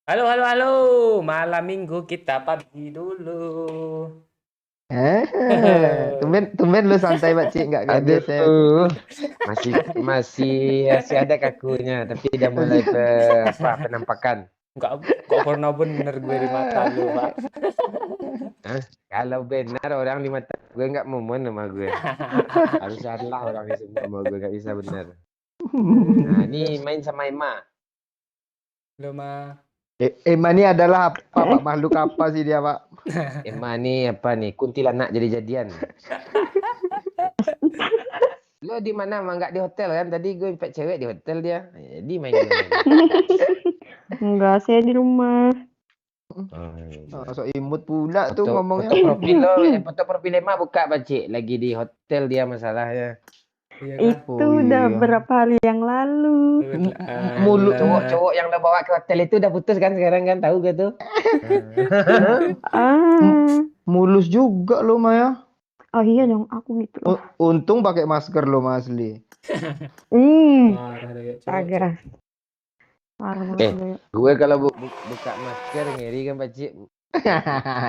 Halo, halo, halo. Malam minggu kita PUBG dulu. Eh, tumben lu santai Pak Cik, nggak kayak biasa. Aduh, masih masih masih ada kakunya, tapi udah mulai penampakan. Kok pernah bener gue di mata lu, Pak. Hah? Kalau benar orang di mata gue nggak momen sama gue. Harus salah orang yang semua sama gue nggak bisa benar. Nah, ini main sama Emma. Lu mah. Emma ini adalah apa Pak? Makhluk apa sih dia Pak? Emma nih apa nih? Kuntilanak jadi-jadian. Lo di mana? Emang nggak di hotel kan? Tadi gue jumpa cewek di hotel dia. Jadi main di mana nih? Enggak, saya di rumah. Oh, iya. So imut pula tuh Foto ngomongnya. foto profil lo, foto profil Emma buka Bacik. Lagi di hotel dia masalahnya. Iya kah? Itu Oh udah iya. berapa hari yang lalu. Mulut Cowok-cowok yang lo bawa ke hotel itu udah putus kan sekarang kan tahu gak tuh? Ah, mulus juga lo Maya. oh iya dong, aku gitu loh. Untung pakai masker lo Mas Li. Marah deh, cowok. Astaga. Parah banget Eh, Doyo. gue kalau buka masker ngiri kan Bacik.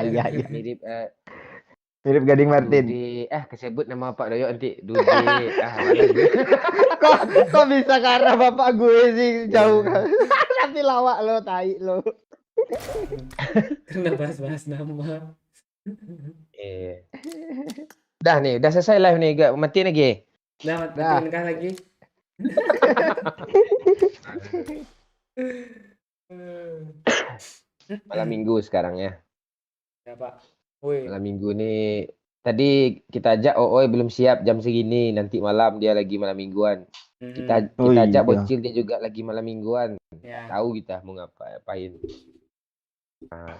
Iya iya. Mirip Mirip Gading Martin. Dude. Kesebut nama Pak Doyo nanti Dude. Malas gue. Kok bisa karena bapak gue sih jauh kan? Tapi lawak lo, tai lo. Kena bahas-bahas nama. Eh. Dah nih, udah selesai live nih, gak matiin lagi. Nah, Dah. matiin kah lagi? Malam minggu sekarang ya. Ya, Pak. Woi. Malam minggu nih tadi kita ajak Oi belum siap jam segini, nanti malam dia lagi malam mingguan. Kita Oh kita ajak iya. Bocil dia juga lagi malam mingguan. Ya. Tahu kita mau ngapain. Nah,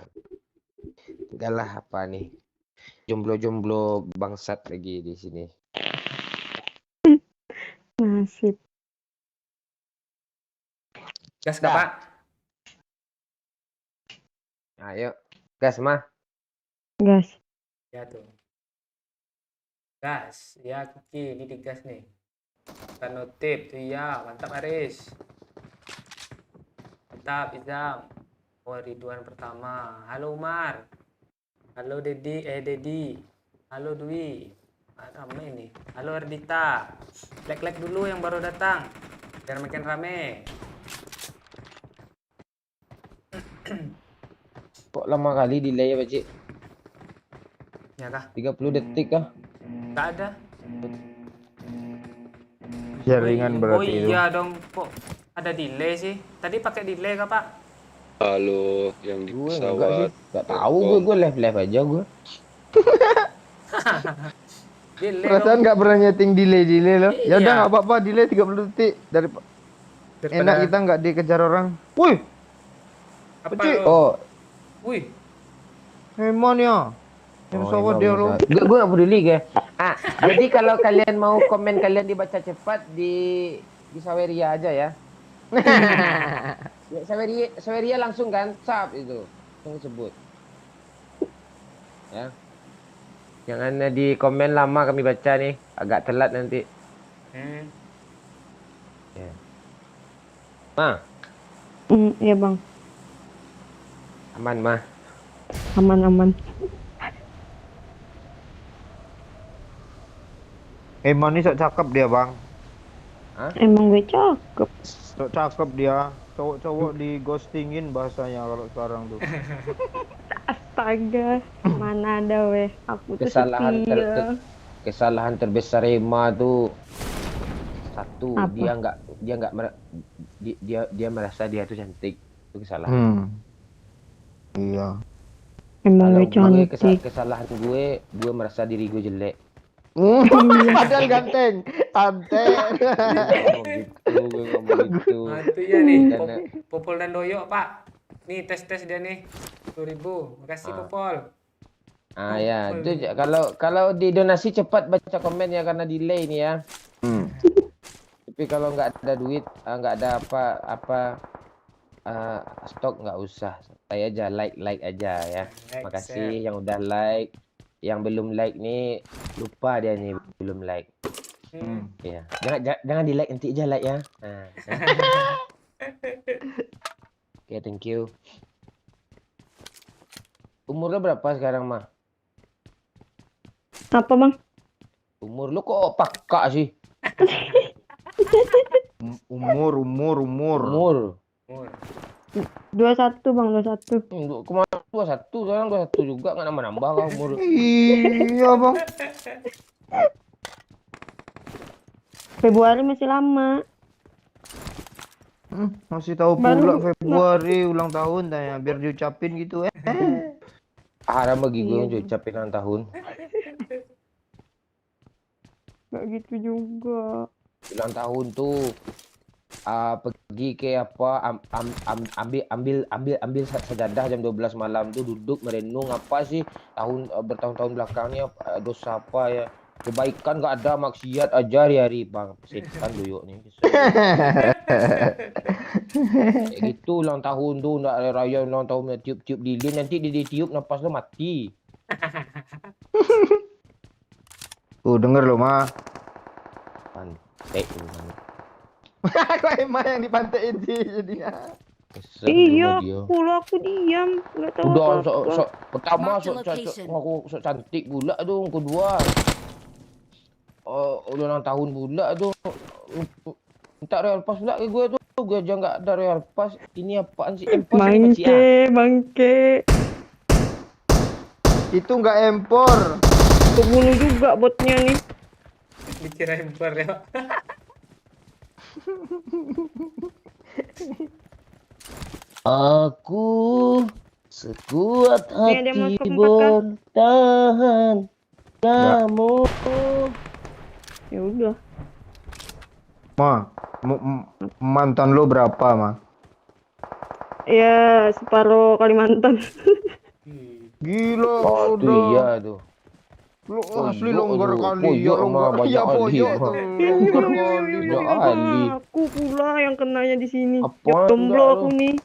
tinggallah apa nih. Jomblo-jomblo bangsat lagi di sini. Nasib. Gas kah, Dah. Pak? Ayo, gas mah. Gas. Ya tuh. Gas. Ya, Kiki. Ini digas nih. Kita notif tuh ya. Mantap, Aris. Mantap, Izam. Oh, Ridwan pertama. Halo, Umar. Halo, Dedi. Halo, Dwi. Ramai nih. Halo, Ardita. Like dulu yang baru datang. Biar makin rame. Kok lama kali delay ya, Pakcik? Ya kah? 30 detik kah? Nggak ada. Jaringan berarti itu. iya dong. Kok ada delay sih? Tadi pakai delay kah, Pak? Halo, yang di Gue enggak sih. pesawat. Enggak tahu gue live aja gue. Delay Perasaan dong. nggak pernah nyeting delay lo. Ya udah Iya. nggak apa-apa, delay 30 detik dari enak kita nggak dikejar orang. Wih, Apa Kecil. lo? Oh, Wih. Hemon ya. Yang sawat dia lo. Gue gak peduli gue. Jadi kalau kalian mau komen kalian dibaca cepat di Saweria aja ya. Ya, Saweria langsung kan, sap itu. Langsung sebut. Ya. Jangan di komen lama kami baca nih, agak telat nanti. Ya. Mah, Iya bang. aman mah. Aman. Hemon ini sok cakep dia bang. Emang gue cakep. Sok cakep dia. Cowok-cowok di ghostingin bahasanya kalau sekarang tuh. Astaga. Mana ada weh. Aku tuh Kesalahan setia. kesalahan terbesar Emma tuh satu, Apa? dia merasa dia tuh cantik. Itu kesalahan. Iya. Emang Kalau gue gue cantik. kesalahan gue merasa diri gue jelek. Padahal ganteng. Ganteng. Gue nggak mau gitu. Nah, itu ya nih. Dan, Popol dan Doyo, Pak. Nih tes dia nih. 10.000. Makasih Popol. ya, itu kalau di donasi cepat baca komen ya karena delay ini ya. Tapi kalau nggak ada duit, nggak ada apa stok nggak usah. Saya aja like aja ya. Like, Makasih yang udah like. Yang belum like nih lupa dia nih belum like. Ya. Jangan di like nanti aja like ya. Oke, thank you. Umur lo berapa sekarang, mah? Apa bang? Umur lo kok pakak sih? Umur. Umur. Umur. 21 bang, 21. Kemarin 21, sekarang 21 juga, nggak nambah-nambah kah umur? Iya bang. Februari masih lama. Masih tahu Baru- pula Februari ulang tahun tanya biar diucapin gitu Haram bagi gue Iya. ngucapin ulang tahun. Gak gitu juga. Ulang tahun tuh pergi ke apa ambil sajadah jam 12 malam tuh, duduk merenung apa sih bertahun-tahun belakangnya, dosa apa ya, kebaikan gak ada, maksiat aja hari-hari. Bang setan doyok nih. Kayak gitu ulang tahun tuh, ndak raya ulang tahun tiup-tiup lilin, nanti dia ditiup napas lo mati. Tuh denger lo mah. Pantek lu. Kok emang yang dipantein sih jadinya. Kesel Iya, dia. aku diam, nggak tahu Udah apa-apa. pertama Mark the location. ngaku sok cantik pula tuh, kedua ulang tahun pula tuh, minta real pass pula ke gue tuh, gue aja nggak ada real pass. Ini apaan sih, empos ini kecil ya? Bangke. Itu nggak empor. Kebunuh juga botnya nih. Dikira impor ya. Aku sekuat Nih, ada yang mau hati skop 4K. bertahan kamu. Ya udah. Ma, mantan lo berapa ma? Ya separuh Kalimantan. Gila Oh tuh udah. iya tuh. Lo Oh, asli iya, longgar aduh. kali Pojok ya mah, longgar. banyak Ya kali, pojok mah. tuh. Longgar kali. Iya, Ali. Aku pula yang kenanya di sini. Apaan Jomblo enggak aku lu? nih.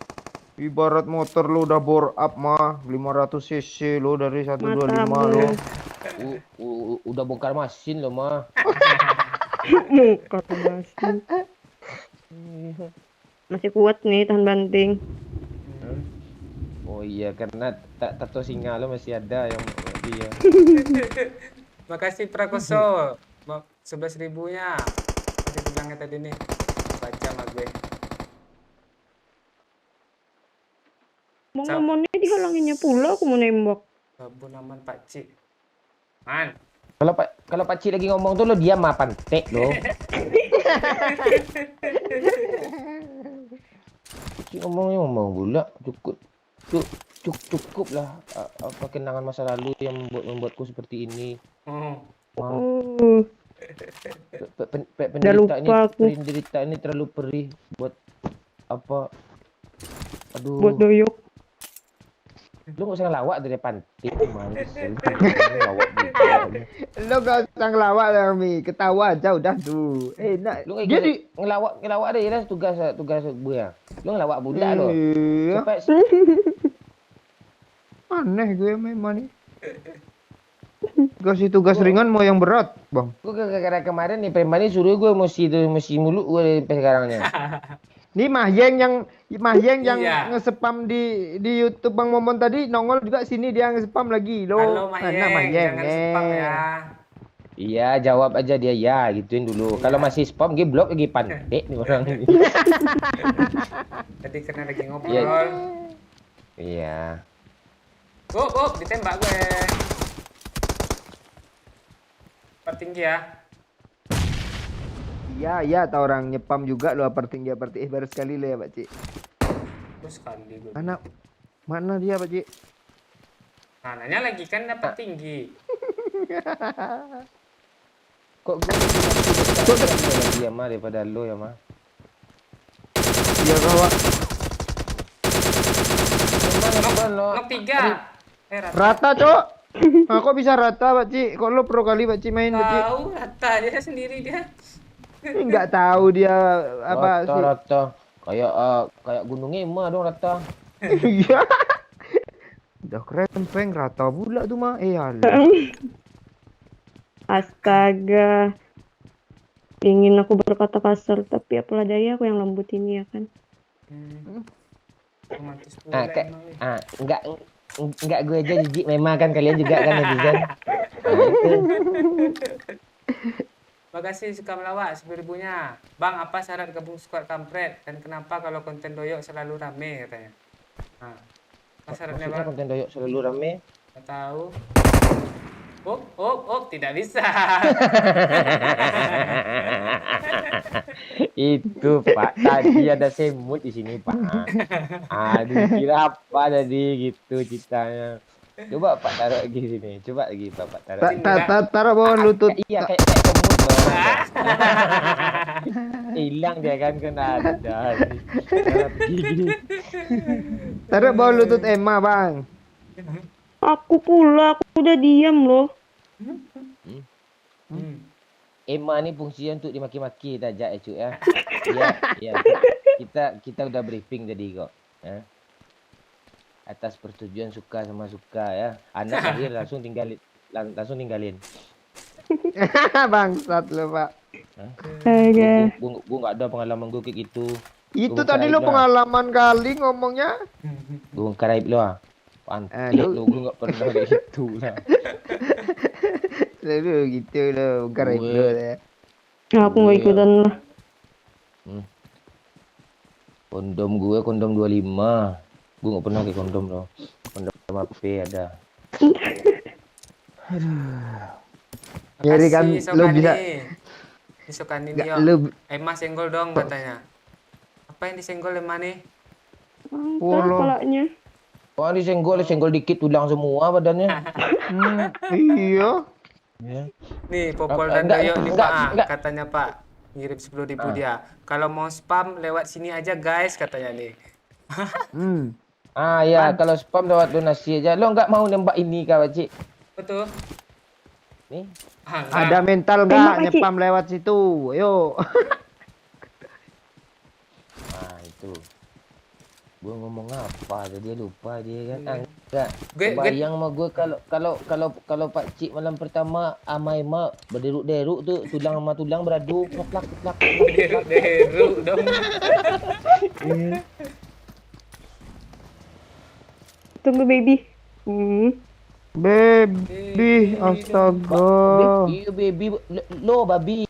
Ibarat motor lo udah bore up mah 500 cc lo dari 125 lo. Matamu. Udah bongkar mesin loh, mah. Muka tuh masih. Masih kuat nih tahan banting. Oh iya, karena tato singa lo masih ada yang dia. Makasih Prakoso. 11.000-nya. Masih bilangnya tadi nih. Baca sama gue. Mau ngomongnya dihalanginnya pula aku mau nembak. Babon aman Pak Cik. Man. Kalau Pak Cik lagi ngomong tuh lo diam, mah pantek lo. Cik ngomong pula, cukup lah apa kenangan masa lalu yang membuatku seperti ini. Oh, Penderita ini terlalu perih buat apa? Aduh. buat doyok. Lu nggak usah ngelawak dari pantik, manis. Ngelawak juga. Lo gak usah ngelawak lah Mi, ketawa aja udah tuh. Enak. Lu kayak Dia gitu, di ngelawak deh ya, tugas gue ya. Lu ngelawak budak lo. Iya. Sampai Aneh gue memang nih. Kasih tugas ringan mau yang berat, Bang. gue gara-gara kemarin nih Preman ini suruh gue mesti mulu gue sampai sekarangnya. Nih Mahyeng yang Iya. nge-spam di YouTube Bang Momon tadi nongol juga sini dia nge-spam lagi lo. Halo Mayeng, jangan spam ya. Iya, jawab aja dia ya, gituin dulu. Kalau masih spam, gue blok lagi pantek nih orang ini. Tadi karena lagi ngobrol. Iya. Ditembak gue. Tinggi ya. Iya, tahu orang nyepam juga lo upper tinggi baru sekali lo ya, Pak Cik. Terus sekali gue. Mana dia, Pak Cik? Nah, nanya lagi kan dapat tinggi. Kok gue lebih dia mah daripada lo ya mah. Iya, kawan. Nok 3. Rata, Cok. Nah, kok bisa rata, Pak Cik? Kok lo pro kali Pak Cik main, Pak Cik? Tahu rata dia sendiri dia. Enggak tahu dia apa sih. Rata. Kayak Gunung Ema dong rata. Iya. Udah keren, Peng. Rata pula tuh, mah. Alah. Astaga. Ingin aku berkata kasar, tapi apalah daya aku yang lembut ini ya kan. Romantis pula emang nih. enggak gue aja jijik memang kan kalian juga kan netizen. Nah, itu. Makasih suka melawak 10.000-nya. Bang, apa syarat gabung squad kampret? Dan kenapa kalau konten doyok selalu rame katanya? Nah, apa syaratnya Maksudnya bang? konten doyok selalu rame. Nggak tahu. Oh, tidak bisa. Itu Pak, tadi ada semut di sini Pak. Aduh, kira apa tadi gitu ceritanya. Coba Pak taruh lagi sini. Coba lagi Pak taruh. Taruh bawah lutut. Iya kayak semut loh. Hilang dia kan ada. Gigi. Taruh bawah lutut Emma, Bang. Aku pula, aku udah diam loh. Emma ni fungsinya untuk dimaki-maki saja ya Cuk ya. Iya. Kita udah briefing tadi kok. Ya. Atas persetujuan suka sama suka ya. Anak lahir langsung tinggalin. Bangsat lu, Pak. Astaga. Gua nggak ada pengalaman gue kayak gitu. Itu Gua tadi bukan lu aib lah. pengalaman kali ngomongnya. Gue bongkar aib lu ah. Pantik Aduh. lu, gue nggak pernah kayak gitu lah. Selalu gitu lo, bukan Gue- itu ya. Nah, aku nggak ikutan lah. Kondom gue kondom 25. Gue nggak pernah kayak kondom loh. Kondom HP ada. Jadi kan Makasih, lu Sokani. bisa Disokani nggak, dia. lu Emma senggol dong katanya. Apa yang disenggol Emma nih? Mantap Polo. palanya. Wah disenggol dikit tulang semua badannya. iya. Ya. Nih, Popol dan Enggak, Doyok nih enggak, Pak. enggak. Katanya Pak. Ngirim 10.000 dia. Kalau mau spam lewat sini aja guys katanya nih. Hmm. Ah ya, kalau spam lewat donasi aja. Lo nggak mau nembak ini kah, Pakcik? Betul. Nih. Ah, enggak. Ada mental Tembak, nggak Pakcik. nyepam lewat situ? Ayo. Ah itu. Gue ngomong apa tadi lupa dia kan. Iya. Enggak. Gue- Bayang sama gue kalau Pak Cik malam pertama ama Emma berderuk-deruk tuh tulang sama tulang beradu plak. Deruk dong. Tunggu baby. Baby, astaga. Iya baby lo babi.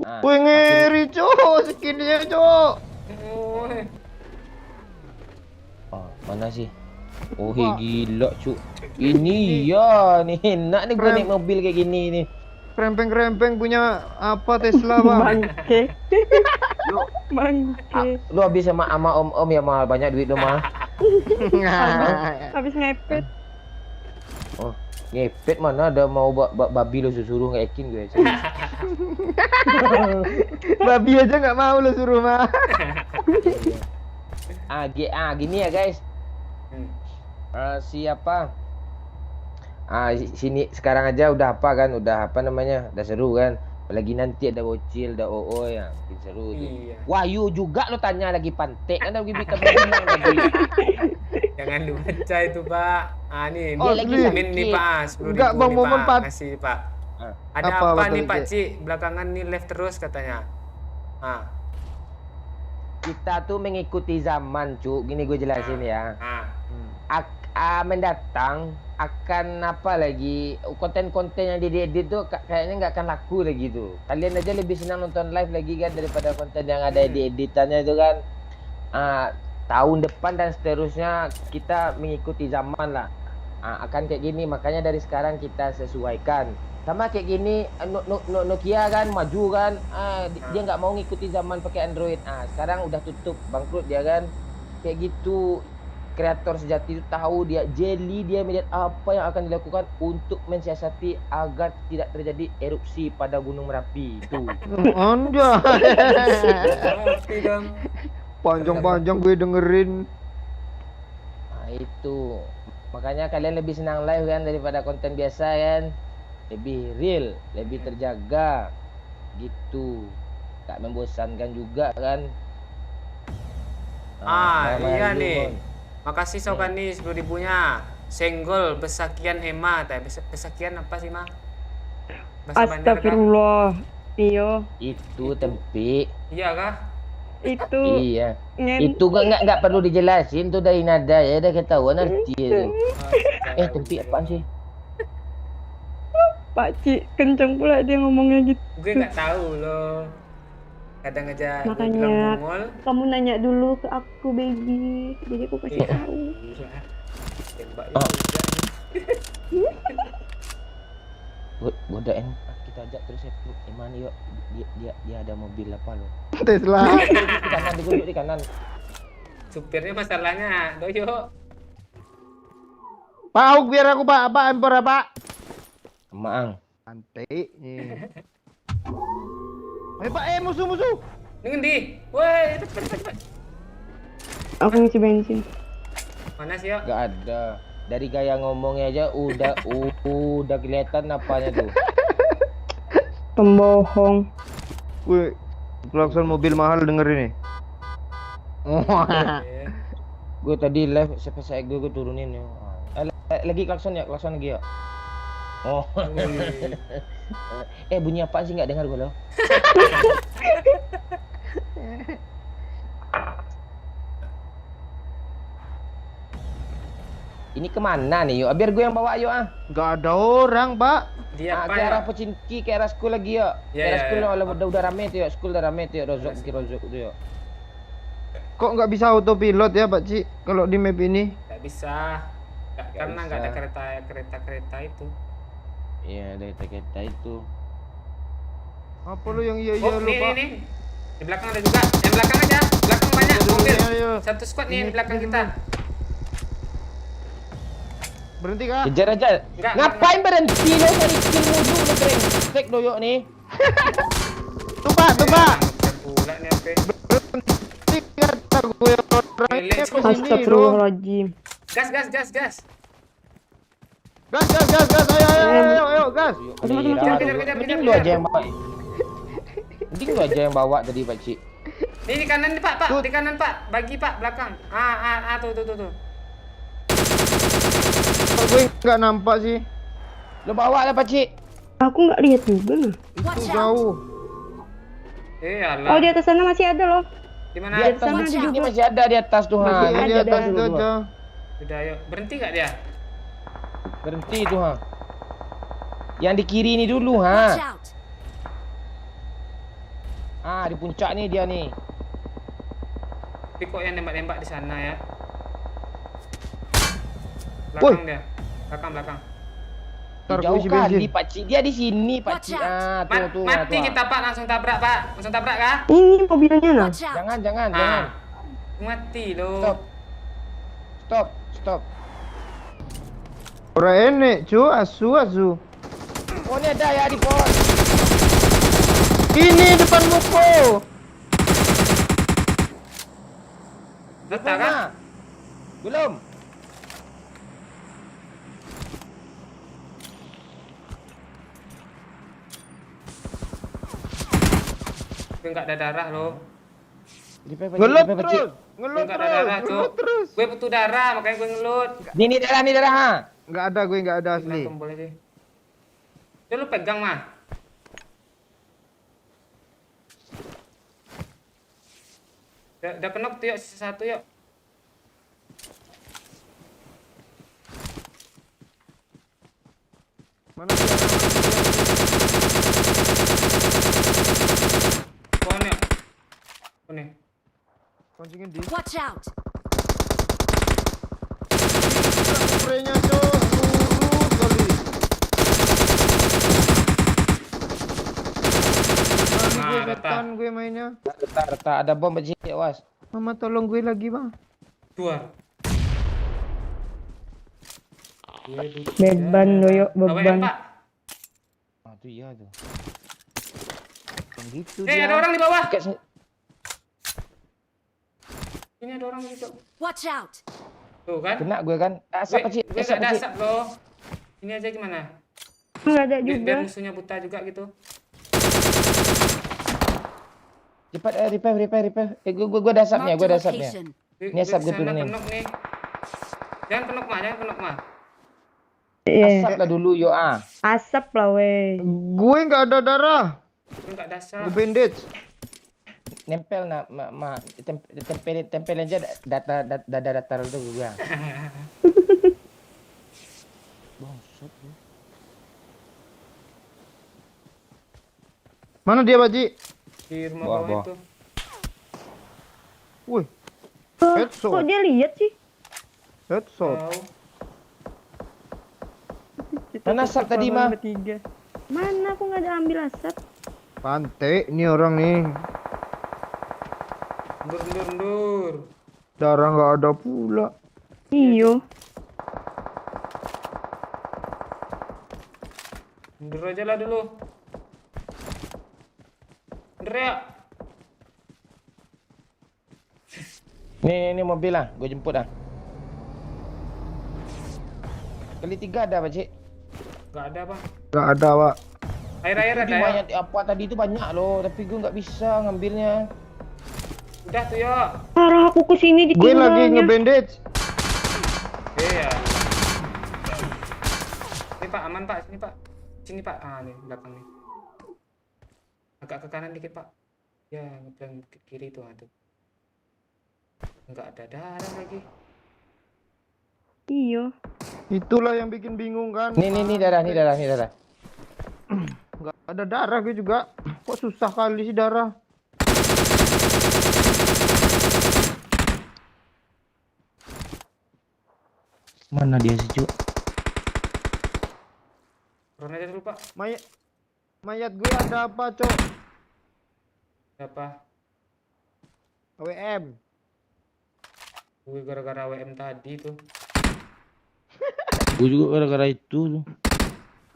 Ah, Wih ngeri cok, skinnya cok. mana sih? Oh gila cu. Ini ya nih enak nih gue Keren. naik mobil kayak gini nih. Krempeng-krempeng punya apa Tesla bang? Bangke. Bangke. Lu habis sama om ya mal banyak duit lu mah. Habis ngepet. Oh ngepet mana ada mau babi lu suruh nggak yakin gue. Babi aja nggak mau lo suruh mah. Gini ya guys. Siapa? Sini sekarang aja udah apa kan? Udah apa namanya? Udah seru kan? Apalagi nanti ada bocil, ada oo ya, makin seru tuh. Iya. Wahyu juga lo tanya lagi pantek kan lagi bikin bilang tadi. Jangan dibaca itu Pak. Ah nih, Oh, lagi Li. min nih Pak, 10.000 Enggak, Bang nih, Momon, Pak. Pak. Kasih Pak. Ah. Ada Apa, apa, betul, nih Pak Cik? Cik? Belakangan nih live terus katanya. Ah, Kita tuh mengikuti zaman, Cuk. Gini gue jelasin ya. Mendatang akan apa lagi konten-konten yang diedit tuh kayaknya nggak akan laku lagi tuh. Kalian aja lebih senang nonton live lagi kan daripada konten yang ada di editannya itu kan. Tahun depan dan seterusnya kita mengikuti zaman lah. Akan kayak gini makanya dari sekarang kita sesuaikan. Sama kayak gini Nokia kan maju kan. Dia nggak mau ngikuti zaman pakai Android. Sekarang udah tutup bangkrut dia kan. Kayak gitu. Kreator sejati itu tahu dia melihat apa yang akan dilakukan untuk mensiasati agar tidak terjadi erupsi pada Gunung Merapi itu. Anda. ngerti dong. Panjang-panjang gue dengerin. Itu. Makanya kalian lebih senang live kan daripada konten biasa kan. Lebih real, lebih terjaga. Gitu. Tak membosankan juga kan. Iya nih. Makasih Sokani 10.000-nya. Senggol besakian Emma. Besakian apa sih, Ma? Bahasa Banjar kah? Astagfirullah. Iya. Itu tempe. Iya kah? Itu Iya. ngen Itu nggak perlu dijelasin tuh dari nada ya, udah ketahuan arti itu. Tempi apaan sih? Pak Ci kenceng pula dia ngomongnya gitu. Gue nggak tahu loh. Kadang aja gue Makanya bilang bungol. kamu nanya dulu ke aku, baby. Jadi aku kasih Iya. tahu. Gila. Tembak Oh. juga nih. Godain kita ajak terus ya. Mana yuk? Dia ada mobil apa lo? Tesla. Di kanan, digunjuk di kanan. Supirnya masalahnya Doyo. Pak Auk biar aku Pak, apa empor apa? Maang. Santai. Pak, musuh. Ini ngendi? Woi, cepat. Aku ngisi bensin. Mana sih, yuk? Gak ada. Dari gaya ngomongnya aja udah kelihatan apanya tuh. Pembohong. Wih, klakson mobil mahal denger ini. Gue tadi live saya gue turunin ya. Lagi klakson lagi ya. Oh. Bunyi apa sih nggak dengar gue loh. Ini kemana nih yuk? Biar gue yang bawa yuk ah. Gak ada orang, Pak. Dia apa Ke ya? arah Pecinki, ke arah school lagi yuk. Ke Ya, arah ya, school ya. udah rame tuh yuk. School udah rame tuh yuk. Rozok tuh yuk. Kok nggak bisa autopilot ya, Pak Ci? Kalau di map ini? Nggak bisa. Karena nggak ada kereta itu. Iya, ada kereta itu. Apa lu yang iya Oh, lu, nih, Pak? nih. Di belakang ada juga. Yang belakang aja. Belakang banyak Iya, mobil. iya. Satu squad nih Ini, di belakang ini kita. Berhenti, Kak. Kejar aja. Enggak, Ngapain berhenti lo cari kill mulu lo brengsek doyok nih. Tuh, Pak. Pula nih apa? Berhenti kata gue orangnya Milik. ke sini, loh. Astagfirullahaladzim. Gas. Gas. Ayo, gas. Kejar. Mending lu aja yang bawa. Mending lu aja yang bawa tadi Pak Cik. Ini di kanan nih, Pak. Tut. Di kanan, Pak. Bagi, Pak, belakang. Tuh. Kok gue nggak nampak sih? Lu bawa lah Pak Cik. Aku nggak lihat juga nah. Itu jauh. Alah. Oh, di atas sana masih ada loh. Di mana? Di atas sana ada ini juga. masih ada di atas tuh ha. Masih di Lihat atas dulu, itu dua. aja. Sudah, ayo. Berhenti nggak dia? Berhenti tuh ha. Yang di kiri ini dulu Watch ha. out! Di puncak nih dia nih. Tapi kok yang nembak-nembak di sana ya? Woi. Belakang dia. Belakang. Ntar gue Jauh isi kali bensin. Pak Cik. Dia di sini Pak Watch Cik. out. Tuh. Mati kita, Pak. Langsung tabrak, Pak. Langsung tabrak kah? Ini mobilnya nah. Watch out! Jangan. Mati loh. Stop. Orang enek, cu. Asu. Oh ini ada ya di pohon. Ini depan muko. Letak kah? Mana? Belum. Gue nggak ada darah loh. Ngelut terus. Cuk. Gue butuh darah, makanya gue ngelut. Ini darah ha. Nggak ada, gue nggak ada asli. Tombol aja. Coba lu pegang mah. Udah kenok tuh yuk, sisa satu yuk. Mana sih? Pohon yuk. Nih. Pancingin di. Watch out! Spraynya, cu. Lurus kali. Nah, Setan gue mainnya. Retak ada bom Pak Cik, awas. Mama tolong gue lagi, Bang. Dua. Beban doyok, Awain, beban. Pak. Tuh iya tuh. Gitu Ada orang di bawah. Dekat sini. Ini ada orang gitu. Watch out! Tuh kan? Kena gue kan. Asap Pak Cik. Gue Asap nggak Pak Cik. dasap loh. Ini aja gimana? Nggak ada Biar juga. musuhnya buta juga gitu. Cepat repair. Gue dasapnya, Marked gue a dasapnya. location. Ini asap Gue kesana turunin. penok nih. Jangan penok mah. Iya. Asap lah dulu yuk Asap lah weh. Gue nggak ada darah. Gue nggak dasap. Gue bandage. nempel tempelin aja dada datar itu gua. Bangsat lu. Mana dia, Pak Ji? Di rumah Bawah, bawah bawah. itu. Wih, Kok headshot. dia lihat sih? Headshot. Tahu. Mana asap tadi, Ma? Bertiga. Mana aku nggak ada ambil asap. Pantai nih orang nih. Mundur. Darah nggak ada pula. Iyo. Mundur aja lah dulu. Mundur ya. Ini mobil lah, gue jemput lah. Kali 3 ada, Pak Cik. Gak ada bang. Nggak ada, Pak. Air ada Tadi ya. banyak apa tadi itu banyak loh, tapi gue nggak bisa ngambilnya. Udah tuh ya. Parah aku kesini Gue lagi ditinggalnya. ngebandage. Iya. Ini Pak aman Pak, sini Pak. Sini Pak. Ah nih belakang nih. Agak ke kanan dikit Pak. Ya ngeplan ke kiri tuh ada. Enggak ada darah lagi. Iyo. Itulah yang bikin bingung kan. Nih darah. Nggak ada darah gue juga. Kok susah kali sih darah. Mana dia sih, Cuk? Turun aja dulu Pak. Mayat gue ada apa, Cok? Siapa? WM. Gue gara-gara WM tadi tuh. Gue juga gara-gara itu tuh.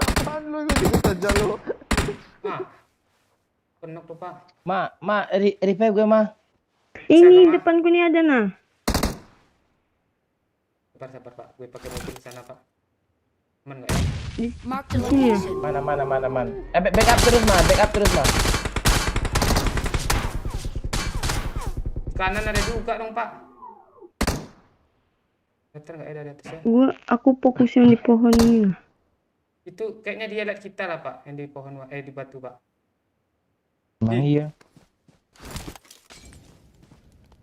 Apaan lu ikut aja lu? Ah. Penuh tuh Pak. Revive gue, Ma. Ini Ma. depanku nih ada nah. Sabar Pak. Gue pakai mobil di sana Pak. Aman nggak ya? Mark the Iya. location. Mana. Backup terus, Ma. Kanan ada juga dong Pak. Betul nggak ya dari atas ya? Aku fokus yang di pohon ini nah. Itu kayaknya dia lihat kita lah Pak. Yang di pohon di batu Pak. Emang iya.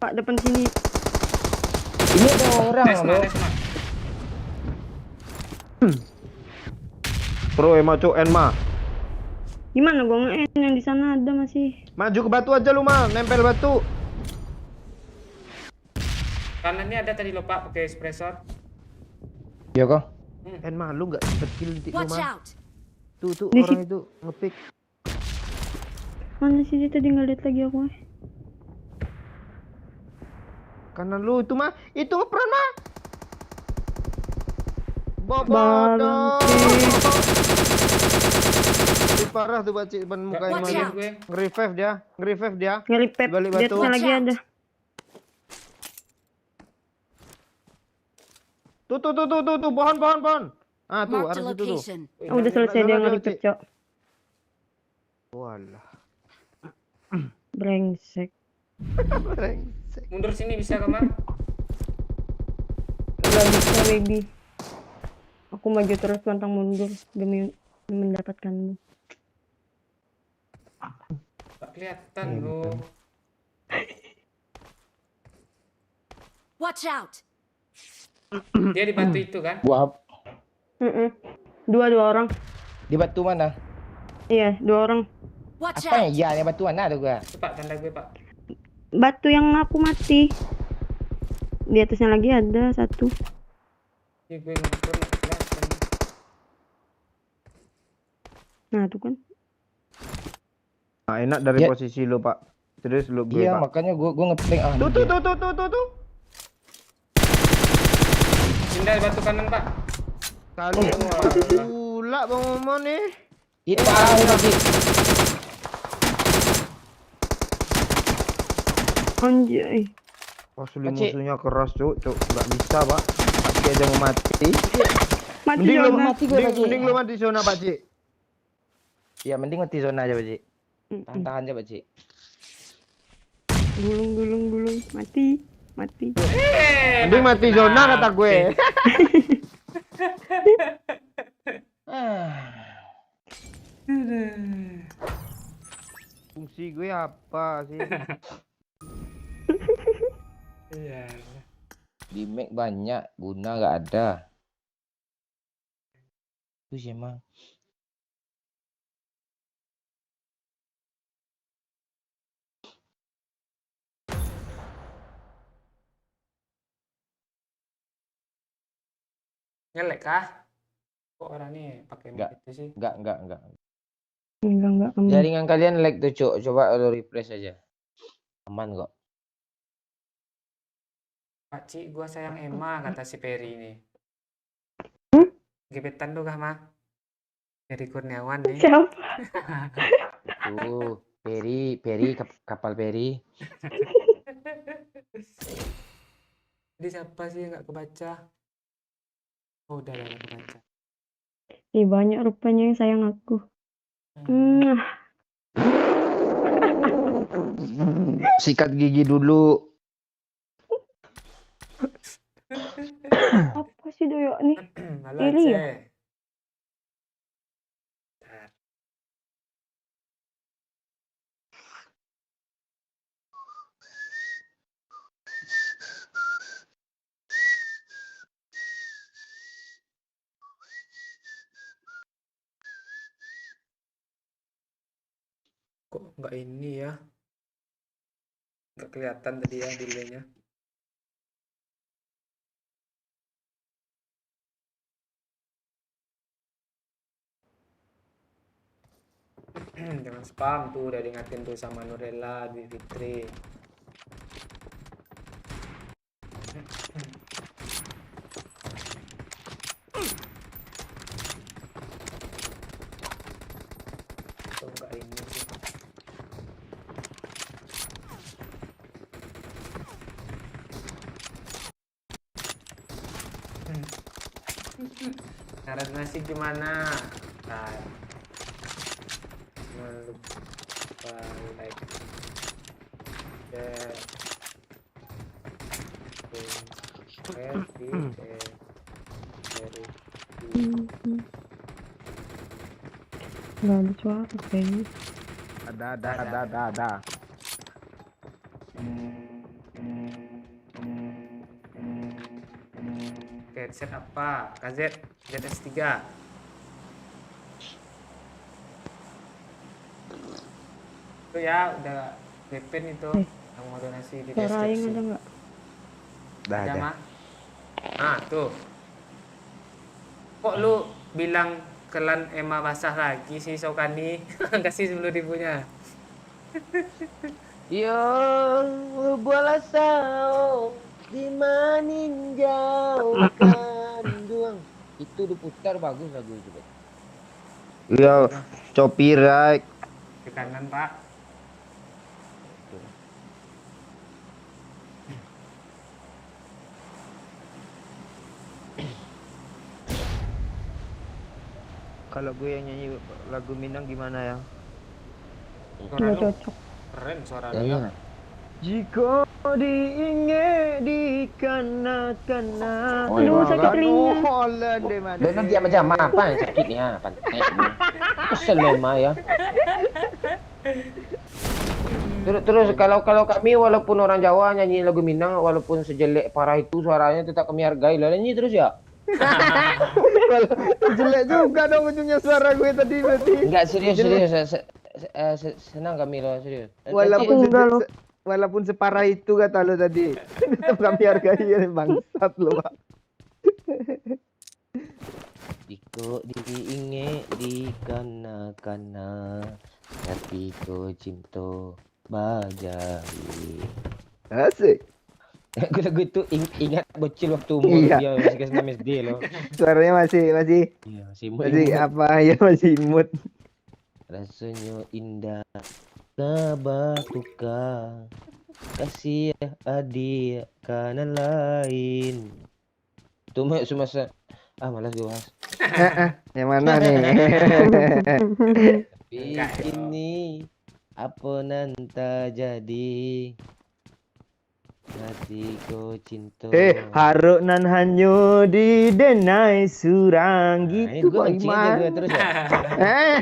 Pak depan sini. Ini ada orang Nice loh. Mak. Pro Ema, Cok, Enma. Gimana gua nge yang di sana ada masih. Maju ke batu aja lu, Ma. Nempel batu. Kanannya ada tadi loh Pak pakai espresso. Iya kok. Enma, lu nggak sempet kill titik lu, Watch Ma. out. Tuh Di orang itu ngepick. Mana sih dia tadi nggak lihat lagi aku. Kanan lu itu, Ma. Itu ngeperan, Ma. Bobodo. Bangke. Parah tuh bacik depan muka Nggak Watch Ema. out. gue. Nge-revive dia. Ngelipet. Balik Di batu. atasnya lagi Watch out. ada. Tuh, pohon. Ah, tuh, Mark the arah situ tuh. location. Oh, udah selesai dia ngelipet, Cok. Walah. Brengsek. Brengsek. Mundur sini bisa ke Mak? Gak bisa, baby. Aku maju terus pantang mundur demi mendapatkanmu. Gak kelihatan loh. Watch out. Dia di batu itu kan? Wah, Dua orang. di batu mana? Iya, 2 orang. Watch Apa out. ya? Di batu mana tuh gua? Itu Pak tanda gue Pak. Batu yang aku mati. Di atasnya lagi ada 1. Ini gue ngekur nggak kelihatan. Nah, tuh kan. Nah, enak dari Ya. posisi lu, Pak. Terus lu gue, Iya, Pak. makanya gua ngeplank ah. Tuh. Pindah batu kanan Pak. Kali pula Bang Omon nih. Itu ah lagi. Anjay. Asli Pakcik. musuhnya keras, Cuk. Nggak bisa, Pak. Pakcik aja mau mati. Mati Mending lu zona. mati gue, Pakcik. mending lu mati zona, Pakcik. Ya mending mati zona aja, Pak. Tahan aja, Pak. Gulung. Mati. Mending mati zona kata gue. fungsi gue apa sih? Iya. Di Mac banyak, guna nggak ada. Itu sih emang. Ngelek kah? Kok orang nih pakai mic Nggak. itu sih? Enggak. Enggak aman. Jaringan kalian lag tuh, Cuk. Coba lo refresh aja. Aman kok. Pak Cik, gua sayang Emma, kata si Peri ini. Hmm? Gebetan tuh kah, Mah? Peri Kurniawan nih. Siapa? Tuh, Peri, kapal Peri. Jadi siapa sih yang nggak kebaca? Oh, udah lah, nggak kebaca. Ih, banyak rupanya yang sayang aku. Mwah. Sikat gigi dulu. Apa sih doyok nih? Halo, Peri ya? Aceh. Bentar. Kok nggak ini ya? Nggak kelihatan tadi ya delaynya. Jangan spam tuh, udah diingatin tuh sama Nurella, Dwi Fitri. Kok nggak ini sih? Cara nasi gimana? Nah, lupa like, share, Nggak ada suara kayaknya. Ada. headset apa? KZ, ZS3. Itu ya, udah pin itu yang mau donasi di Suara Aing deskripsi. ada nggak? Ada, Mah? Ah, tuh. Kok lu bilang kelan Emma basah lagi sih, Sokani? Kasih 10.000-nya. Yo, bualah sao di meninjaukan duang. Itu diputar bagus lagu itu, Bet. Iya, copyright. Di kanan, Pak. Kalau gue yang nyanyi lagu Minang gimana ya? Suara Nggak lu cocok. keren, suara lu. Jangan. Jika diingat dikana-kana. Oh, Aduh, sakit telinga. Dan nanti macam apa yang sakitnya? Pantai. Kesel memang ya. Terus kalau kami walaupun orang Jawa nyanyi lagu Minang, walaupun sejelek parah itu suaranya tetap kami hargai. Lah nyanyi terus ya. Jelek juga dong ujungnya suara gue tadi berarti. Enggak serius. Senang kami loh serius. Walaupun Enggak loh. walaupun separah itu kata lo tadi. Tetap kami hargai ya, bangsat lo, Pak. Iko diinge di kana tapi ko cinta bajai. Asik. Lagu itu ingat bocil waktu umur Iya. dia masih kelas 6 SD loh. Suaranya masih Iya, masih apa ya, masih imut. rasanya indah kabatuka kasih adik kanan lain. Tuh semasa malas gue bahas. Yang mana nih? Tapi Enggak, yo. ini apa nanta jadi hatiku cinta. Haruk nan hanyo di denai surang Ini gitu gue kok, mancing aja gue Iman. terus ya. Eh.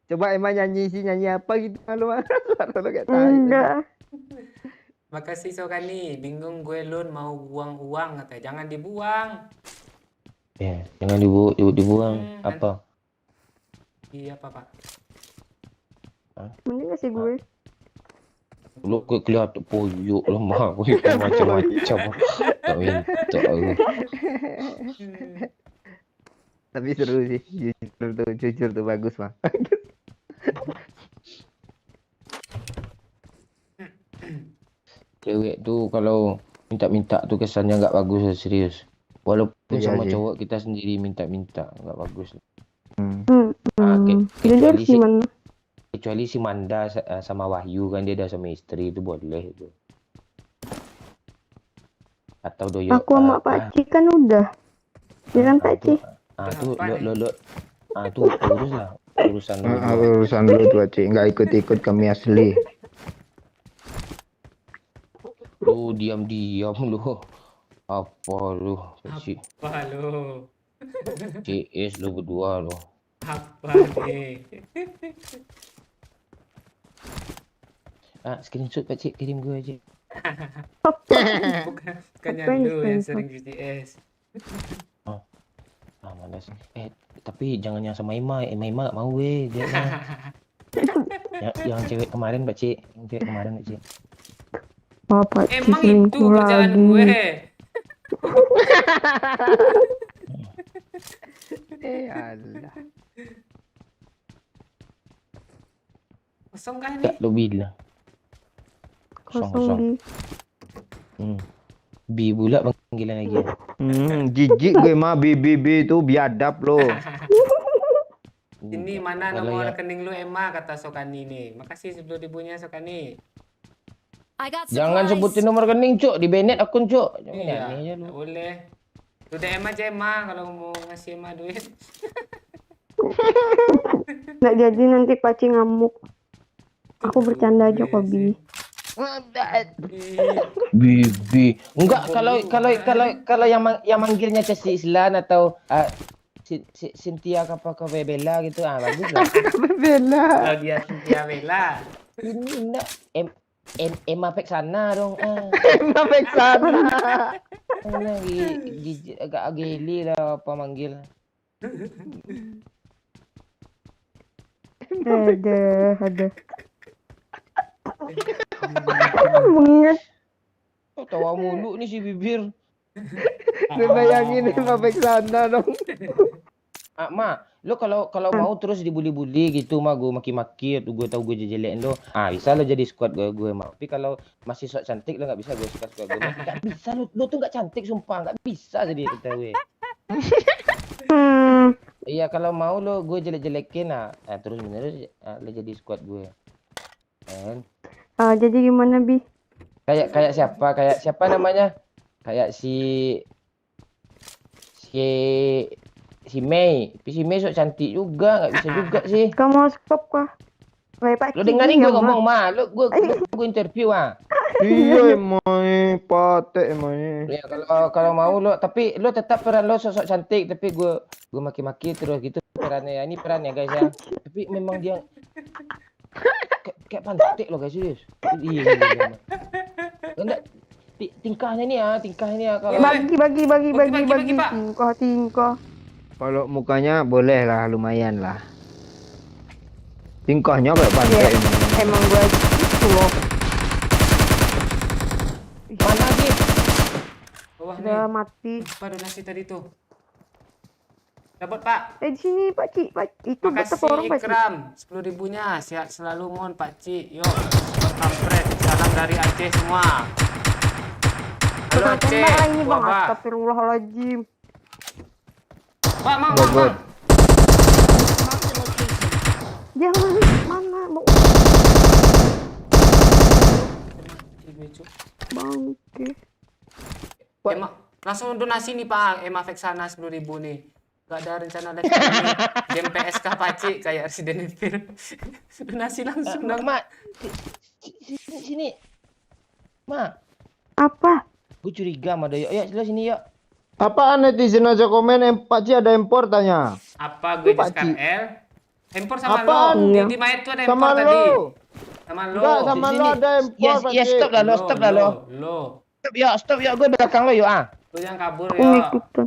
Coba emang nyanyi apa gitu malu banget. Suara lu kayak tai. Enggak. Makasih Sokani, bingung gue Lun mau buang uang katanya. Jangan dibuang. Ya, jangan dibuang. Apa? Iya apa Pak? Mending kasih gue. Lu kelihatan poyok lemah, gue macam-macam. Tak minta aku. Tapi seru sih. Jujur tuh bagus, Bang. Cewek tuh kalau minta-minta tuh kesannya nggak bagus, serius. Walaupun Iya sama sih. cowok kita sendiri minta-minta nggak bagus. Jadi harus gimana? Kecuali si Manda sama Wahyu kan dia udah sama istri itu boleh itu. Atau Doyo. Aku sama Pak Ci kan udah. Ya kan Pak Ci? Tuh tuh urus lah urusan lu. Urusan dulu tuh, Cik. Nggak ikut-ikut kami asli. Lu diam-diam lu. Apa lu? Si Apa lo? CS lu berdua lu. Apa nih? Screenshot Pak Cik kirim gue aja. Bukannya Apa yang lu yang screenshot? sering GTS. Mana sih? Tapi jangan yang sama Ima nggak mau gue dia mah. yang cewek kemarin Pak Cik, yang cewek kemarin Pak Cik. Oh, Pak Ci Emang itu selingkuh kerjaan lagi. gue. Allah. Kosong kan Enggak ini? lu bilang. Kosong di. Bi pula panggilan lagi. Jijik gue mah BBB itu biadab lo. Ini mana Kalau nomor yang- rekening lu Emma kata Sokani nih. Makasih 10.000-nya Sokani. I got Jangan supplies. sebutin nomor rekening, Cuk. Di banned akun, Cuk. Jangan Iya, aneh aja lu. nggak boleh. Lu DM aja Emma kalau mau ngasih Emma duit. Nggak jadi nanti Pak Ci ngamuk. Aku bercanda aja kok, Bi. Bibi. Enggak, kalau yang manggilnya Cesi Islan atau Cynthia apa ke Bella gitu, bagus lah. Bella. Lagi Cynthia Bella. Ini enggak Emma Peksana dong. Sampai sana. Agak geli lah apa manggil. Ada. Banget. Tawa mulu nih si bibir. Gue bayangin sampai sana dong. Ma, lo kalau mau terus dibully-bully gitu mah gue maki-maki tuh gue tahu gue jelek lo. Bisa lo jadi squad gue mah. Tapi kalau masih sok cantik lo nggak bisa gue squad gue. Nggak bisa lo tuh nggak cantik sumpah nggak bisa jadi kita gue. Iya kalau mau lo gue jelek-jelekin terus menerus lo jadi squad gue. Kan? Jadi gimana, Bi? Kayak siapa namanya? Kayak si Mei. Tapi si Mei sok cantik juga, nggak bisa juga sih. Kamu mau stop kah? Kayak Pak Lo Ci dengerin gue ya, ngomong, Ma. gue interview Iya emang pate emang. Ya kalau mau lo, tapi lo tetap peran lo sosok cantik, tapi gue maki-maki terus gitu perannya. Ini perannya guys ya. Tapi memang dia kayak pantik lo guys serius. Iya. Enggak tingkahnya nih kalau Bagi, Pak. tingkah. Kalau mukanya boleh lah, lumayan lah. Tingkahnya kayak pantai emang. Emang gue gitu loh. mana sih? Bawah Udah nih. mati. Apa donasi tadi tuh? Dapat Pak. Di sini Pak Ci. Itu betapa Makasih orang Pak Ci. Ikram 10.000-nya. Sehat selalu mohon Pak Ci. Yuk. Kampret. Salam dari Aceh semua. Halo Aceh. Tembak lah ini Bang. Wah, Pak. Astagfirullahaladzim. Pak, Mang. Bobot. Marked a location. Jangan mana mau bangke. Emang langsung donasi nih Pak. Emma Vexana 10.000 nih. Gak ada rencana live ini. Game PSK Paci kayak Resident Evil. Donasi langsung dong. Ma, sini. Ma, Apa? gue curiga sama Doyo. Ya, sini yuk. Apaan netizen aja komen Pak Ci ada impor tanya. Apa gue Pak Jiskar Ci. L? Empor sama Apaan? lo. Iya. Di Mayat tuh ada Sama empor tadi. lo. Sama lo. Enggak, sama Sini. lo ada empor, Yes, Pak yes, Cik. stop dah lo, stop dah lo. Lo. Stop ya, gue belakang lo yuk Lo jangan kabur Aku ya. ikutan.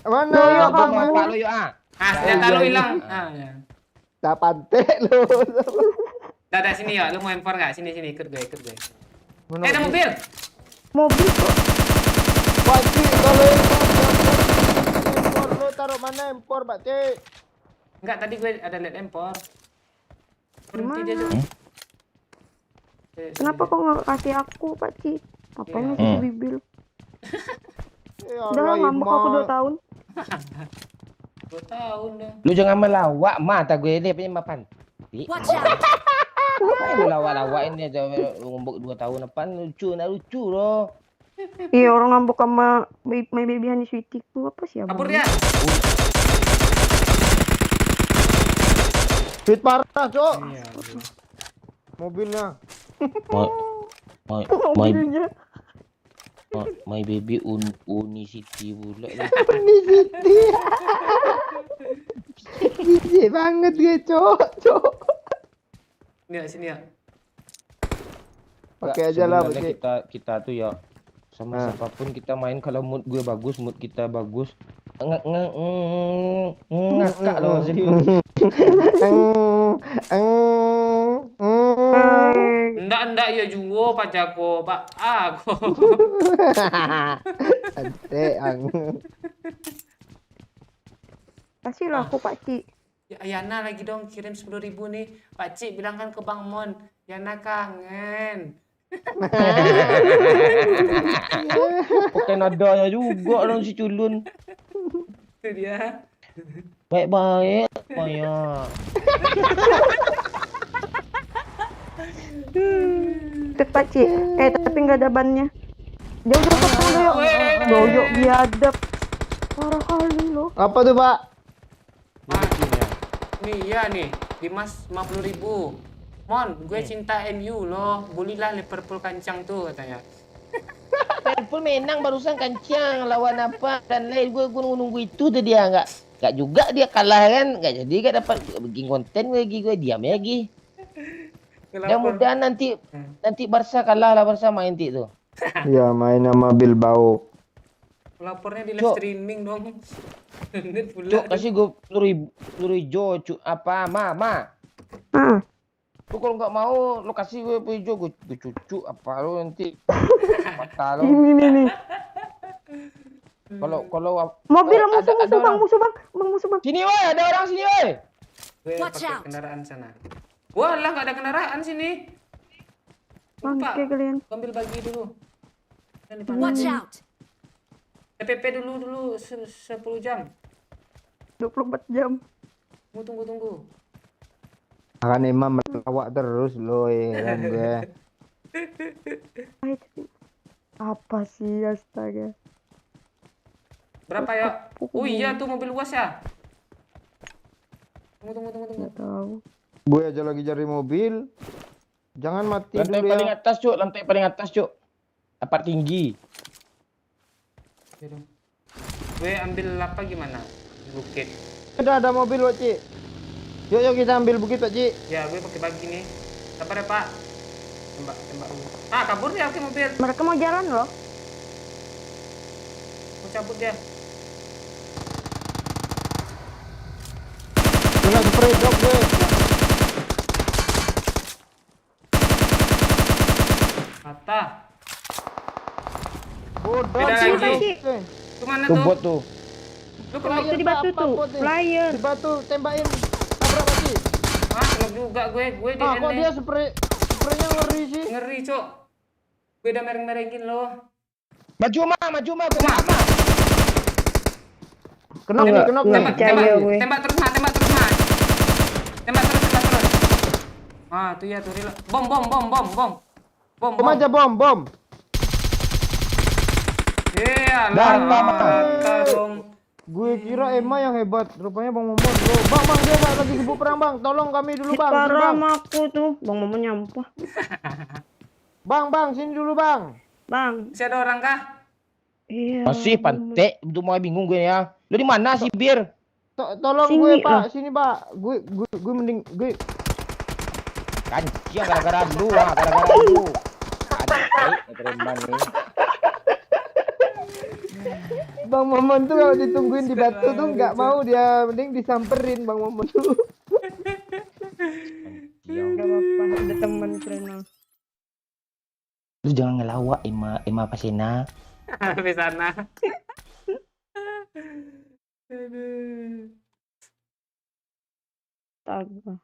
Mana? Lo, yuk, Gue mau kabur. apa lo yuk Ah, senjata Iya, lo iya. hilang. Ah, ya. Tak pantek lo. Dah sini ya. Lo mau empor nggak? Sini ikut gue. Mana, Ada Pak Cik? mobil. Mobil kok. Pak Cik, kalau empor lo taruh mana empor, Pak Cik? Enggak, tadi gue ada lihat empor. Berhenti dia Gimana? tuh. Kenapa kok nggak kasih aku, Pak Ci? Apa yang ngasih ke Bibil? Ya Udah lah, Allah, ngambek aku 2 Ima. tahun. 2 tahun dah. Lu jangan melawak mata gue ini punya mapan. Watch out! Lu lawak-lawak ini aja ngombok 2 tahun apaan lucu loh. Iya, orang ngambek sama My Baby Honey Sweetie ku. Apa sih, Kabur abang? dia. Hit parah, Cok. Iya. Mobilnya. Mobilnya. My baby Unicity pula. Di Siti. Biji banget gue, Cok. Sini ya. Pakai aja lah, Pak Sebenarnya Cik. kita tuh ya sama siapapun kita main kalau mood gue bagus, mood kita bagus. Ngakak loh serius. Enggak ya juwo Pak Jako, Pak aku. Ade ang. Kasih lah aku, Pak Ci. Ya, Yana lagi dong kirim 10.000 nih. Pak Cik bilangkan ke Bang Mon, Yana kangen. Pakai nadanya juga dong si culun. Itu dia. Baik-baik, Maya. Deket, Pak Ci. Tapi nggak ada bannya. Jauh ke doyok. Doyok biadab. Parah kali lo. Apa tuh, Pak? Nih ya nih, Dimas 50.000. Mon, gue cinta MU loh. Bulilah Liverpool kancang tuh katanya. Liverpool menang barusan kancang lawan apa dan lain gue nunggu itu tuh dia nggak juga dia kalah kan nggak jadi nggak dapat bikin konten lagi gue diam lagi. Mudah-mudahan nanti Barca kalah lah Barca main tuh. Ya, main sama Bilbao. Lapornya di live Cok. streaming dong. Net pula. Cuk kasih gue 10.000 hijau cuk apa ma. Ah, Lu kalau nggak mau lu kasih gue hijau gue cucu apa lu nanti mata lu. ini nih. Kalau Mobil ada musuh bang, orang. musuh bang. Sini woi ada orang sini woi. Gue Watch pakai out. kendaraan sana. Walah nggak ada kendaraan sini. Lupa. Bangke kalian. Ambil bagi dulu. Dan Watch out! TPP dulu 10 jam. 24 jam. Tunggu. Akan Imam melawak terus lo kan gue. Apa sih, astaga. Berapa ya? Oh iya tuh mobil luas ya. Tunggu. Nggak tahu. Gue aja lagi cari mobil. Jangan mati Lantai dulu paling ya. atas cuk, lantai paling atas cuk. Apart tinggi. Oke dong. Gue ambil apa gimana? Bukit. Ada mobil, Pak Cik. Yuk kita ambil bukit, Pak Cik. Ya gue pakai bagi nih. Sabar ya Pak. Tembak dulu. Ah kabur dia pakai mobil. Mereka mau jalan loh. Mau cabut dia. Kena spray dog gue. Patah. Bodoh. Beda Cik. lagi. Eh, Itu mana Tuh tuh? bot tuh. Lu kenapa? Itu di batu apa tuh. bot nih? Flyer. Di batu tembakin. Tabrak, Pak Cik. Ah kena juga gue di Ah, kok NE. dia spraynya ngeri sih? Ngeri cok. Gue udah mereng-merengin lo. Maju mah, gue mah. Kena Enggak, kena. enggak. Percaya gue. Tembak terus mah. Tembak terus. Ah tuh ya tuh reload. Bom. Bom aja bom. Iya Dah, lah. Mata dong. Gue kira Emma yang hebat, rupanya Bang Momon. Bro. Bang, dia nggak lagi sibuk perang, Bang. Tolong kami dulu, Bang. Sini, Parah Bang. sama aku tuh. Bang Momo nyampah. Bang, sini dulu, Bang. Bang. Masih ada orang kah? Iya. Masih pantek, itu mau bingung gue ya. Lu di mana sih Bir? Tolong Sini gue loh. Pak, sini Pak. Gue mending gue Kancing gara-gara lu, gara-gara lu. Adik, preman nih. Bang Momon tuh kalau ditungguin di batu tuh nggak mau dia, mending disamperin Bang Momon tuh. Gak apa-apa, ada teman Preno. Lu jangan ngelawak Ima Pasena. Di sana. Aduh. Astaga.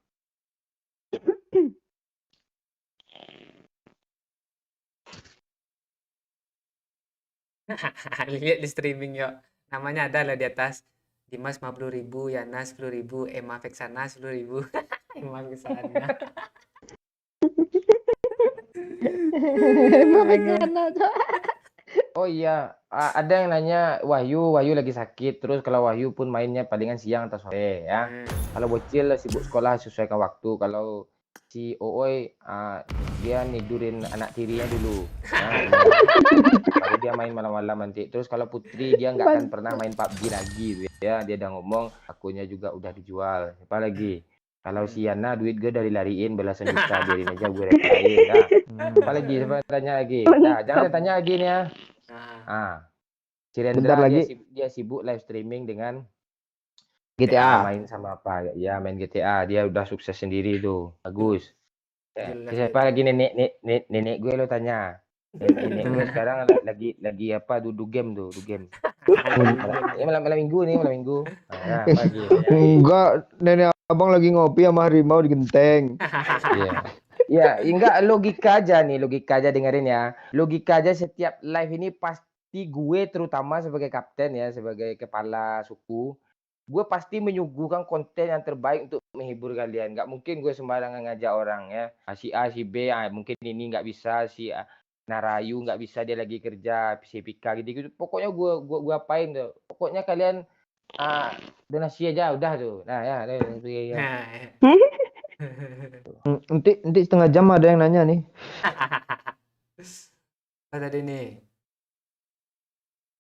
Lihat di streaming yuk. Namanya ada lah di atas. Dimas 50.000, Yana 10.000, Emma Vexana 10.000. Emma Vexana. Oh iya, ada yang nanya Wahyu lagi sakit. Terus kalau Wahyu pun mainnya palingan siang atau sore ya. Kalau bocil sibuk sekolah sesuaikan waktu. Kalau si Ooi dia nidurin anak tirinya dulu. Ya. Baru dia main malam-malam nanti. Terus kalau Putri dia nggak akan pernah main PUBG lagi gitu ya. Dia udah ngomong akunnya juga udah dijual. Siapa lagi? Kalau si Yana duit gue dari lariin belasan juta, biarin aja gue retain. Nah. Apa lagi? Siapa tanya lagi? Nah, jangan tanya lagi nih ya. Si Rendra Bentar lagi. dia sibuk live streaming dengan GTA. main sama apa? Ya main GTA. Dia udah sukses sendiri tuh. Bagus. Jelas. Siapa lagi nenek gue lo tanya. Nenek gue sekarang lagi apa? Duduk game tuh, duduk game. Ini malam minggu nih, malam minggu. Nah, pagi. Enggak, nenek abang lagi ngopi sama harimau di genteng. Iya. Ya, enggak logika aja nih, logika aja dengerin ya. Logika aja setiap live ini pasti gue terutama sebagai kapten ya, sebagai kepala suku, gue pasti menyuguhkan konten yang terbaik untuk menghibur kalian. Nggak mungkin gue sembarangan ngajak orang ya. Si A, si B, mungkin ini nggak bisa, si Narayu nggak bisa dia lagi kerja, si Pika gitu-gitu. Pokoknya gue apain tuh. Pokoknya kalian donasi aja udah tuh. Nah ya, ya. Nanti setengah jam ada yang nanya nih. Apa tadi nih?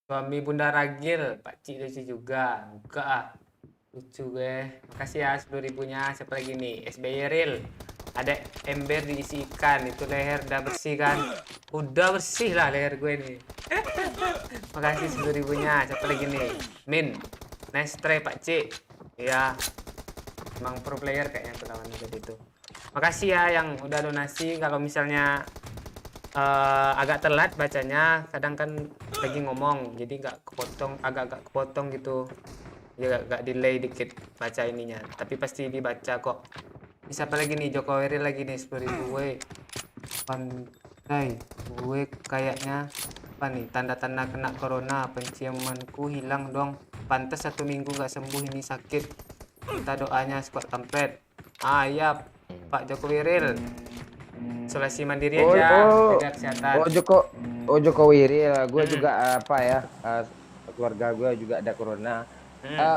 Suami Bunda Ragil, Pak Cik lucu juga. Buka ah. Lucu gue. Makasih ya 10.000-nya. Siapa lagi nih? SBY Real. Ada ember diisi ikan. Itu leher udah bersih kan? Udah bersih lah leher gue nih. Makasih 10.000-nya. Siapa lagi nih? Min. Nice try Pak Cik. Ya. Emang pro player kayaknya tuh lawan tadi itu. Makasih ya yang udah donasi. Kalau misalnya agak telat bacanya, kadang kan lagi ngomong jadi agak kepotong gitu ya, agak delay dikit baca ininya, tapi pasti dibaca kok. Siapa lagi nih? Joko Wiri lagi nih 10.000 gue pandai gue kayaknya apa nih, tanda-tanda kena corona, penciumanku hilang dong, pantas 1 minggu gak sembuh ini sakit, minta doanya squad kampret. Ya Pak Joko Wiril, isolasi mandiri aja, jaga kesehatan. Joko Wiri, gue juga apa ya, keluarga gue juga ada corona.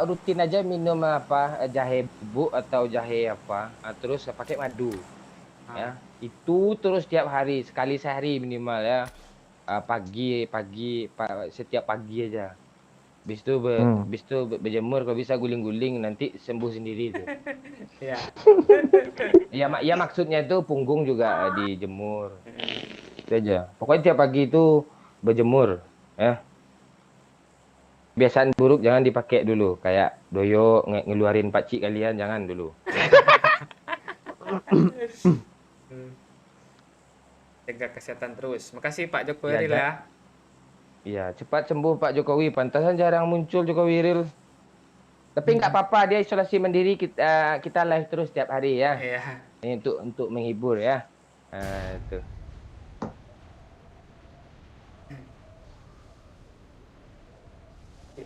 Rutin aja minum apa, jahe bubuk atau jahe apa, terus pakai madu. Ya, itu terus setiap hari, sekali sehari minimal ya. Setiap pagi aja. Bis itu berjemur, kalau bisa guling-guling, nanti sembuh sendiri tuh. Ya. Ya maksudnya itu punggung juga dijemur. Itu aja. Pokoknya tiap pagi itu berjemur, ya. Kebiasaan buruk jangan dipakai dulu, kayak doyo ngeluarin pakcik kalian, jangan dulu. Jaga kesehatan terus. Makasih Pak Joko Wiril ya. Iya, cepat sembuh Pak Jokowi. Pantasan jarang muncul Jokowi Wiril. Tapi nggak apa-apa, dia isolasi mandiri, kita live terus setiap hari ya. Iya. Ini untuk menghibur ya. Itu.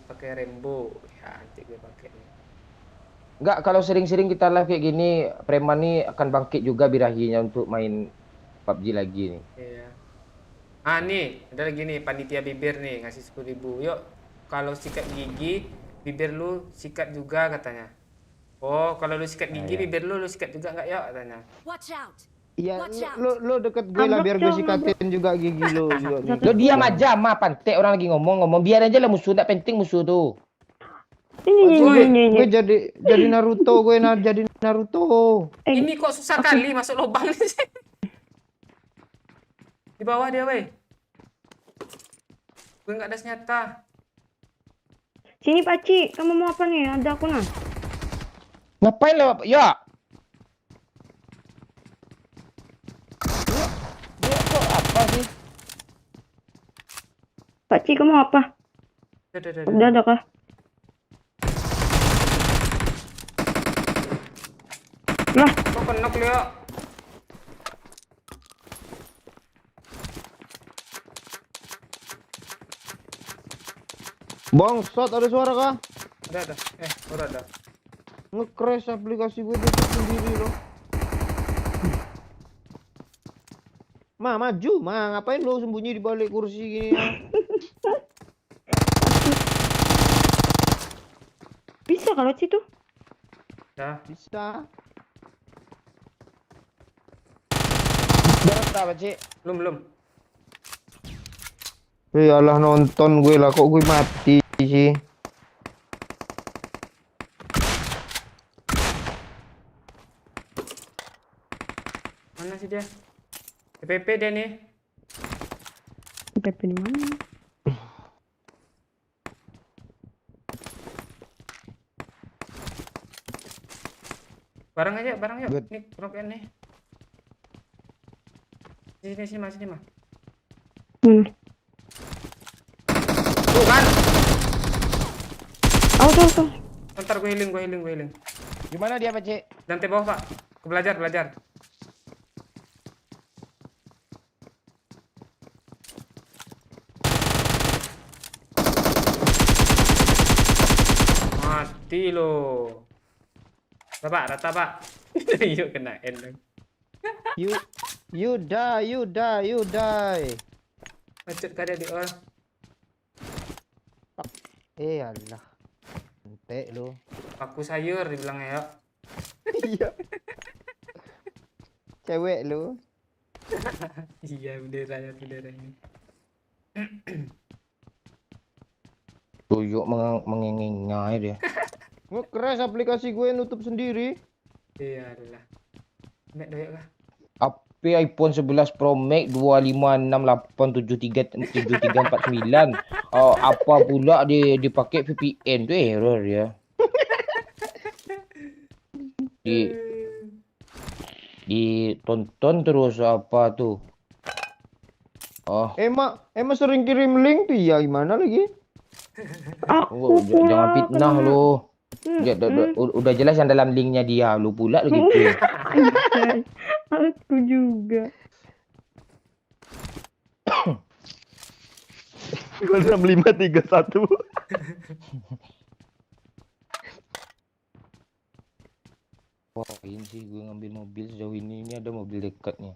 Pakai rainbow. Ya, nanti gue pakai. Enggak, kalau sering-sering kita live kayak gini, preman nih akan bangkit juga birahinya untuk main PUBG lagi nih. Iya. Nih, ada lagi nih panitia bibir nih ngasih 10.000. Yuk, kalau sikat gigi, bibir lu sikat juga katanya. Oh, kalau lu sikat gigi, bibir lu sikat juga nggak yuk katanya. Watch out! Iya, lu deket gue lah biar gue sikatin juga gigi lu juga. Lo diam aja, pantek orang lagi ngomong, biar aja lah musuh, enggak penting musuh tuh. Gue jadi Naruto, jadi Naruto. Ini kok susah kali masuk lubang ini sih. Di bawah dia, weh. Gue nggak ada senjata. Sini Paci, kamu mau apa nih? Ada aku nah. Ngapain lo? Ya. Dia kok apa sih? Paci, kamu mau apa? Udah ada kah? Lah, Kok kenok, Leo? Bangsat, ada suara kah? Ada. Udah ada. Nge-crash aplikasi gue tutup sendiri loh. Maju, ngapain lo sembunyi di balik kursi gini ya? bisa kalau situ. Dah. Bisa. Berapa apa sih? Belum. Allah nonton gue lah, kok gue mati sih. Mana sih dia? TPP dia nih. PP di mana? Barang yuk. Good. Nih, roket nih. Sini mah. Tuh kan. Tahu. Ntar gue healing. Gimana dia, Pak Cik? Lantai bawah, Pak. Belajar. Mati lo. Rata, Pak. Yuk kena end. You die. Macet kada di orang. Allah. Ente lo. Aku sayur dibilangnya ya. Iya. Cewek lo. Iya, bendera ini. Tuyuk mengengengai dia. Nge-crash aplikasi gue nutup sendiri. Iya lah. Nek doyak kah? HP iPhone 11 Pro Max 25687373449. Oh, apa pula dia dipakai VPN tu error ya. Ditonton terus apa tu. Oh, Emang sering kirim link tuh ya, gimana lagi? jangan fitnah lu. Udah jelas yang dalam linknya dia, lu pula lu gitu. Aku juga. 6531. Poin sih gue ngambil mobil sejauh ini ada mobil dekatnya.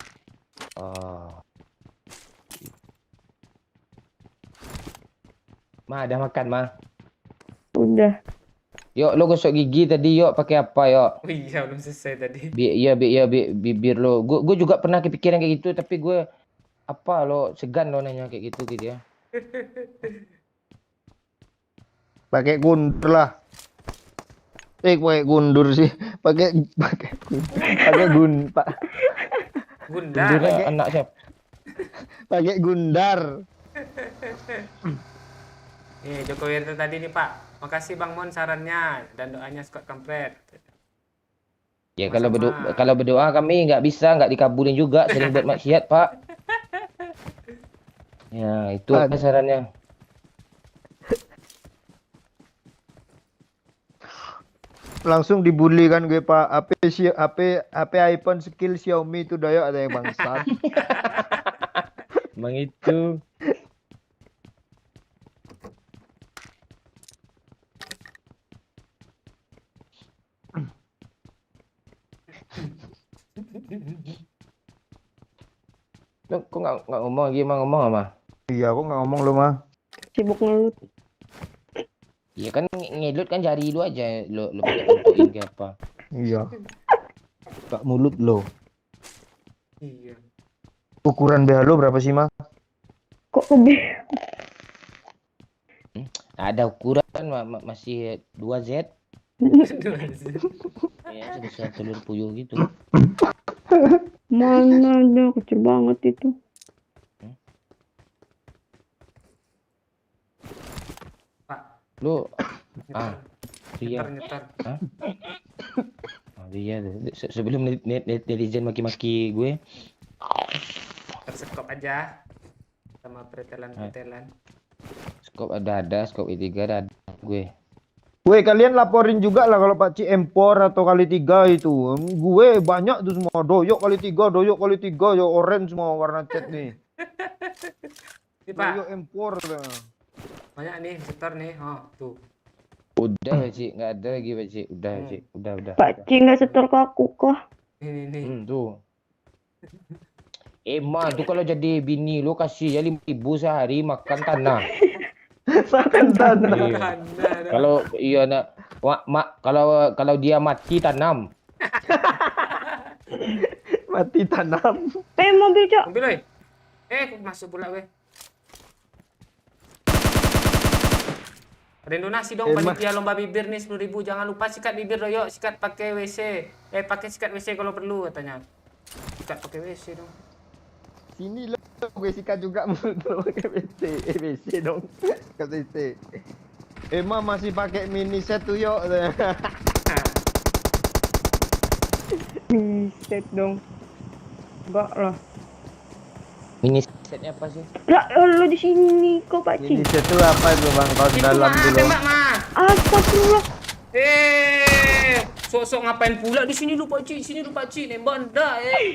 Ma, ada makan, Ma? Udah. Yuk, lo gosok gigi tadi, yuk pakai apa, yuk? Oh iya, belum selesai tadi. Bibir lo. Gue juga pernah kepikiran kayak gitu, tapi gue apa lo segan lo nanya kayak gitu ya. Pakai gundur lah. Pakai gundur sih. Pakai Pak. Gundar. Gundur anak siapa? Pakai gundar. Nih, Joko Wirta tadi nih, Pak. Makasih Bang Mon sarannya dan doanya Scott Kampret. Ya Sama-sama. kalau berdoa kami nggak dikabulin juga, sering buat maksiat, Pak. Ya, itu apa sarannya. Langsung dibully kan gue, Pak. HP iPhone skill Xiaomi itu dayak ada yang bangsat. Emang itu. Lo kok nggak ngomong lagi, emang ngomong apa? Iya, kok nggak ngomong lo, mah. Sibuk ngelut. Iya kan ngelut kan jari lu aja lo pakai tentuin ke apa. Iya. Kak mulut lo. Iya. Ukuran BH lo berapa sih, mah? Kok lebih? Ada ukuran kan masih 2Z. Ya, sebesar telur puyuh gitu. Mana ada kecil banget itu. Pak, Lu nyetar. iya. Nyetar. Hah? Oh, iya. Sebelum netizen maki-maki gue. Tersekop aja. Sama pretelan-pretelan. Skop ada, skop E3 ada gue. Gue kalian laporin juga lah kalau Pak Ci empor atau kali 3 itu. Gue banyak tuh semua doyok kali 3, ya orange semua warna cat nih. Ini Pak, Doyok empor dah. banyak nih setor nih. Oh, tuh. Udah Ci, nggak ada lagi Ci. Udah Ci, udah. Pak Ci nggak setor ke aku kok. Ini. Tuh. Emang tuh kalau jadi bini lu kasih ya 5.000 sehari makan tanah. Makan tanah. Iya. Kalau iya nak kalau dia mati tanam. Mati tanam. Mobil cok. Mobil oi. Masuk pula gue. Ada donasi dong panitia lomba bibir nih 10.000. Jangan lupa sikat bibir doyok, sikat pakai WC. Pakai sikat WC kalau perlu katanya. Sikat pakai WC dong. Sini lo gue sikat juga mulut lo pakai WC. WC dong. Sikat WC. Emang masih pakai mini set tuh yuk. Set dong. Enggak lah. Mini setnya apa sih? Lah, lo di sini kok Pak Ci. Mini set tuh apa itu bang? Kau Itu dalam mah, dulu. tembak mah. Astagfirullah. Sok-sok ngapain pula di sini lu Pak Ci, sini lu Pak Ci, nembak ndak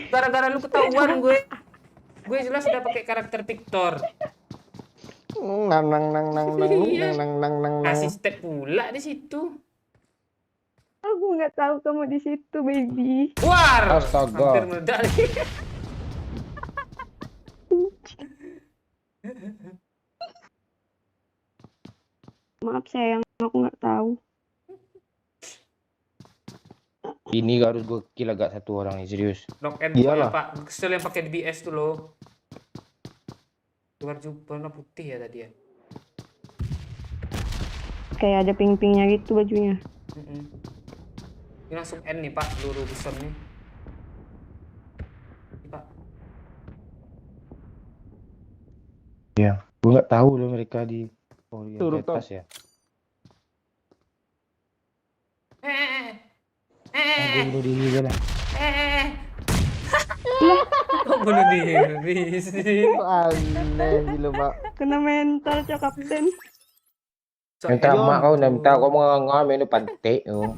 gara-gara lu ketahuan gue. Gue jelas sudah pakai karakter Victor. Nang. Kasih step pula di situ. Aku nggak tahu kamu di situ, baby. War. Astaga. Hampir meledak lagi. Maaf sayang, aku nggak tahu. Ini harus gue kill agak satu orang nih serius. Lock and Iyalah. Pak. Kesel yang pakai DBS tuh loh. Luar warna putih ya tadi ya. Kayak ada pink-pinknya gitu bajunya. Ini langsung N nih Pak, seluruh bison nih. Ini, Pak. Iya. Gue nggak tahu loh mereka di Turun atas ya. Gue bunuh diri gue lah. Kok bunuh diri sih? Aneh gitu pak. Kena mental cok kapten. Minta mak kau nak minta kau mengangam ini pantai. Oh.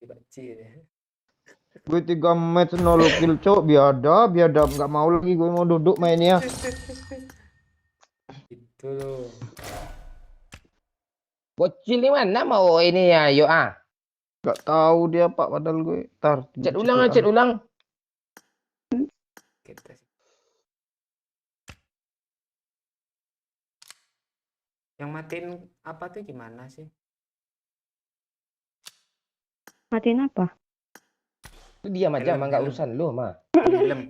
Baci deh. Gue 3 match 0 kill cok. Biadab nggak mau lagi gue mau duduk mainnya. Itu loh. Bocil ni mana mau ini ya, yuk ah. Nggak tahu dia pak padahal gue. Tar. Chat ulang. Kita sih. Yang matiin apa tuh gimana sih? Matiin apa? Lu diam aja, Helm, mah nggak helm. urusan lu mah. Film.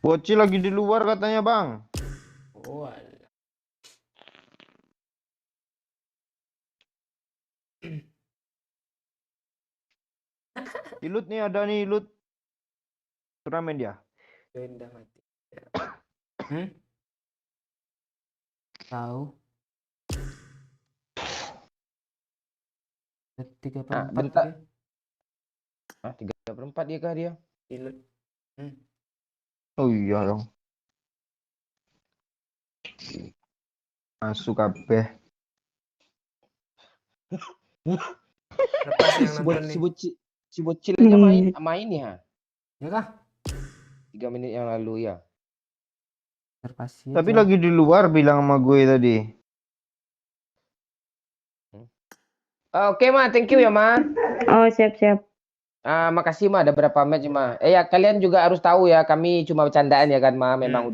Bocil lagi di luar katanya bang. Oh, alah. Ilut nih ada nih ilut. Turnamen dia. Join udah mati. Tahu. 34 bentar. dia. 3/4 dia kah dia? Ilut. Oh iya dong. Masuk kabeh. Lepas yang nonton nih. Si bocil aja main ya. Ya kah? 3 menit yang lalu ya. Terpasi. Tapi lagi di luar bilang sama gue tadi. Oke mah, thank you ya mah. Oh siap. Makasih mah ada berapa match mah. Ya kalian juga harus tahu ya, kami cuma bercandaan ya kan mah. Memang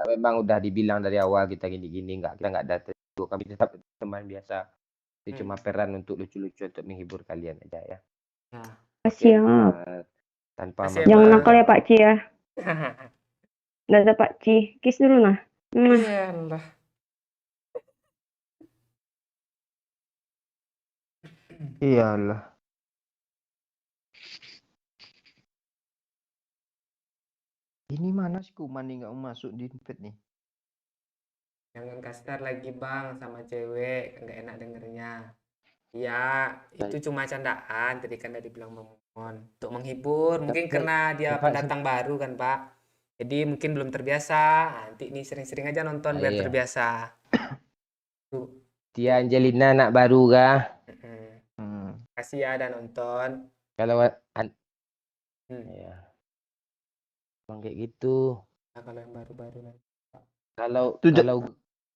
memang udah dibilang dari awal kita gini-gini, kita nggak ada tersinggung. Kami tetap teman biasa. Itu cuma peran untuk lucu-lucu untuk menghibur kalian aja ya. Siap. Tanpa Kasih, Jangan Bang. nakal ya Pak Ci ya. Dadah Pak Ci. Kiss dulu nah. Iyalah. Iyalah. Ini mana sih kuman nih nggak mau masuk di invite nih? Jangan kasar lagi bang sama cewek, nggak enak dengernya. Ya, itu cuma candaan. Tadi kan dari bilang memohon untuk menghibur. Mungkin Tapi- karena dia Bapak pendatang baru kan Pak. Jadi mungkin belum terbiasa. Nanti nih sering-sering aja nonton biar Iya. terbiasa. Tuh. Tia Angelina anak baru kah? Mm-mm. Kasih ya ada nonton. Kalau Hmm. ya. Bang kayak gitu. Nah, kalau yang baru-baru nanti. Kalau Tujuh-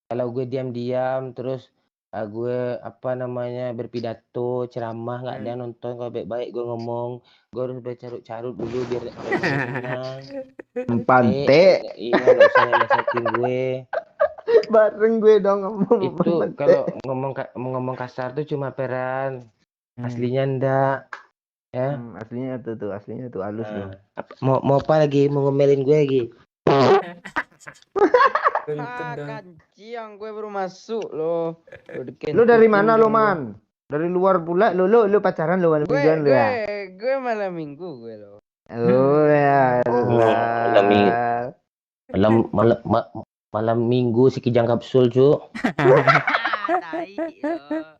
kalau gue diam-diam terus gue apa namanya berpidato ceramah nggak ada yang nonton. Kalau baik-baik gue ngomong, gue harus bercarut-carut dulu biar tenang. Pante. Iya nggak usah nasihatin gue. Bareng gue dong ngomong. Itu kalau ngomong kasar tuh cuma peran, aslinya ndak. Ya. Aslinya tuh halus loh. Mau apa lagi? Mau ngomelin gue lagi? Tuntun dong. Kanciang gue baru masuk loh. Lu dari mana lo man? Dari luar pula lu pacaran lu Gue mingguan lu ya? gue malam minggu gue loh. Oh ya. malam minggu. Malam minggu si kijang kapsul cuk. Tai loh.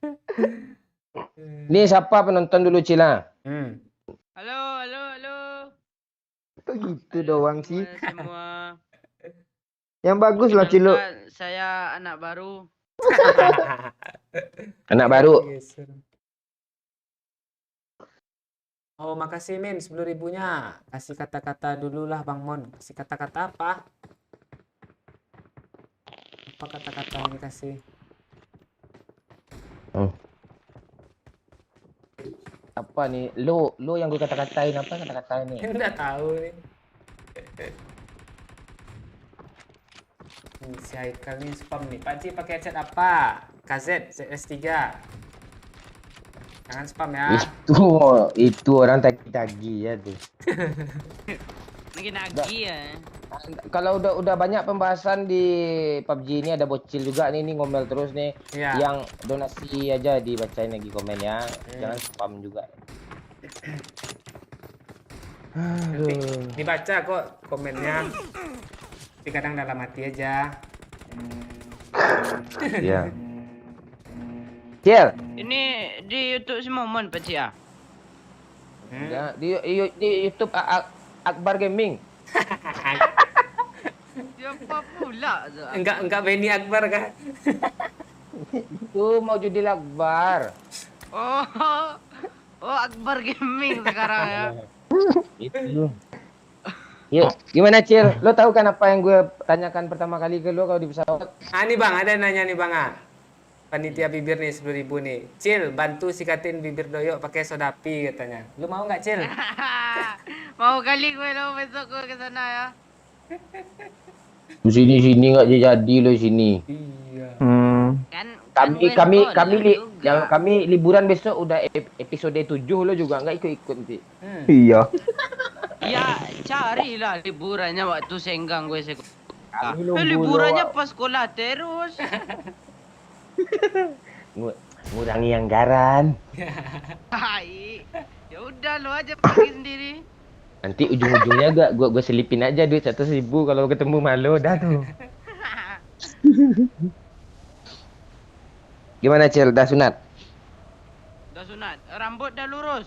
Ini siapa penonton dulu Cila? Halo. Kok gitu doang sih? Semua. Yang bagus lah Cilo. Perkenalkan, saya anak baru. Anak baru. Oh, makasih Min 10.000-nya. Kasih kata-kata dulu lah Bang Mon. Kasih kata-kata apa? Apa kata-kata yang dikasih? Apa nih? Lu yang gue kata-katain apa kata-kata ini? Enggak tahu nih. Si Haikal nih spam nih. Pak Ci pakai headset apa? KZ ZS3. Jangan spam ya. Itu orang tagi-tagi ya tuh. Lagi nagih ya. Kalau udah banyak pembahasan di PUBG ini ada bocil juga nih ngomel terus nih. Iya. Yang donasi aja dibacain lagi komen ya. Jangan spam juga. Nanti dibaca kok komennya. Tapi kadang dalam hati aja. Iya. Cil, Ini di YouTube si Momon Pak Ci ya. ya, di YouTube Akbar Gaming. Siapa pula tu? Enggak Benny Akbar kan? Itu mau judil Akbar. Oh Akbar Gaming sekarang ya. Itu. Yuk, gimana Cil? Lo tahu kan apa yang gue tanyakan pertama kali ke lo kalau di pesawat? Ah nih Bang, ada yang nanya nih Bang. Panitia bibir nih 10.000 nih. Cil, bantu sikatin bibir Doyok pakai soda api katanya. Lu mau nggak Cil? Mau kali gue lo besok gue ke sana ya. Sini nggak jadi lo sini. Iya. Kan Kami liburan besok udah episode 7 lo juga nggak ikut nanti. Iya. Ya carilah liburannya waktu senggang gue sekolah. Kami nunggu Liburannya lo. pas sekolah terus. Ngurangi anggaran. Hai. Ya udah lo aja pergi sendiri. Nanti ujung-ujungnya gue selipin aja duit 100.000 kalau ketemu malu dah tuh. Gimana Cil? Dah sunat? Dah sunat. Rambut dah lurus.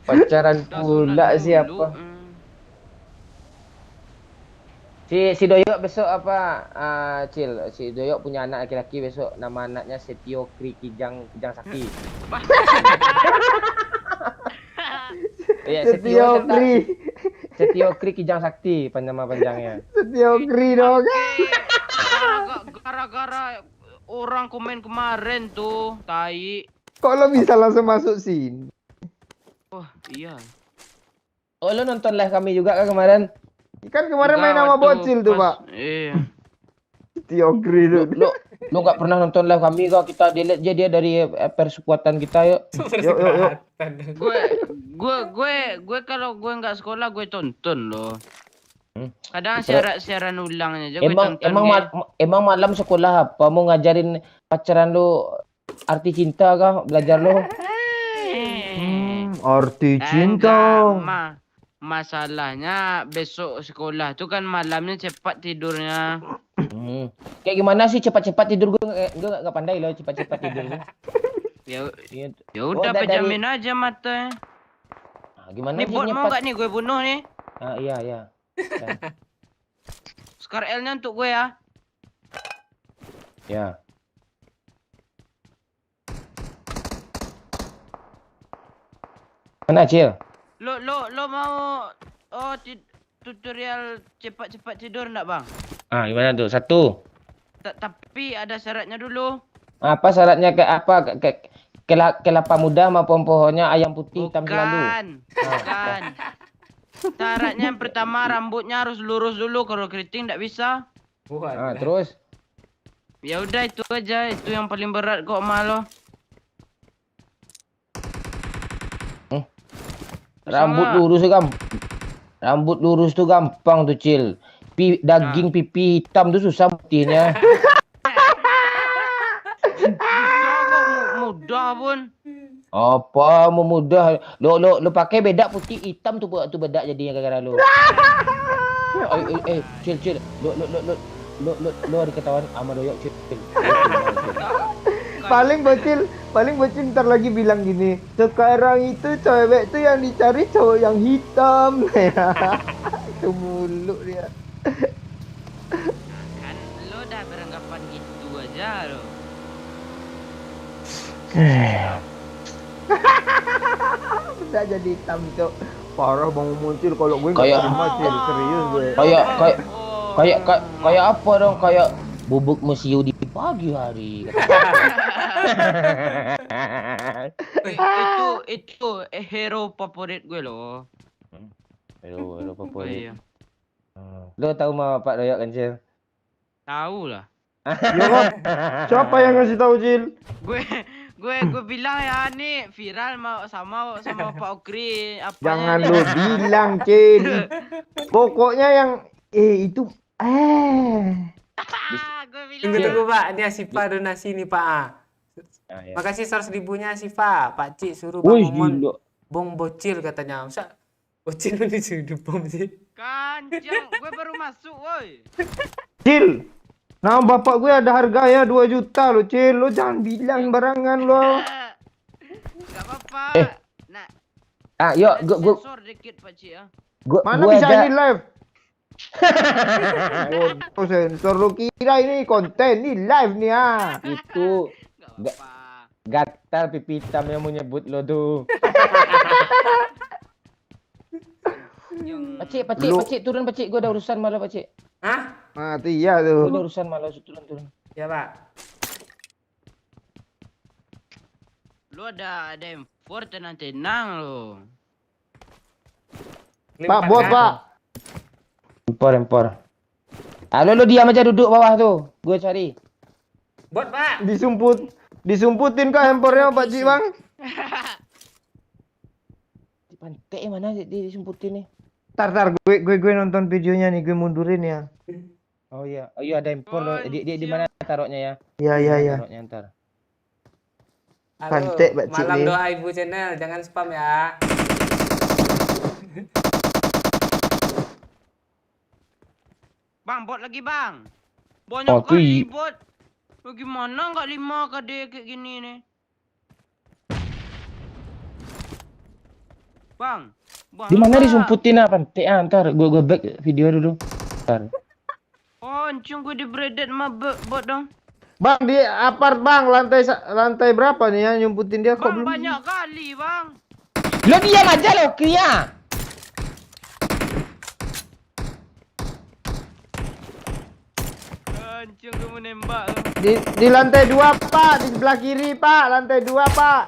Pacaran Dah pula sunat siapa? dulu. Si Doyok besok apa? Cil, si Doyok punya anak laki-laki besok, nama anaknya Setio Kri Kijang Sakti. Iya, Setio Kri Kijang Sakti nama panjangnya. Setio Kri dong. Gara-gara orang komen kemarin tuh, tai. Kok lo bisa langsung masuk sini? Oh, iya. Oh, lo nonton live kami juga kan kemarin? Kan kemarin main Enggak, sama waktu bocil tuh, pas- Pak. Iya. Setio Kri tuh. Lu nggak pernah nonton live kami kok? Kita delete aja dia dari persekuatan kita yuk. Yuk. Gue kalau gue nggak sekolah gue tonton loh. Kadang Terus- siaran ulangnya aja gue Emang tonton. emang emang malam sekolah apa? Mau ngajarin pacaran lu arti cinta kah? Belajar lu? Arti cinta. Masalahnya besok sekolah tuh kan malamnya cepat tidurnya. Kayak gimana sih cepat-cepat tidur gue nggak pandai loh cepat-cepat tidur gue. Ya Iya. ya udah dari- pejamin aja mata. Nah, gimana Nih sih bot mau nyepat? nggak nih gue bunuh nih? Ah, iya iya. Scar L-nya untuk gue ya. Ya. Mana Cil? Lo mau tutorial cepat-cepat tidur enggak, Bang? Ah, gimana tuh? Satu. Tapi ada syaratnya dulu. Apa syaratnya ke apa? Kelapa muda sama pohonnya ayam putih hitam selalu. Bukan. Syaratnya yang pertama rambutnya harus lurus dulu, kalau keriting enggak bisa. Ah, terus Ya udah itu aja, itu yang paling berat kok malu. rambut lurus kan. Rambut lurus tuh gampang tuh, Cil. Daging pipi hitam tuh susah putihnya. Mudah pun. Apa mau mudah? Lo pakai bedak putih hitam tuh bedak jadinya gara-gara lo. Cil. Lo ada ketahuan sama doyok, Cil. Paling bocil ntar lagi bilang gini, sekarang itu cewek tuh yang dicari cowok yang hitam. Itu mulu dia. Kan lo udah beranggapan gitu aja lo. Udah jadi hitam, Cok. Parah Bang Muncul, kalau gue nggak Kayak- terima, Cil. Serius gue. Kayak apa dong? Kayak bubuk mesiu di pagi hari. Itu hero favorit gue lo. Hero favorit. Iya. Lo tahu mah Pak Doyok kan, Cil? Tahu lah. Ya kan? Siapa yang ngasih tahu, Cil? Gue bilang ya nih viral mau sama Pak Okri apa Jangan lu bilang, Cil. Pokoknya yang itu gue bilang Tunggu Pak, ini Asifa donasi nih Pak. Ya. Makasih 100.000-nya Asifa. Pak Cik suruh Wih, Bang Momon gila. bom bocil katanya. Masa bocil lu disuruh bom sih? Kanjang, gue baru masuk woi. Cil. Nah, bapak gue ada harganya 2 juta lo, Cil. Lo jangan bilang barangan lo. Gak apa-apa. Nah, Yuk, gue sensor dikit Pak Cik ya. Mana bisa ini live? Oh, sensor lo kira ini konten, ini live nih ah. itu Gak apa-apa. gatal pipi hitam yang mau nyebut lo tuh. Yang Pacik, turun Pacik. Gue ada urusan malah Pacik. Hah? Mati ya Gue tuh. ada urusan malah turun. Ya Pak. lu ada M4 tenang lo. Pak, bot, Pak. Empor. Lo diam aja duduk bawah tuh. Gue cari. Bot Pak. Disumputin kah handphonenya Pak Cik, Bang? Di pantai mana disumputin nih? Tar, gue nonton videonya nih, gue mundurin ya. Oh iya ada empor lo. Di mana taruhnya ya? Iya. Taruhnya ntar. Halo, Pantek, Pak Cik malam nih. doa Ibu channel, jangan spam ya. Bang, bot lagi bang. Banyak Oh, tuh kali bot. Bagaimana nggak 5 KD kayak gini nih? Bang. Di mana Pak. disumputin pantai? Ntar gue back video dulu. Ntar. Oh, encung gue di-braided sama bot dong. Bang, di apart, Bang. Lantai berapa nih ya nyumputin dia kok Bang, belum? banyak kali bang. Lo diam aja lo, Kia. Encung gue mau nembak lo. Di lantai 2, Pak. Di sebelah kiri, Pak. Lantai 2, Pak.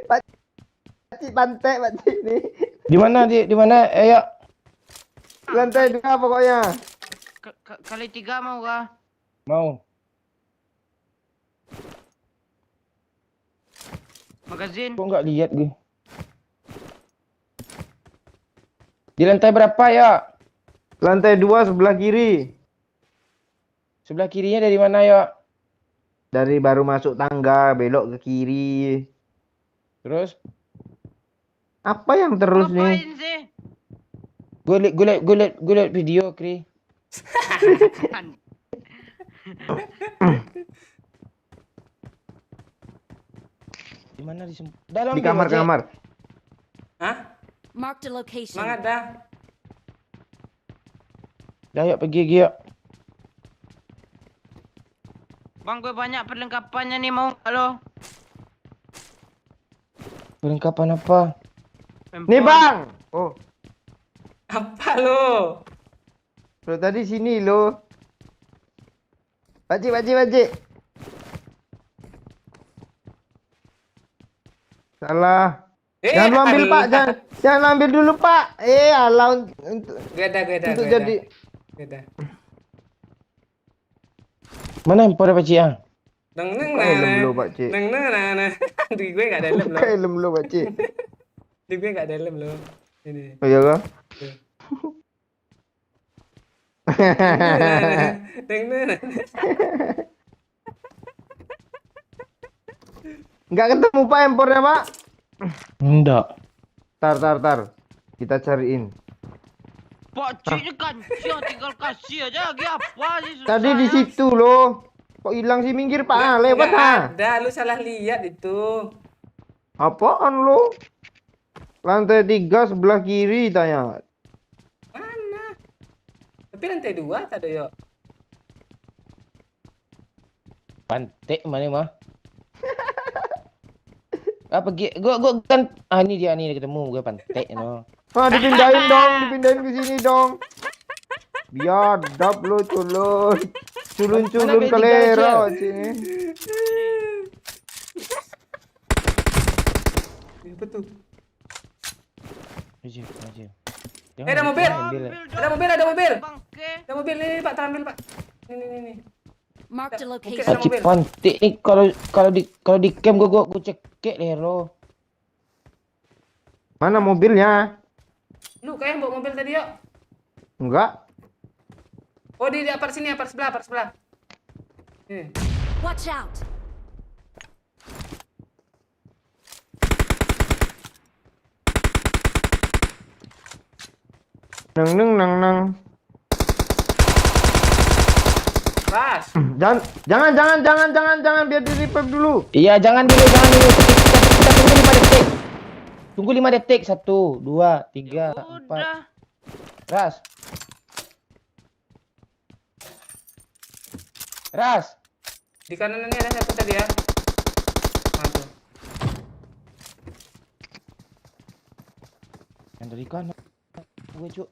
Pak Cik pantai, Pak Cik nih. Di mana? Ayo. Lantai 2 pokoknya. Kali 3 mau kah? Mau. Magazine. Kok nggak lihat gue? Di lantai berapa ya? Lantai 2 sebelah kiri. Sebelah kirinya dari mana ya? Dari baru masuk tangga, belok ke kiri. Terus? Apa yang terus nih? Ngapain sih? Gue liat video, Kri. Di mana dalam Di game, Cek. kamar-kamar. Hah? Marked a location. Semangat dah. Dah yuk pergi yuk. Bang, gue banyak perlengkapannya nih, mau nggak lo? Perlengkapan apa? Nih bang. Oh, Apa lo? lo tadi sini lo. Pakcik. Salah. Jangan lu ambil pak, jangan ambil dulu pak. Alah untuk Gue jadi. ada. Mana handphone Pak Cik? Neng Buka helm lo pakcik. nah. Di gue gak ada helm lo. Buka helm lo pakcik. Di gue gak ada helm lo. Ini. Oh iya kah? Neng. Nggak ketemu pak handphonenya pak. Enggak. Tar. Kita cariin. Pak Cik ni kancing, tinggal kasih aja lagi apa sih susah Tadi di ya? situ loh. Kok hilang sih minggir pak? Lewat Nggak ha. ada, lu salah lihat itu. Apaan lo? Lantai 3 sebelah kiri tanya. Mana? Tapi lantai 2 tak ada yuk. Pantek mana mah? Pergi. Gua kan ini dia ketemu gue pantek no. Dipindahin ke sini dong. Biadab lo culun. Culun Mana kalero B3 sini. Apa tuh? Aja. Ada mobil. Ada mobil. Bangke. Ada mobil nih Pak, terambil Pak. Nih. Marked a Mungkin location. ada Pacik mobil. pantek ni kalau di camp gue cekek lero. Mana mobilnya? Lu kayak yang bawa mobil tadi yuk. Enggak. Oh di apart sini, apart sebelah. Nih. Watch out. Nang. Pas. Jangan biar di revive dulu. Iya, jangan dulu. Kita tunggu 5 detik. 1, 2, 3, 4. Udah. Ras. Di kanan ini ada satu tadi ya. Mantap. Yang dari kanan. Gue cuk.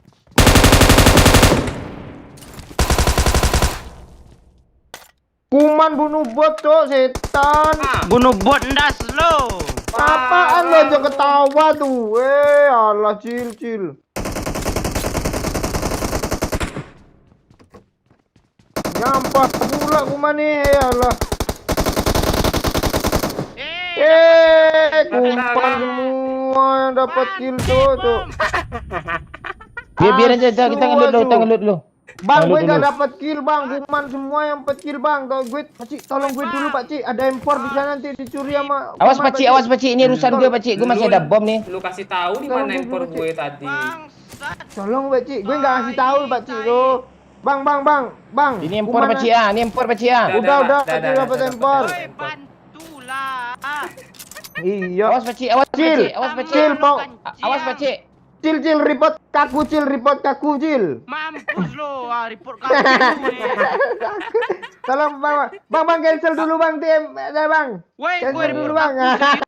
Kuman bunuh bot cok setan. Bunuh bot ndas lo. Apaan lo aja ketawa tuh. Alah cil. Nyampah pula kuman nih. Alah. Kuman semua yang dapat kill cok. Biar aja kita ngelut dulu. Bang, gue Ngelut gak dulu. dapat kill bang, kuman semua yang dapat kill bang. Kalau gue, Pakcik, tolong gue dulu Pakcik. Ada M4 di sana nanti dicuri sama. Awas kuman, Pak Cik, ini urusan gue Pak Cik. Gue masih ada bom nih. Lu kasih tahu di mana handphone gue tadi. Bangsat. Tolong Pakcik, gue gak kasih tahu Pakcik lo. Bang. Ini empor Pak Cik ah, ini empor Pak Cik ah. Udah, Dah, Pakcik dapat M4. Woi, bantulah. Iya. Awas Pak Cik, awas Pak Cil. Cik, awas Pak Cik. Cil, Pok. Awas Pak Cik. Cil, report kaku, Cil. Mampus lo, report kamu. Tolong bang, cancel dulu bang, bang. Woi, gue Cancel report dulu bang. kaku.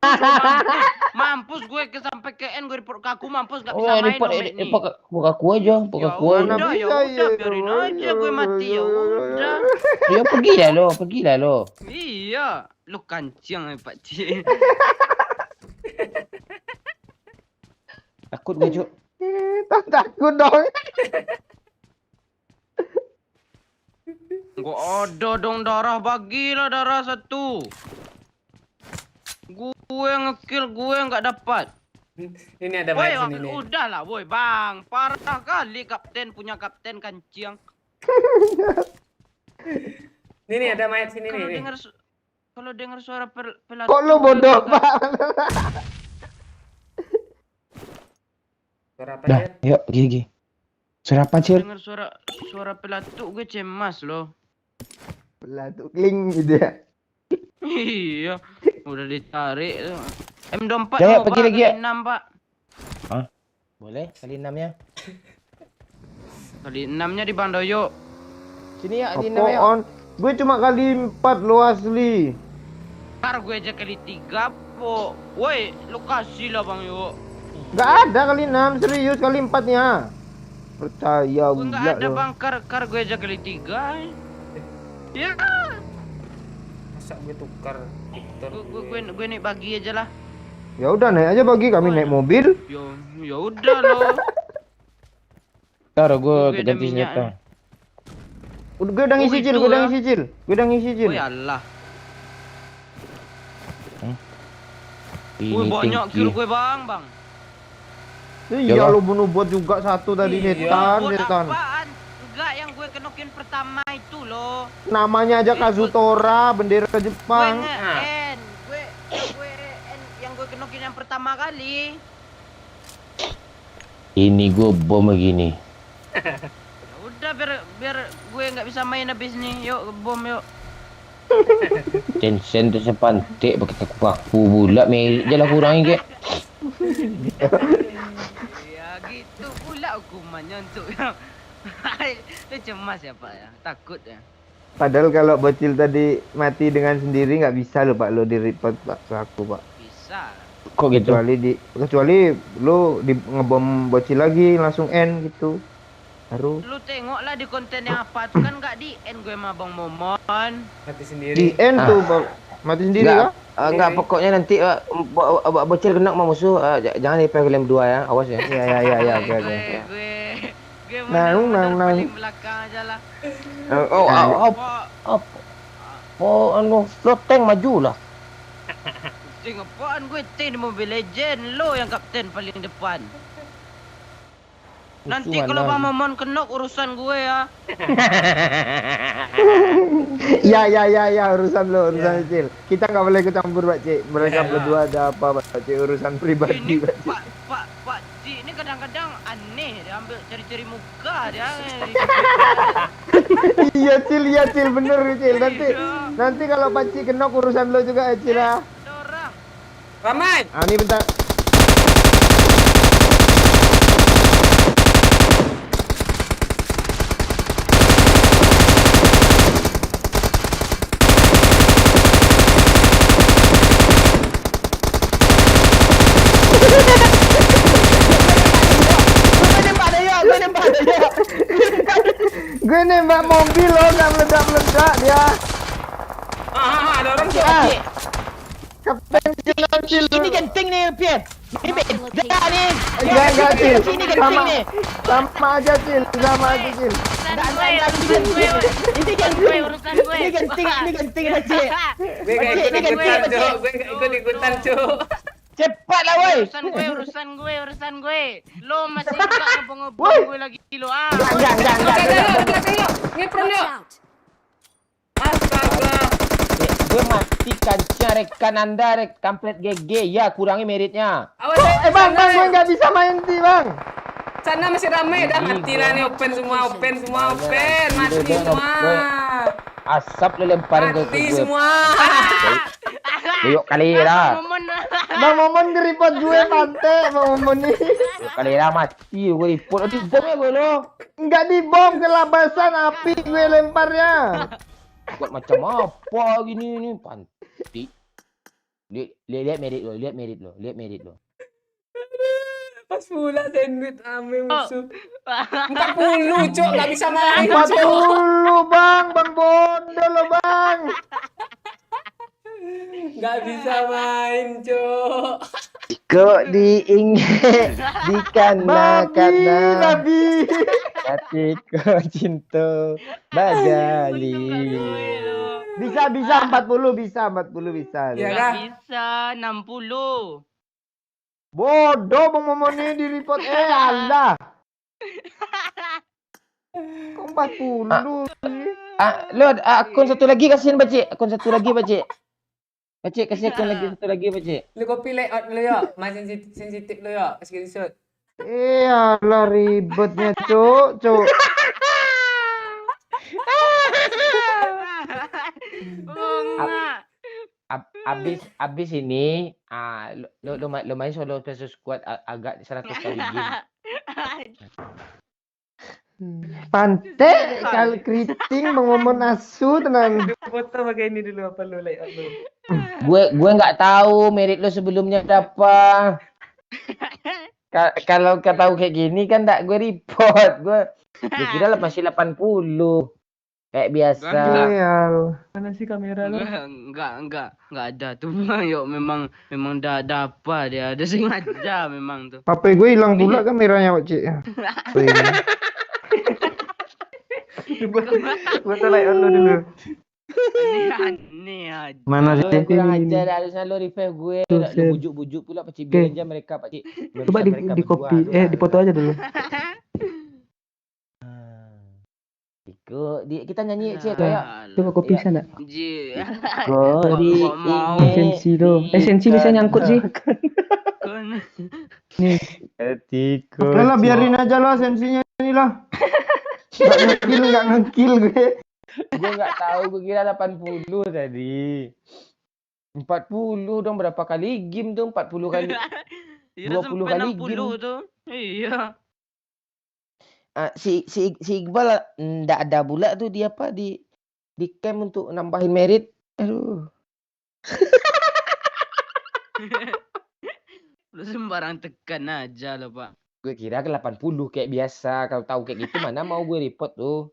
Mampus gue sampai ke N gue report kaku, mampus gak bisa Oh, main report lo, Mek, nih. buka aku aja, buka aku aja. Udah, ya udah, biarin aja gue mati, ya udah. Ya pergilah lo. Iya, lu kancing Pak Cik. Takut gue cuk. Takut dong. Kok ada dong darah, bagilah darah 1. Gue ngekill, gue nggak dapat. Ini ada Woi, mayat sini nih. udahlah, woi bang, parah kali kapten punya kapten kancing. Ini ada mayat sini Kalau nih. dengar kalau dengar suara pelatih. Kok lu bodoh, Bang? Suara apa Dah, Cil? yuk gigi. Suara apa, Cil? Dengar suara pelatuk gue cemas loh. Pelatuk kling gitu ya. Iya, udah ditarik tuh. M24 Ya, mau pergi Pak, lagi, ya. kali 6 Pak. Boleh, kali 6-nya. Kali 6-nya di Bang Doyo. Sini ya, kali 6 ya. Apaan? Gue cuma kali 4 lo asli. Ntar gue aja kali 3 po. Woi, lu kasih lah Bang Yo. Gak ada kali 6, serius kali 4-nya. Percaya Gue nggak gila ada lo. Bang, kar gue aja kali 3. Ya, Masa gue tukar Victor. gue naik bagi aja lah. Ya udah naik aja bagi kami naik mobil. Ya udah loh. Ntar gue Gue ada ganti minyak, senjata. Udah gue udah ngisi Oh, cil, itu gue udah ya. ngisi cil. Gue udah ngisi cil. Woi Allah. Ini Woi banyak tinggi. kill gue Bang. Iya Ya, lo bunuh bot juga satu tadi Iya. netan, Buat netan. apaan? Enggak, yang gue kenokin pertama itu loh. Namanya aja Kazutora, bendera Gue Jepang. nge-end. Gue yang gue kenokin yang pertama kali. Ini gue bom begini. Ya udah biar gue nggak bisa main habis nih. Yuk bom yuk. Tencent tu sepantik pakai paku pula. Merit je lah kurangin ke. Ya gitu pula hukumannya untuk yang itu cemas ya Pak ya. Takut ya. Padahal kalau bocil tadi mati dengan sendiri nggak bisa lo Pak, lo di report Pak ke aku Pak. Bisa. Kok gitu? Kecuali lo ngebom bocil lagi langsung end gitu. Baru Lu tengoklah di konten yang apa tuh kan nggak di end gue sama Bang Momon. Mati di sendiri. end tuh Pak. Mati sendiri Enggak, kah? enggak pokoknya nanti bocil kena sama musuh. Jangan DP kalian berdua ya, awas ya. Ya oke oke. Gue Nang, paling belakang aja lah. Anu, lo tank majulah. Ting apaan gue ting di Mobile Legend lo yang kapten paling depan. Nanti Musuhan kalau lagi. Bang Momon kenok urusan gue ya. Ya urusan lo urusan kecil. Kita nggak boleh ikut campur Pak Cik. Mereka berdua ada apa Pak Cik urusan pribadi Ini Pak Cik. Pak Ci ini kadang-kadang aneh dia ambil cari-cari muka dia. Iya Cil bener Cil. Nanti kalau Pak Cik kenok urusan lo juga ya Cil lah. Ada orang. Ramai. Ah ini bentar. Gue nembak mobil lo nggak meledak dia. Ada orang tuh. Kapten Cil. Ini genting nih, Pian. Ini beda nih. Enggak Cil. Ini genting nih. Sama aja Cil. Ini genting. Ini genting Cik. Gue gak ikut-ikutan, Cuk. Gue gak ikut-ikutan, Cuk. Cepatlah woi. Urusan gue. Lo masih enggak ngebong-ngebong gue lagi lo ah. Jangan. Yuk. Ngepron Watch yuk. out! Astaga. Gue matikan rekan Anda kampret GG. Ya, kurangi meritnya. Awas Bang, gue nggak bisa main sih bang. Sana masih ramai. Dah matilah nih. Open semua. Mati semua. Asap lu lemparin ke Mati gue. semua. Yuk kali lah. Bang Momon nge-report gue pantai Bang Momon nih. Yuk kali lah mati gue report. Nanti bom ya gue lo. Nggak dibom kelabasan api gue lemparnya. Buat macam apa gini ni panti. Lihat merit lo. Pas pula sandwich ame musuh. 40, Cuk. Gak bisa main, 40 Cuk. bang bodoh lo bang. Gak bisa main, Cuk. Kok diingat di Babi. Hatiku cinta Bajali. Bisa 40 bisa 40 bisa. Iya Nggak kah? bisa 60. Bodoh Bang Momon ini di report alah. Kok 40 sih? Lo akun satu lagi kasihin Bacik. Akun satu lagi Bacik. Bacik kasih akun lagi satu lagi Bacik. Lu copy layout lu ya, mas sensitif lu ya, screenshot. Alah ribetnya cuk. Oh, enggak. Abis ini lo main solo versus squad agak 100 kali game. Pantai kalau keriting Bang Momon asu tenan. Foto pakai ini dulu apa lu layout lu. Gue nggak tahu merit lo sebelumnya berapa. Kalau kau tahu kayak gini kan gue report. Gue kira masih 80. Kayak biasa. Mana sih kamera lu? Enggak ada tuh Bang. Yuk memang dah apa dia ada sengaja memang tuh. HP gue hilang pula kameranya Pak Cik. Foto layout lu dulu. Aneh aja. Mana Lo sih? kurang ajar dah. Harusnya lo revive gue. Lo bujuk-bujuk pula Pak Cik. Biarin aja mereka Pak Cik. Coba di copy di foto aja dulu. Kita nyanyi Cik kayak. Coba copy sana. Ji. Kori mau. Sensi do. Sensi bisa nyangkut sih. Kon. Nih. Hatiku. Udah lah biarin aja lah sensinya ini lah. Nggak ngekil gue. Gue nggak tahu, gue kira 80 tadi. 40 dong, berapa kali game dong? 40 kali. Ya 20 sampai kali 60 game. tuh. Iya. Si Iqbal nggak ada pula tuh dia apa di camp untuk nambahin merit. Aduh. Lu sembarang tekan aja lo, Pak. Gue kira ke 80 kayak biasa. Kalau tahu kayak gitu mana mau gue report tuh.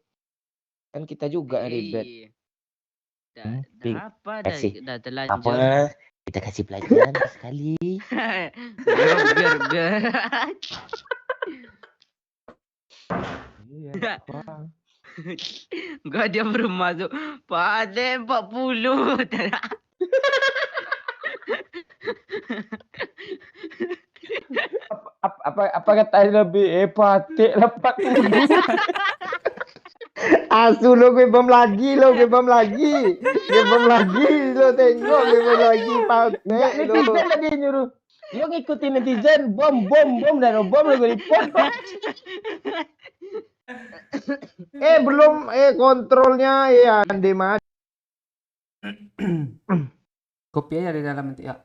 Kan kita juga ribet. Dah apa dah, kasih. dah terlanjur. Apa? Kita kasih pelajaran sekali. biar. Iya, apa? Enggak, dia baru masuk. Pak Ade 40. Apa kata lebih patik lah 40. Asu lo gue bom lagi lo. Gue bom lagi lo tengok gue bom lagi patek lo. Netizen tadi nyuruh. Lo ngikutin netizen bom dan bom lo gue report. Belum kontrolnya ya ande mah. Copy aja di dalam nanti ya.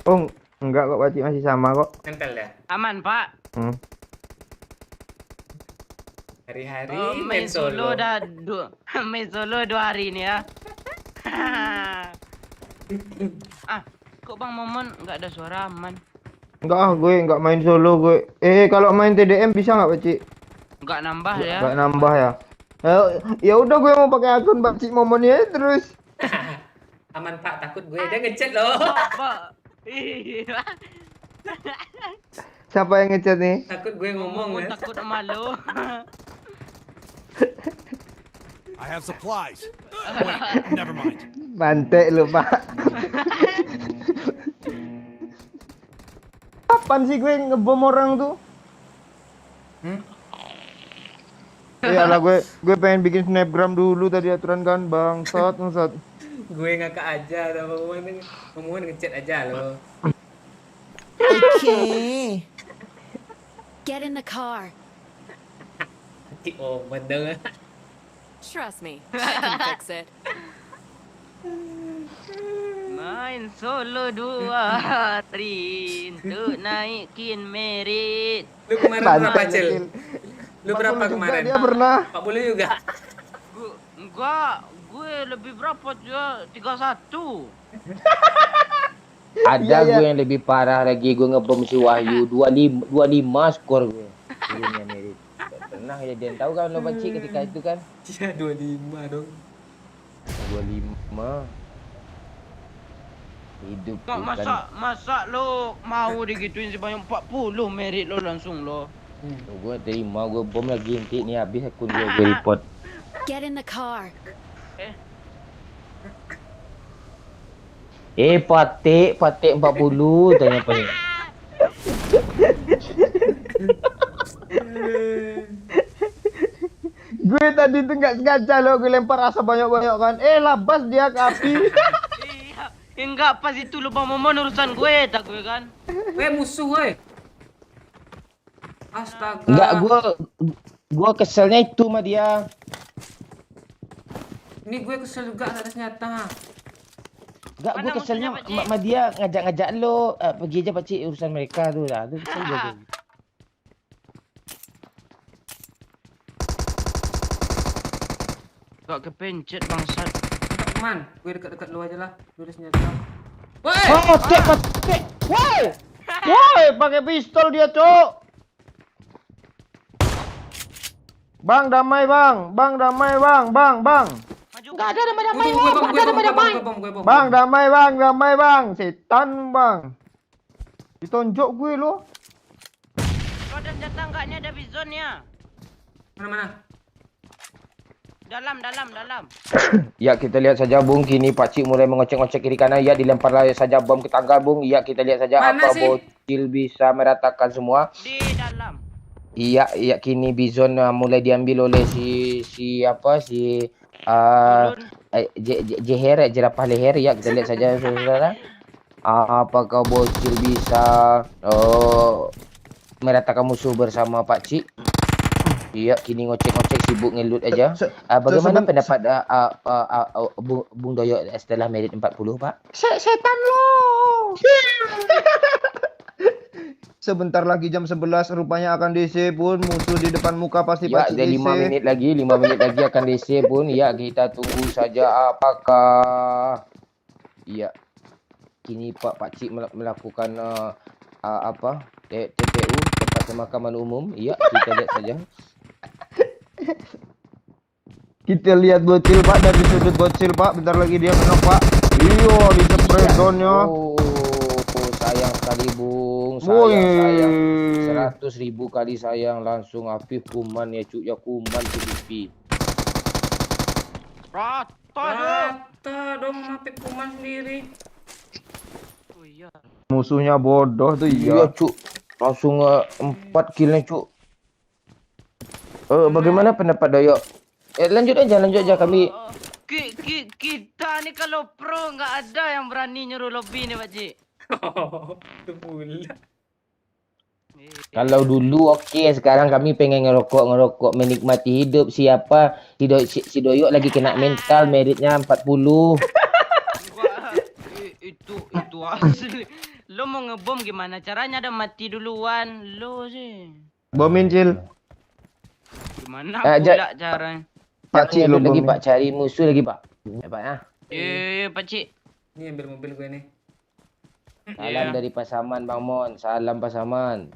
Oh, enggak kok Pak Cik, masih sama kok. Nempel ya. Aman, Pak. Hari-hari Main solo main solo 2 hari ini ya. Kok Bang Momon enggak ada suara aman? Enggak gue enggak main solo gue. Kalau main TDM bisa enggak Pak Cik? Enggak nambah ya. Enggak nambah ya. Ya udah gue mau pakai akun Pak Cik Momon ya terus. Aman Pak, takut gue dia ngechat loh. Pak. Iya. Siapa yang ngechat nih? Takut gue ngomong Momon ya. takut sama lo. I have supplies. Wait, never mind. Bantek lu Pak. Kapan sih gue ngebom orang tuh? Iyalah gue pengen bikin snapgram dulu tadi aturan kan bangsat. Gue ngakak aja sama ngomong ngechat aja loh. Okay. Get in the car. Oh, bener. Trust me, I can fix it. Main solo 2 hari untuk naikin merit. Lu kemarin berapa, Cil? Lu berapa kemarin? Dia pernah. 40 juga. Gue lebih berapa juga 31. Ada gue yang lebih parah lagi, gue ngebom si Wahyu 25 skor gue. Turunnya merit. Pernah kejadian, tahu kan lo Banci ketika itu kan? Iya 25 dong. 25. Hidup Kak, tu kan. masa lo mau digituin sebanyak 40 merit lo langsung lo. Gua terima, gua bom lagi nanti ni habis akun gua report. Get in the car. Patik 40 tanya apa ni? Gue tadi tuh nggak sengaja loh, gue lempar asap banyak-banyak kan. Labas dia ke api. Iya. Enggak pas itu lubang momon urusan gue tak gue kan. Musuh weh. Astaga. Enggak, gua keselnya itu sama dia. Ini gue kesel juga ada senjata. Enggak, Mana gua keselnya musuhnya, Pakcik? sama dia ngajak-ngajak lo pergi aja pakcik urusan mereka tu lah. Tu kesel gua. Gak kepencet bangsat. Man, gue dekat-dekat lu aja lah. Lu ada senjata. Woi! Patik. Woi, woi, pakai pistol dia, Cok. Bang, damai, Bang. Bang, damai, Bang. Bang. Maju. Gak ada damai-damai. Gue Bang, damai, Bang. Damai, Bang. Setan, Bang. Ditonjok gue lo. Lo ada senjata enggak? Ini ada bizonnya. Mana? Dalam. Ya, kita lihat saja Bung, kini pakcik mulai mengocek-ngocek kiri kanan. Ya, dilempar saja bom ke tangga Bung. Ya, kita lihat saja Mana apa sih? bocil bisa meratakan semua. Di dalam. Iya, kini Bizon mulai diambil oleh si Ulun. Jeher, jerapah leher. Ya, kita lihat saja saudara. Apakah bocil bisa meratakan musuh bersama pakcik? Iya, kini ngocek-ngocek sibuk ngelut aja. Bagaimana pendapat Bung Doyok setelah merit 40, Pak? Setan lo. Sebentar lagi jam 11 rupanya akan DC pun. Musuh di depan muka pasti Ya, pasti ada DC. 5 menit lagi akan DC pun. Ya, kita tunggu saja apakah. Ya, kini Pakcik melakukan TPU, tempat pemakaman umum. Ya, kita lihat saja. Kita lihat bocil, Pak, dari sudut bocil, Pak. Bentar lagi dia menok, Pak. Iyo, di spray zone-nya. Sayang sekali Bung, Woi. sayang 100.000 kali sayang, langsung Afif kuman ya cuk, ya kuman PVP. Rata dong mati kuman sendiri. Oh iya. Musuhnya bodoh tuh, Iya iya. cuk, langsung 4 killnya cuk. Bagaimana pendapat Doyok? Lanjut aja kami. Kita nih kalau pro nggak ada yang berani nyuruh lobby nih Pakcik. Itu pula. Kalau dulu oke, sekarang kami pengen ngerokok, menikmati hidup. Siapa si Doyok lagi kena mental, meritnya 40. Itu asli. Lo mau ngebom gimana caranya? Ada mati duluan lo sih. Bomin, Cil. Gimana pula caranya? Pakcik lu lagi bomin. Pak, cari musuh lagi Pak. Ya Pak ya. Iya Pakcik. Ini ambil mobil gue nih. Salam dari Pasaman Bang Mon, salam Pasaman.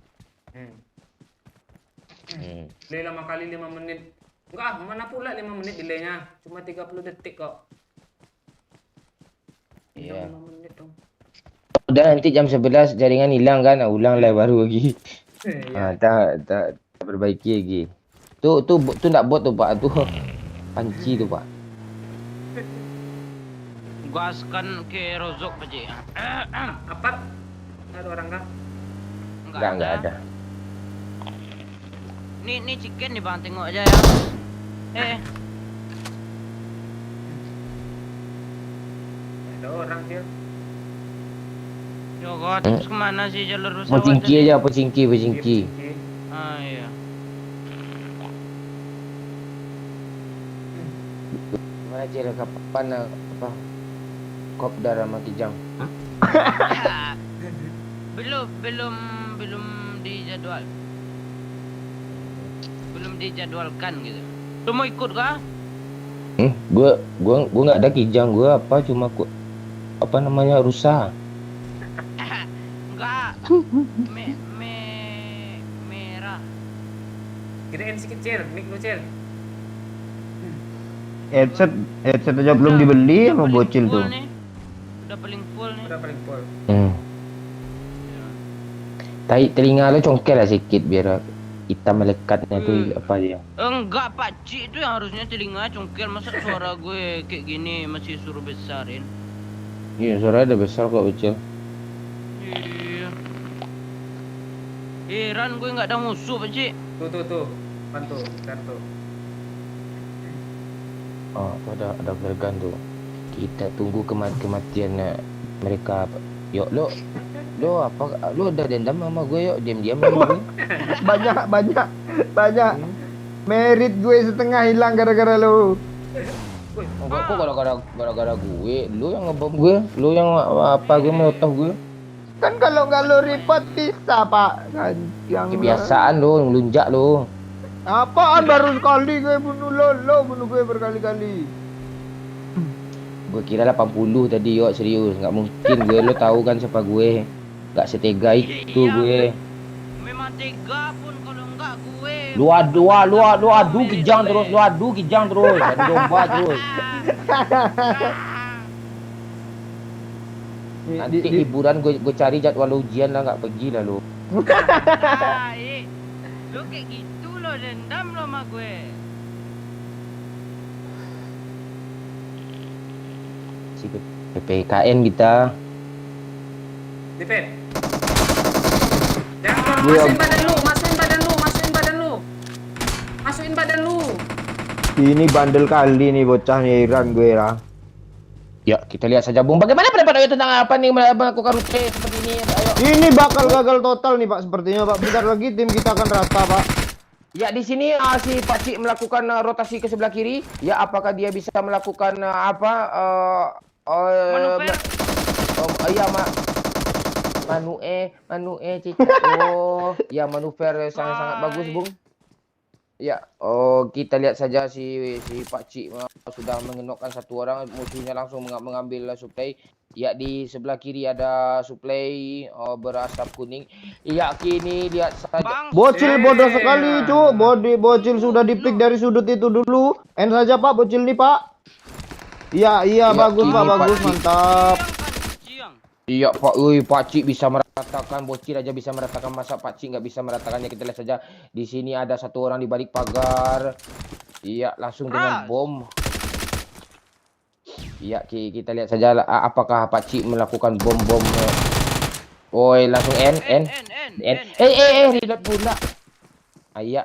Delay lama kali 5 menit. Enggak, mana pula 5 menit delaynya. Cuma 30 detik kok. Iya. 5 menit dong. Udah nanti jam 11 jaringan hilang kan, ulang lah baru lagi. Tak perbaiki lagi. Tu nak bot tu Pak, tu panci tu Pak. Gaskan ke Rozok Pakcik. Apa? Ada orang kah? Enggak ada. Nih chicken nih Bang, tengok aja ya. Ada orang dia. Jogot, terus kemana sih jalur pesawat? Pocingki aja, pocingki. Ah iya. Gimana Cil, kapan apa? Kopdar sama Kijang. belum dijadwal. Belum dijadwalkan gitu. Lu mau ikut kah? Gua nggak ada Kijang, gua cuma apa namanya rusa. Enggak. Merah. Kirain si kecil, mic lu, Cil. Headset aja belum dibeli sama paling bocil full tuh. nih. Udah paling full nih. Udah paling full. Tai telinga lo congkel lah sikit biar hitam melekatnya tuh apa dia. Enggak, Pak Cik itu yang harusnya telinga congkel. Masa suara gue kayak gini masih suruh besarin? Iya, suara udah besar kok bocil. Iya. Heran gue nggak ada musuh, Pak Cik. Tuh. Bantu, bentar tuh. Oh, ada bergan tuh. Kita tunggu kematian mereka. Yuk, lo apa? Lo udah dendam sama gue yuk, diam-diam sama gue. Banyak. Merit gue setengah hilang gara-gara lu. Oh, kok gara-gara gue, lu yang ngebom gue, lu yang apa gue melotong gue. Kan kalau nggak lu report bisa, Pak. Kan yang Kebiasaan lo, ngelunjak lo. apaan baru sekali gue bunuh lo bunuh gue berkali-kali. Gue kira 80 tadi yuk, serius, nggak mungkin gue, lo tahu kan siapa gue. Nggak setega itu gue. Memang tega pun kalau enggak gue. Lu adu kijang terus, adu domba terus. Nanti liburan gue cari jadwal ujian lah, nggak pergi lah lo. Lu kayak gitu lo, dendam lo sama gue. Si PPKN kita. Dipet. Jangan masukin badan lu. Ini bandel kali nih bocah nih, heran gue lah. Ya, kita lihat saja Bung. Bagaimana pendapat Ayo tentang apa nih melakukan rute seperti ini? Ayo. Ini bakal gagal total nih Pak sepertinya Pak. Bentar lagi tim kita akan rata Pak. Ya, di sini si Pak Cik melakukan rotasi ke sebelah kiri. Ya, apakah dia bisa melakukan Manuver. Iya, Manue Cik. Oh, ya manuver sangat-sangat bagus, Bung. Ya, kita lihat saja si Pak Cik sudah mengenokkan satu orang, musuhnya langsung mengambil suplai. Ya, di sebelah kiri ada suplai berasap kuning. Ya, kini lihat saja. Bocil bodoh sekali, Cuk. Bocil sudah dipik dari sudut itu dulu. End saja Pak, bocil nih, Pak. Iya, bagus kini Pak, Pak bagus, Cik. mantap. Iya Pak Cik bisa meratakan, bocil aja bisa meratakan, masa Pak Cik nggak bisa meratakannya. Kita lihat saja di sini ada satu orang di balik pagar. Iya, langsung dengan bom. Iya, kita lihat saja apakah Pak Cik melakukan bom. Oi, langsung N. Reload pula. Iya.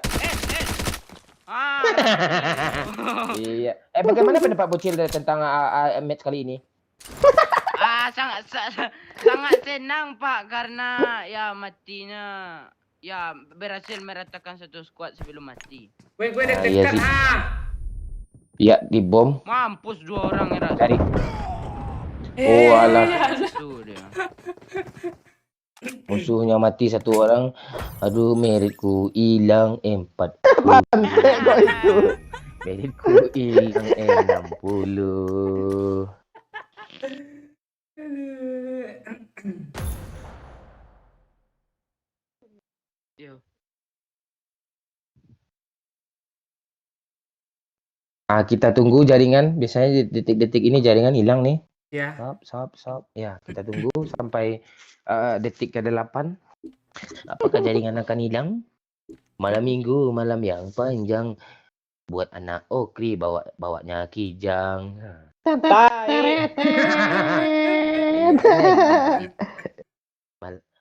Iya. Bagaimana pendapat bocil tentang match kali ini? Sangat senang Pak, karena ya matinya ya berhasil meratakan satu squad sebelum mati. Gue Iya deg-degan sih. Iya, di bom. Mampus 2 orang ya. Cari. Oh alah. Tuh dia. Musuhnya mati satu orang. Aduh, meritku hilang 4. Pantai kok itu. Meritku hilang 60. Yo. Kita tunggu jaringan. Biasanya detik-detik ini jaringan hilang nih. Ya. Stop. Ya, kita tunggu sampai detik ke-8. Apakah jaringan akan hilang? Malam minggu, malam yang panjang. Buat anak Okri bawanya Kijang.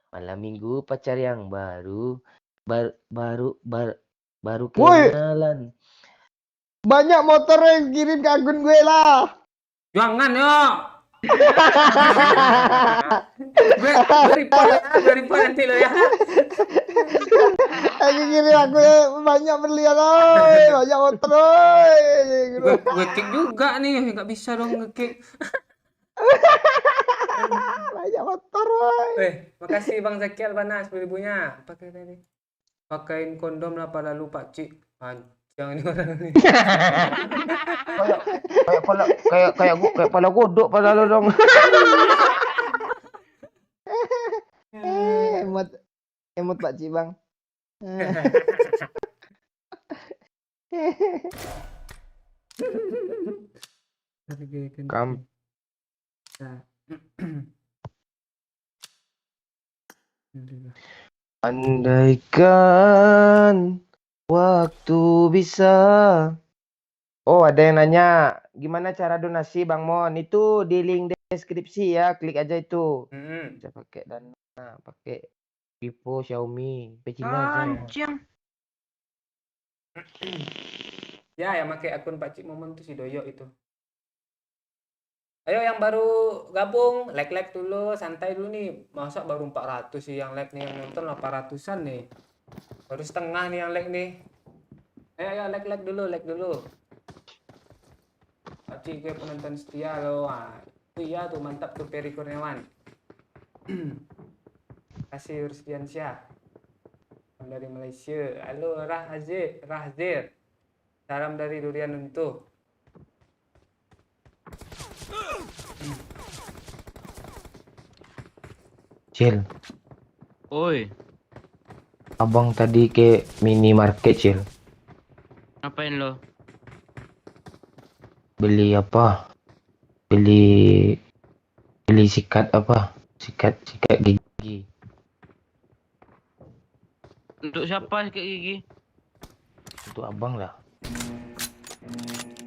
Malam minggu pacar yang baru kenalan. Banyak motor yang kirim ke akun gue lah. Jangan yo. gue report nanti lo ya. Lagi kirim aku banyak berlian oi, banyak motor oi. Gue kick juga nih, nggak bisa dong nge-kick. Banyak motor oi. Makasih Bang Zakiel Bana 10.000-nya. Pakai tadi. Pakain kondom lah pada lu Pak Cik. Panjang ini orang ini. kayak pala godok pada lo dong. Emot Pak Cik Bang. Harga ikan Kam- Nah. Alhamdulillah. Andaikan waktu bisa. Oh, ada yang nanya, gimana cara donasi Bang Mon? Itu di link deskripsi ya, klik aja itu. Mm-mm. Bisa pakai Dana, pakai Vivo, Xiaomi, HP Cina aja. Anjing. Ya, yang pakai akun Pak Cik Momon tuh si Doyok itu. Ayo yang baru gabung, like dulu, santai dulu nih. Masa baru 400 sih yang like nih, yang nonton 800-an nih. Baru setengah nih yang like nih. Ayo like dulu. Pak Cik gue penonton setia loh. Wah, itu iya tuh mantap tuh Peri Kurniawan. Kasih Rusdiansyah dari Malaysia. Halo Rahzir. Salam dari Durian Untuh. Cil, Oi, abang tadi ke minimarket, Cil. ngapain lo? Beli apa? Beli sikat apa? Sikat gigi. Untuk siapa sikat gigi? Untuk abang lah.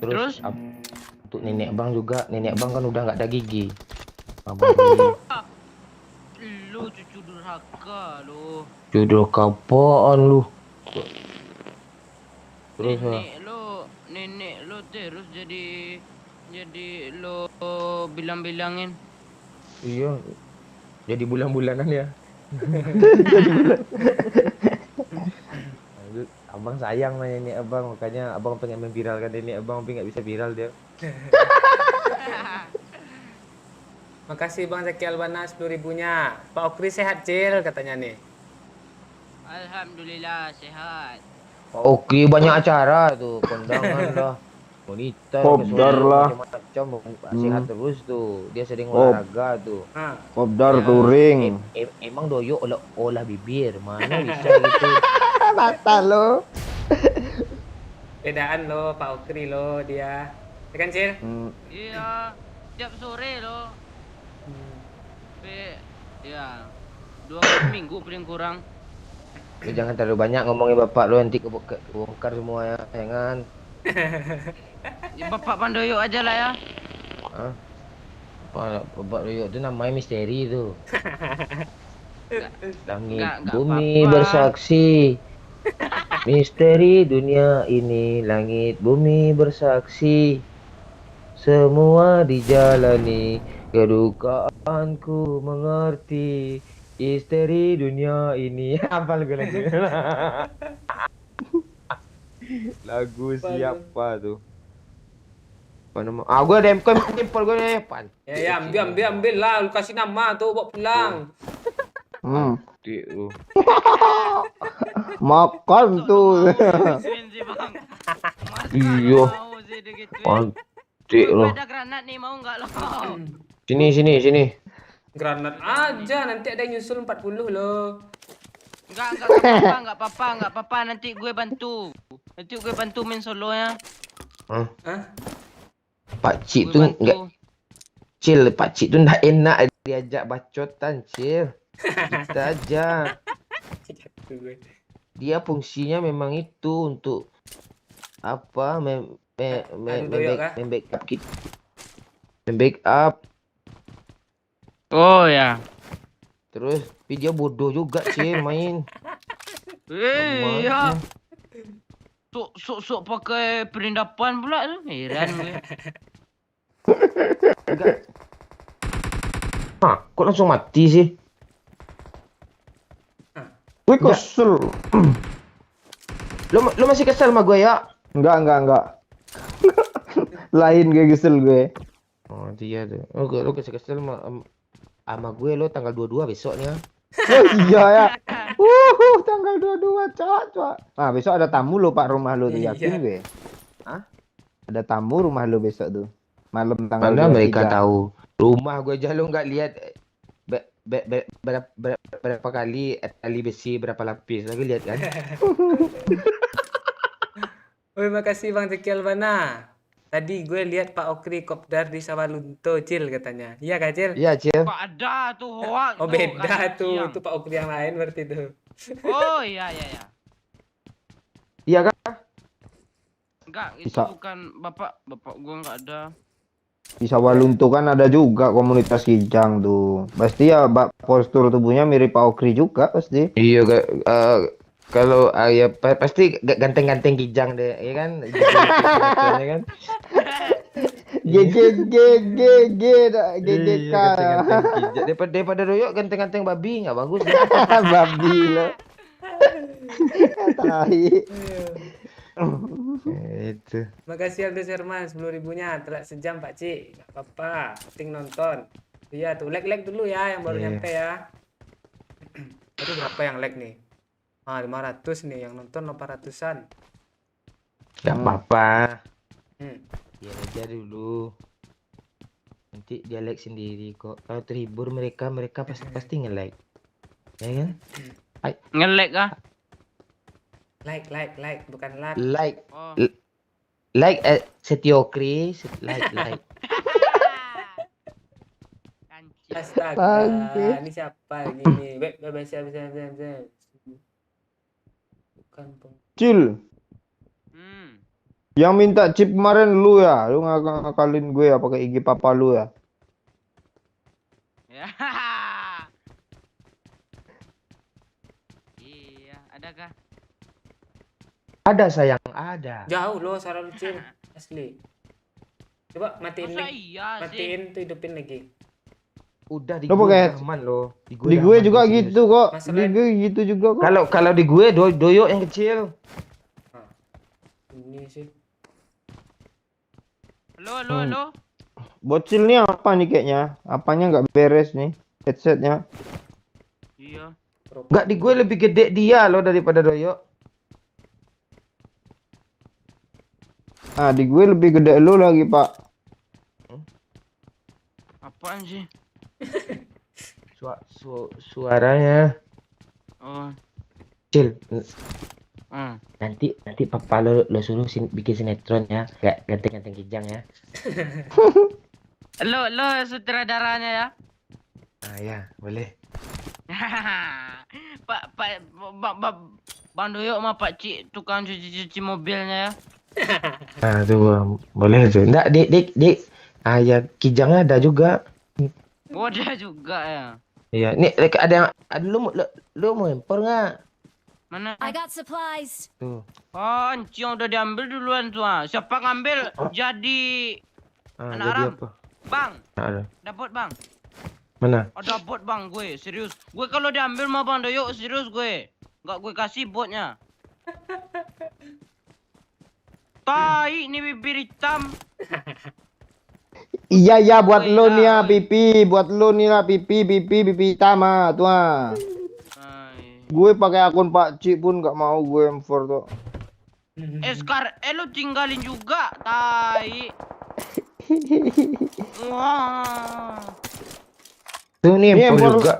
Terus? Untuk nenek abang juga. Nenek abang kan udah nggak ada gigi. Abang beli. Lu cucu durhaka lu. Jodoh kapan lu? Terus Nenek lu terus jadi lo bilang-bilangin. iya. Jadi bulan-bulanan ya. Abang sayang sama nenek abang, makanya abang pengen memviralkan nenek abang, tapi nggak bisa viral dia. Makasih Bang Zaki Albana 10.000-nya. Pak Okri sehat Cil katanya nih. Alhamdulillah sehat. Oke, banyak acara tuh, kondangan lah, wanita, Kopdar lah. macam-macam, sehat terus tuh. Dia sering olahraga tuh. Ah, Kopdar touring. Emang Doyok olah bibir, mana bisa gitu? Mata lo. bedaan lo Pak Okri lo dia. Ya kan Cil? Iya, tiap sore lo. Ya, 2 minggu paling kurang. Lu jangan terlalu banyak ngomongin bapak lu, nanti kebongkar semua ya, jangan. Ya, Bapak Pandoyo aja lah ya. Hah? Bapak Doyok itu namanya misteri tuh. Langit Nggak bumi apa-apa. bersaksi. Misteri dunia ini, langit bumi bersaksi. Semua dijalani, kedukaanku mengerti. Misteri dunia ini. Apa lagu lagi? Lagu siapa tuh? Apa nama? Gue ada empol gue nih, pan. Ya ambil lah, lu kasih nama tuh bawa pulang. Dik lu. Makan tuh. Gituin sih, Bang. Masa Iya. mau sih digituin? Antik lo. Ada granat nih, mau nggak lo? Sini. Granat aja, nanti ada yang nyusul 40 lo. Nggak apa-apa. Nanti gue bantu main solo ya. Hah? Pak Cik Gue tuh bantu. enggak Cil, Pak Cik tuh enggak enak diajak bacotan, Cil. Kita aja. Dia fungsinya memang itu untuk apa? Membackup kita. Membackup. Oh ya. Terus video bodoh juga, Cil, main. Iya. Sok pakai perindapan pula tu. Heran gue. Enggak. Kok langsung mati sih? Gue kesel. Lo masih kesel sama gue ya? Enggak. Lain gue kesel gue. Oh, dia tuh. Oh, lo kesel sama gue lo tanggal 22 besoknya. Oh iya ya. Tanggal 22, cok. Ah, besok ada tamu lo Pak rumah lo tuh, yakin gue. Hah? Ada tamu rumah lo besok tuh. Malam tanggal Mana 23. mereka tahu? Rumah gue aja lo nggak lihat berapa kali tali besi berapa lapis lagi lihat kan? Terima kasih Bang Zaki Albana. Tadi gue lihat Pak Okri kopdar di Sawalunto, Cil katanya. Iya kak Cil? Iya, Cil. Pak ada tuh hoak Oh tuh, beda kasih tuh, siang. itu Pak Okri yang lain berarti tuh. Oh iya iya iya. Iya kan? Enggak, itu Bisa. bukan bapak gua enggak ada. Di Sawalunto kan ada juga komunitas kijang tuh. Pasti ya postur tubuhnya mirip Pak Okri juga pasti. Iya, kalau ya pasti ganteng-ganteng kijang deh, ya kan? Ya kan? GGGGG Iya, GGK. ganteng-ganteng kijang. Daripada doyok ganteng-ganteng babi nggak bagus. Babi lo. Tai. Itu. Makasih Abdul Sherman 10.000-nya, telat sejam Pak Cik. Gak apa-apa, penting nonton. Iya tuh, like dulu ya yang baru Iya. nyampe ya. Aduh berapa yang like nih? Ah 500 nih, yang nonton 800-an. Gak apa-apa. Hmm. Biar aja dulu. Nanti dia like sendiri kok. Kalau terhibur mereka pasti nge-like. Ya kan? Ngelek ah. Like, bukan like. Like Oh. like Setiokri, like. Kancil. Astaga, Bangke. ini siapa lagi nih? Siap. Bukan Cil, yang minta chip kemarin lu ya? Lu ngakalin gue ya pakai IG papa lu ya? Ya. Iya, adakah? Ada sayang, ada. jauh loh suara lu Cil. Asli. Coba matiin Masa nih. iya sih? Matiin tuh hidupin lagi. Udah di Lu gue pakai- udah aman loh. Di udah gue aman, juga serius. gitu kok. Di Masalahnya- gue gitu juga kok. Kalau di gue doyok yang kecil. Ini sih. Halo. Bocil nih apa nih kayaknya? Apanya nggak beres nih? Headsetnya. Iya. Enggak, di gue lebih gede dia loh daripada doyok. Ah, di gue lebih gede lu lagi, Pak. Apaan sih? Suaranya. Oh. Cil, Hmm. nanti papa lo suruh bikin sinetron ya. Gak ganteng-ganteng kijang ya. Lo sutradaranya ya? Ah ya, boleh. Bang Doyok sama Pak Cik tukang cuci mobilnya ya. Ah tuh, boleh tuh. Enggak, Dik. Ah ya, kijangnya ada juga. Oh, dia juga ya. Iya, nih ada yang lu mau impor nggak? Mana? I got supplies. Tuh. Oh, yang udah diambil duluan tuh. Ah. Siapa ngambil jadi Ah, anak jadi haram? apa? Bang, Ah, ada. dapat bang. Mana? Ada bot bang gue, serius. Gue kalau diambil sama Bang Doyok serius gue. Nggak gue kasih botnya. Tai, ini bibir hitam. Iya buat Woi, lo nih ya woi. pipi, buat lo nih lah pipi hitam ah, tuh ah. Ay. Gue pakai akun Pak Cik pun nggak mau gue M4 tuh. Lu tinggalin juga, tai. Wah. Tuh nih Ini impor impor juga.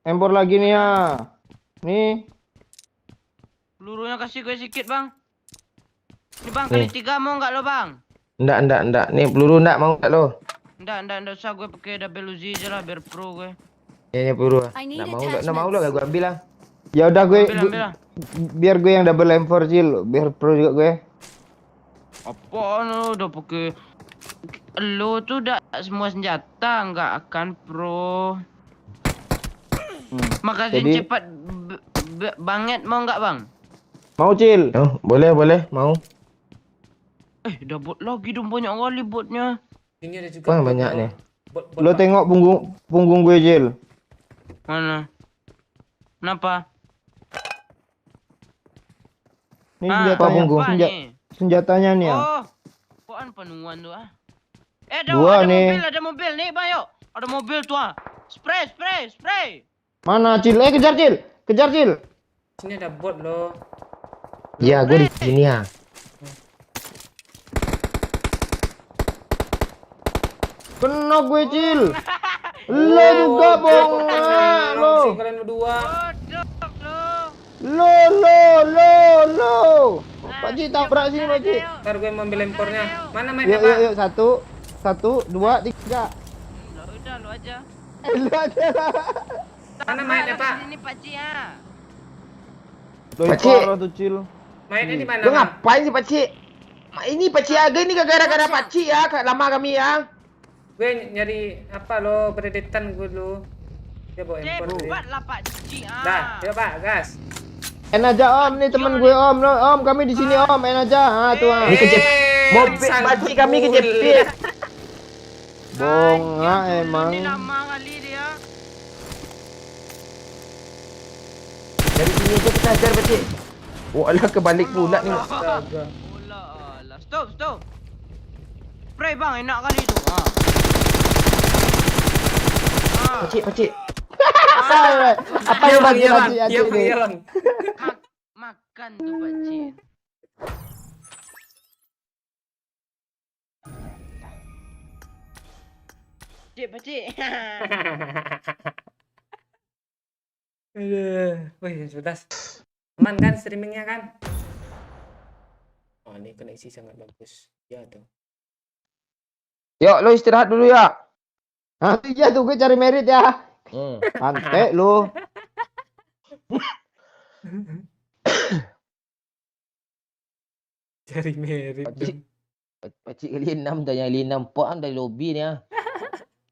M4 lagi nih ya. Nih, Pelurunya kasih gue sedikit bang. Ini bang, Nih. kali 3 mau nggak lo bang? Enggak. Nih peluru enggak mau enggak lo? Nggak usah, gue pakai double Uzi aja lah biar pro gue. Ini peluru. I need Enggak mau lo gak gue ambil lah. ya udah Ambil lah. biar gue yang double M4 Cil, biar pro juga gue. Apaan lo udah pakai? Lo tuh udah semua senjata nggak akan pro. Makasih Jadi- cepat banget mau nggak bang? Mau Cil? Oh, boleh, mau. Udah bot lagi dong, banyak kali botnya. Ini ada juga Bang, bot banyak lo. nih. Bot, Lo Pak. tengok punggung gue Cil. Mana? Kenapa? Ini Ah, senjatanya, punggung. apa nih? senjatanya nih ya. Oh, apaan penuhan tuh ah? Dua ada nih. ada mobil nih, bang yuk. Ada mobil tuh ah. Spray. Mana Cil? Kejar Cil. Sini ada bot lo. Iya, gue di sini ya. Kena gue Cil. Lo juga bohong ah, lo. Sih kalian berdua. Bodoh lo. Lo. Pakcik tabrak sini Pakcik. Ntar gue mau ambil lempornya. Mana main Yuk, Pak? yuk, yuk. Satu, dua, tiga. Udah lu aja. Lu aja lah. Mana mainnya, Pak? Ini Pakcik ya. Doi Pakcik. parah tuh Cil. Mainnya di mana? Lu Bang? ngapain sih Pakcik? Ini Pakcik Aga ini gara-gara Pakcik ya, lama kami ya. Gue nyari apa lo beredetan gue dulu. Dia bawa handphone. dia. Cepatlah Pakcik ah. Dah, yuk Pak, gas. En aja Om, nih teman gue Om. No, Om, kami di sini Om. En aja. Ah, tuh. Ah. Ini mobil Pakcik kami kejepit. Bonga emang. Ini lama kali dia. Dari sini aja kita hajar Pakcik. Walah kebalik pula nih. Astaga. Alah. Stop. Spray bang, enak kali tu. Ha. Pakcik. Apa yang bagi Iya, Bang. Pakcik Iya, Acik Bang. ini? Iya, Bang. Makan tu Pakcik. Pakcik. Aduh, wih, sudah. Aman kan streamingnya kan? Oh, ini koneksi sangat bagus. Ya tuh. Yuk, lo istirahat dulu ya. Nanti ya tuh gue cari merit ya. Santai lu. Cari merit. Pakcik. dong. Pakcik kali 6 dah yang kali 6 puan dari lobi ni ah.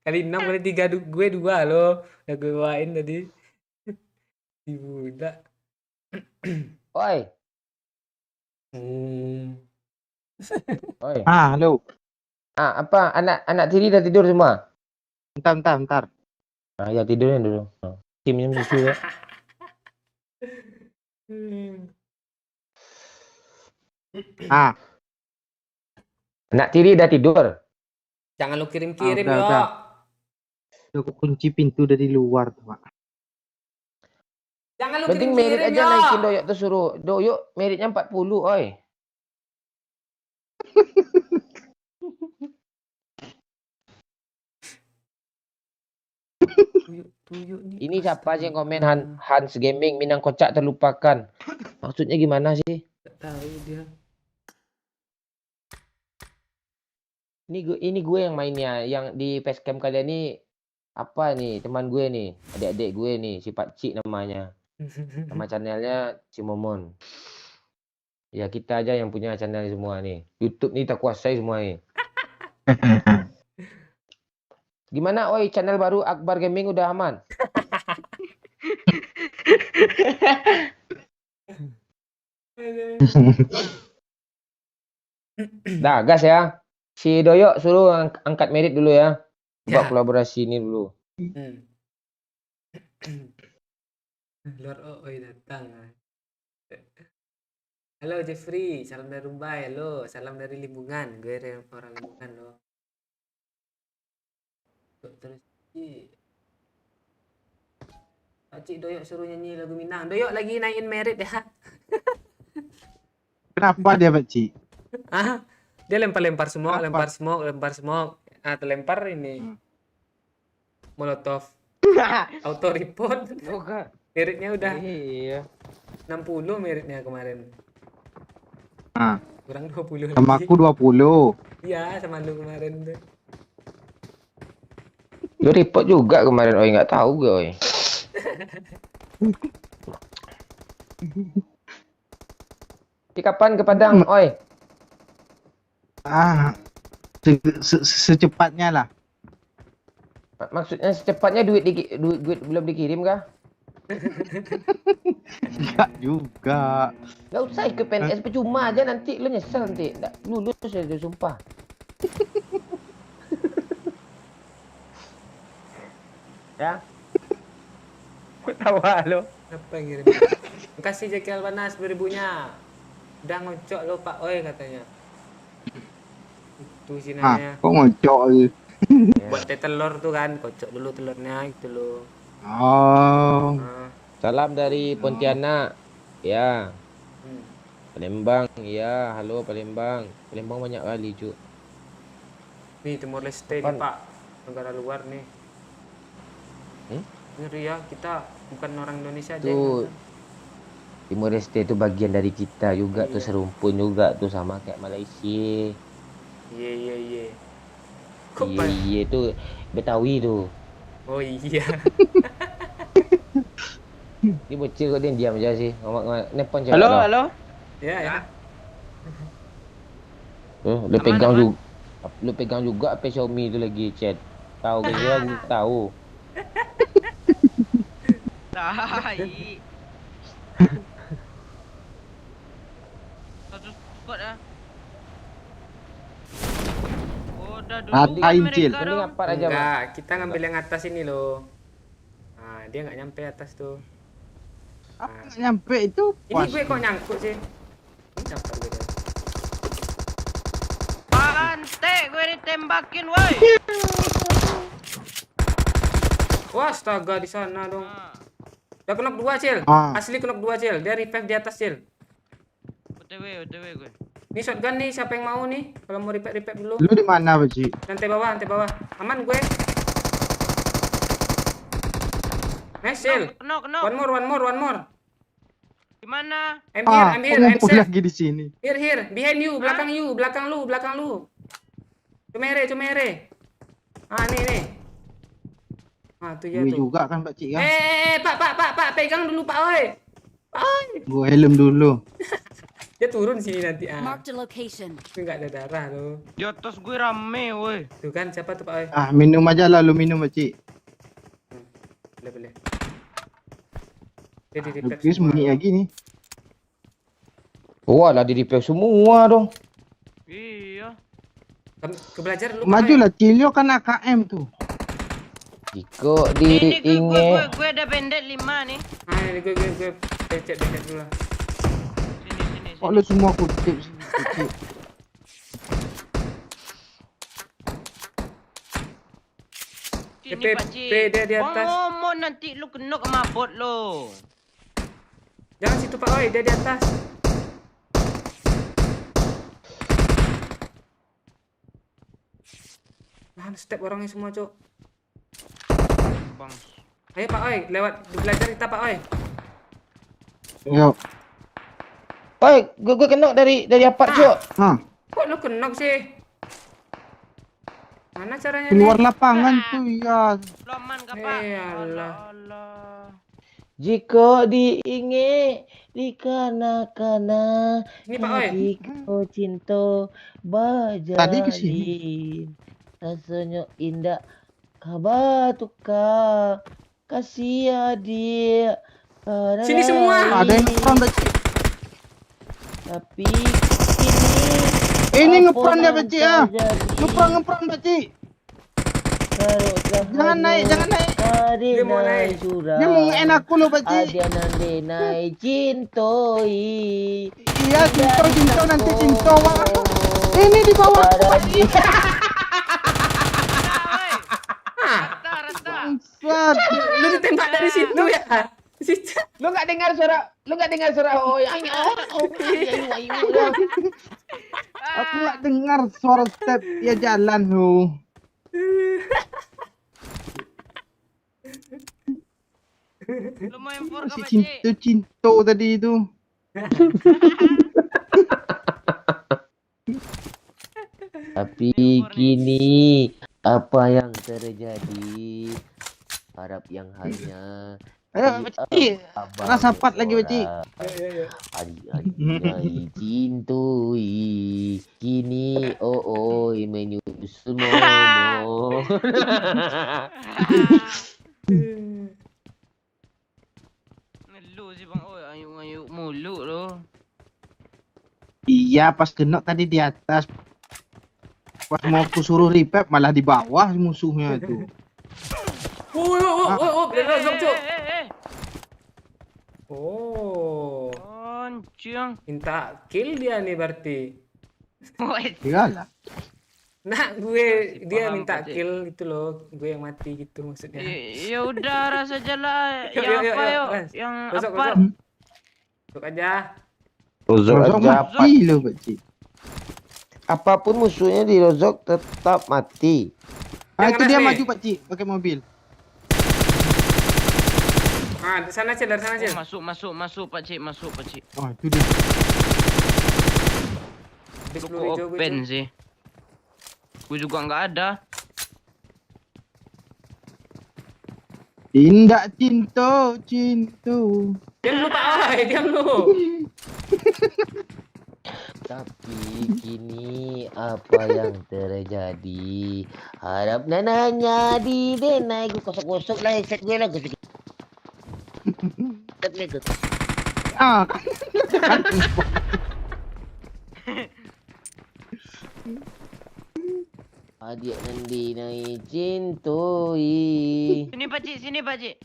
Kali 6 kali 3 gue 2 loh. Udah gue bawain tadi. Di budak. Oi. Hmm. Oi. Halo. Apa anak tiri dah tidur semua? Bentar. Ya tidurnya dulu. Tim minum susu ya. Anak tiri dah tidur. Jangan lu kirim-kirim udah, yo. udah. Aku kunci pintu dari luar tuh, Pak. Jangan lu Penting merit kirim-kirim aja yo. naikin doyok tuh suruh. Doyok meritnya 40, oi. Tuyuk nih. Ini siapa sih yang komen Hans Gaming Minang kocak terlupakan. Maksudnya gimana sih? Gak tahu dia. Ini gue yang mainnya, yang di facecam kalian ini apa nih teman gue nih, adik-adik gue nih, si Pakcik namanya. Nama channelnya Cimomon. Ya kita aja yang punya channel semua nih. YouTube nih tak kuasai semua nih. Gimana oi channel baru Akbar Gaming udah aman? Dah gas ya. Si Doyok suruh angkat merit dulu ya. Buat Ya. kolaborasi ini dulu. Lord Oi datang. Halo Jeffrey, salam dari Rumbai. Halo, salam dari Limbungan. Gue orang Limbungan loh. Terus Pakcik Doyok suruh nyanyi lagu Minang. Doyok lagi naikin merit ya. Kenapa dia, Pakcik? Ah, dia lempar-lempar semua, Apa? lempar smoke. Ah, terlempar ini. Molotov. Auto report. Bukan. Meritnya udah Iya. 60 meritnya kemarin. Ah, Kurang 20 sama lagi. aku 20. Iya, sama lu kemarin tuh. Lu report juga kemarin oi nggak tahu gue oi. Di kapan ke Padang oi? Secepatnya lah. Maksudnya secepatnya duit belum dikirim kah? Enggak juga. Gak usah ikut PNS percuma aja nanti lu nyesel nanti. Nggak lulus ya sumpah. Ya. Ketawa lo. Apa yang ngirim? Makasih Jaki Albanas 2000-nya. Udah ngocok lo Pak Oi katanya. Itu sinanya. Kok ngocok aja. Buat teh telur tuh kan, kocok dulu telurnya gitu loh. Oh. Nah, Salam dari Pontianak. Ya. hmm. Palembang. Ya, halo Palembang. Palembang banyak kali, Cuk. Nih Timor Leste nih Apaan? Pak, negara luar nih. Hmm? Ngeri ya, kita bukan orang Indonesia aja. Tuh. Timor Leste itu bagian dari kita juga tuh, Iya. serumpun juga tuh sama kayak Malaysia. Iya. Kok Iya iya tuh Betawi tuh. Oh iya. Dia bocil kok, dia diam aja sih. Nelpon cewek Halo, lo. halo. Ya. Lu Aman, pegang aman. juga. Lu pegang juga HP Xiaomi itu lagi chat. Tahu gua tahu. Tai. Satu squad ah. Oh, udah Ngapain, duluan Cil? mereka Mending dong. apa aja, Bang? Enggak, kita ngambil yang atas ini loh. Nah, dia nggak nyampe atas tuh. Apa nyampe itu? Ini gue kok nyangkut sih? Ini dapat gue dah. Pantai gue ditembakin, woi. Wah, astaga di sana dong. Ah, Udah knock 2, Cil. Ah. Asli knock 2, Cil. Dia revive di atas, Cil. OTW gue. Ini shotgun nih, siapa yang mau nih? Kalau mau revive dulu. Lu di mana, Baci? Lantai bawah. Aman gue. Nice, Cil. Knock. One more. Gimana? I'm here, Ah, I'm kok safe. ngumpul lagi di sini. Here. Behind you, belakang lu. Cumere. Ah, nih. Ah, tuh ya Gue tuh. juga kan, Baci kan? Pak, pegang dulu, Pak, oi. Gue helm dulu. Dia turun sini nanti. Ah, Marked a location. itu nggak ada darah loh. Di atas gue rame, woi. Tuh kan, siapa tuh, Pak, oi? Ah, minum aja lah, lu minum, Baci. Boleh. Dia di Lu repack semua. sembunyi lagi nih. Wah, lah di repair semua dong. Iya. Ke belajar dulu, Pak, Maju oi. lah, Cilio kan AKM tuh. Jika Ini diingat gue ada pendek 5 nih. Ah, ini gue becek dulu lah. Sini. Kok lu semua kutip sih, Baci? Sini, Pe- Pak Cik. pe- dia di atas. Ngomong nanti lu kena ke mabot lo. Jangan situ, Pak, oi. Dia di atas. Nah, step orangnya semua, Cok. Bang. Ayo, Pak, oi. Lewat belajar kita, Pak, oi. Yo. Baik, gue kena dari apart, Cok. Hah, Kok lu kenok sih? Mana caranya keluar nih? lapangan tuh ya. Lu aman gak, Pak? Allah. Allah. Jika diingat di kana-kana, Ini, Pak, oi. jika cinta Tadi ke sini. bajalin, rasanya indah kabar tukar kasih adik. Sini semua. Ada yang ngeperan, Baci. Tapi ini Ini apa ngeperan dia, yang Baci ya. terjadi? Ngeperan, Baci. Jangan naik. Dia mau naik. Dia mau nge-end aku lo, Baci. Ada nande naik cintoi. Iya, cinto nanti cinto. Wah. Ini di bawah, Baci. Rata. Bangsat. Lu ditembak dari situ ya? Situ. Lu nggak dengar suara oh yang Aku nggak dengar suara step dia jalan tuh. Lu mau impor Si ke, Pak Cik? cinto tadi itu. Tapi kini apa yang terjadi? Harap yang hanya Ayo, Baci. Rasa pat lagi, Baci. Adik-adik cintui kini menyusul momo. Ngeluh sih, Bang. Oh, ayuk-ayuk mulu lo. Iya, pas kena tadi di atas. Pas mau aku suruh repair malah di bawah musuhnya itu. Dia rozok, Cuk. Eh. Oh, Anjing. minta kill dia nih berarti. Woi. Iyalah. Nah, dia paham, minta Pak Cik. kill gitu loh, gue yang mati gitu maksudnya. Ya udah rasa jalan. Yuk, Yang yuk, apa yuk, yuk? Mas. Yang Rozok, apa? rozok. Masuk aja. Rozok Rozok aja mati lo, Baci. apapun musuhnya di rozok tetap mati. Ah, Yang itu dia keras nih. maju, Baci, pakai mobil. Ah, di sana Cil, dari sana Cil. Masuk Pak Cik, masuk Pak Cik. Oh, itu dia. Habis Lu peluru hijau kok gue, open Cil. sih? Gue juga nggak ada. Tindak cinta, cinta. Diam lu Pak Oi, diam lu. Tapi kini apa yang terjadi? Harap nananya di denai gue kosok-kosok lah headset gue lah gue. Ah, kan. Adik nanti nai cintoi. Sini Pak Cik, sini Pak Cik.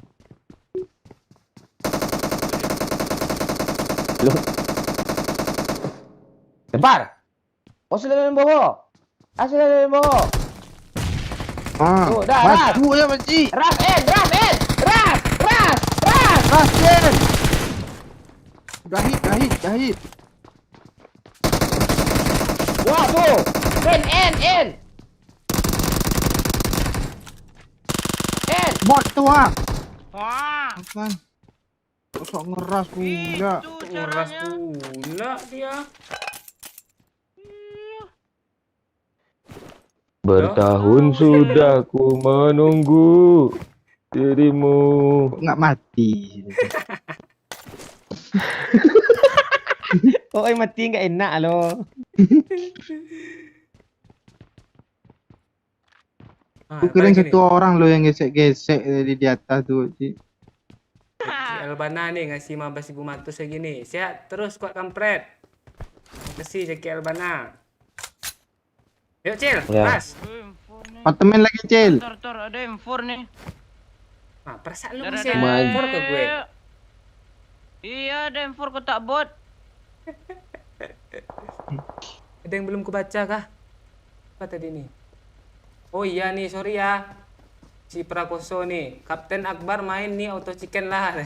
Lempar. Asal dalam boho. Asal dalam boho. Ah, Oh, dah, maju ya Pakcik. Ras en, ras en. Ras. Rasen. Dah hit. Wah tu. En. En. Bot tu ah. Wah, Kan. Kosok ngeras pula. itu Ngeras caranya. pula dia. Bertahun sudah ku menunggu dirimu. Kok nggak mati? Oh, mati enggak enak loh. Ah, Aku kirain balik satu orang lo yang gesek-gesek di atas tu. Cik. Si Albana nih ngasih 15.000 matus kayak gini. Sehat terus kuat kampret. Makasih Jaki Albana. Yuk Cil, Ya. pas. M4 nih. Apartemen lagi Cil. Tor, ada M4 nih. Ah, perasaan lu Dah, masih dah, Maju. impor ke gue. Iya, ada M4 kotak bot. Ada yang belum kubaca kah? Apa tadi nih? Oh iya nih, sorry ya. Si Prakoso nih, Kapten Akbar main nih auto chicken lah.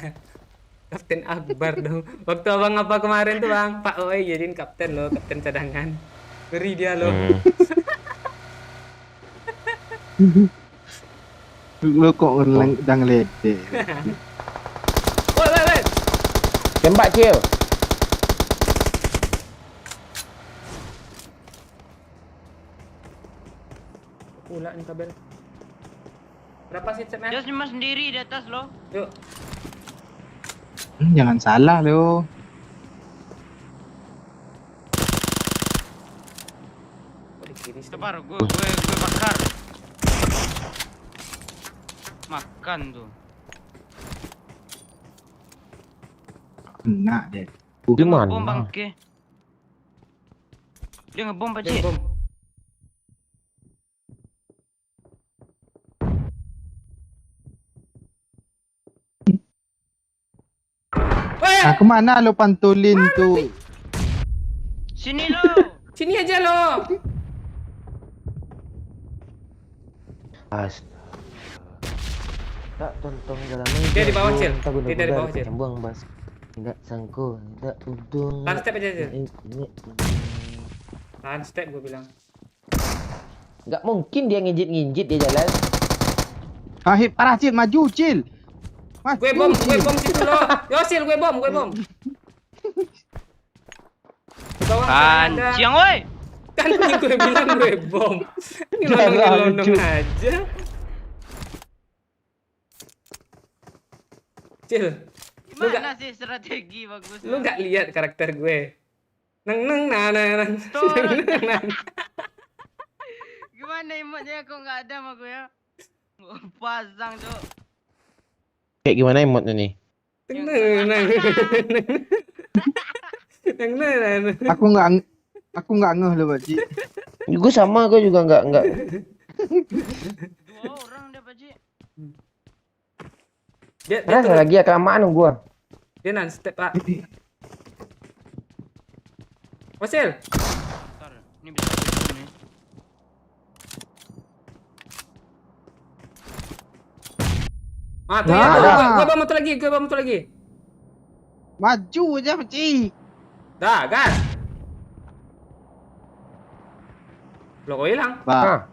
Kapten Akbar dong. Waktu abang apa kemarin tuh bang? Pak Oi jadiin kapten loh, kapten cadangan. Ngeri dia loh. Lo kok udah ngeledek. Woi. Tembak Cil. Pula nih kabel. Berapa sih setnya? Dia cuma sendiri di atas loh. Yuk. Jangan salah lo. Oh, di kiri sih. Sabar, gue bakar. Makan tuh. Kena deh. Di Bom mana? bangke. Dia ngebom Pak Dia Cik. bom. Nah, kemana lo pantulin tu? Sini lo. Sini aja loh. Tak tonton dalam Dia di bawah, Cil. Dia dari bawah, Cil. Buang bas. Tidak sangko, tidak untung. Tahan step aja, Cil. Tahan step gue bilang. Enggak mungkin dia ngijit-ngijit dia jalan. Ah, hit parah Cil, maju Cil. Maju, Gue bom Cil. situ loh. Yo Cil, gue bom. Di bawah Kan, ada. siang woi. Kan gue bilang gue bom. Ini lonong-lonong aja. Cil, lu Gimana sih strategi bagus? lu nggak lihat karakter gue? Neng nang. Turun. Gimana emotnya kok nggak ada sama gue ya? Gua pasang cok. Kayak gimana emotnya nih? Neng. Aku nggak ngeh lo Pakcik. Gue sama, gue juga enggak. 2 orang dia Pak Cik. Dia Rasa turun. lagi ya kelamaan gua. Dia non step pak. Wasil. Bentar, ini bisa bom nih. Ah tuh ya, Nah, tuh. dah. Gue bom satu lagi. Maju aja Pakcik. Dah, gas. Lo kok hilang? Bah.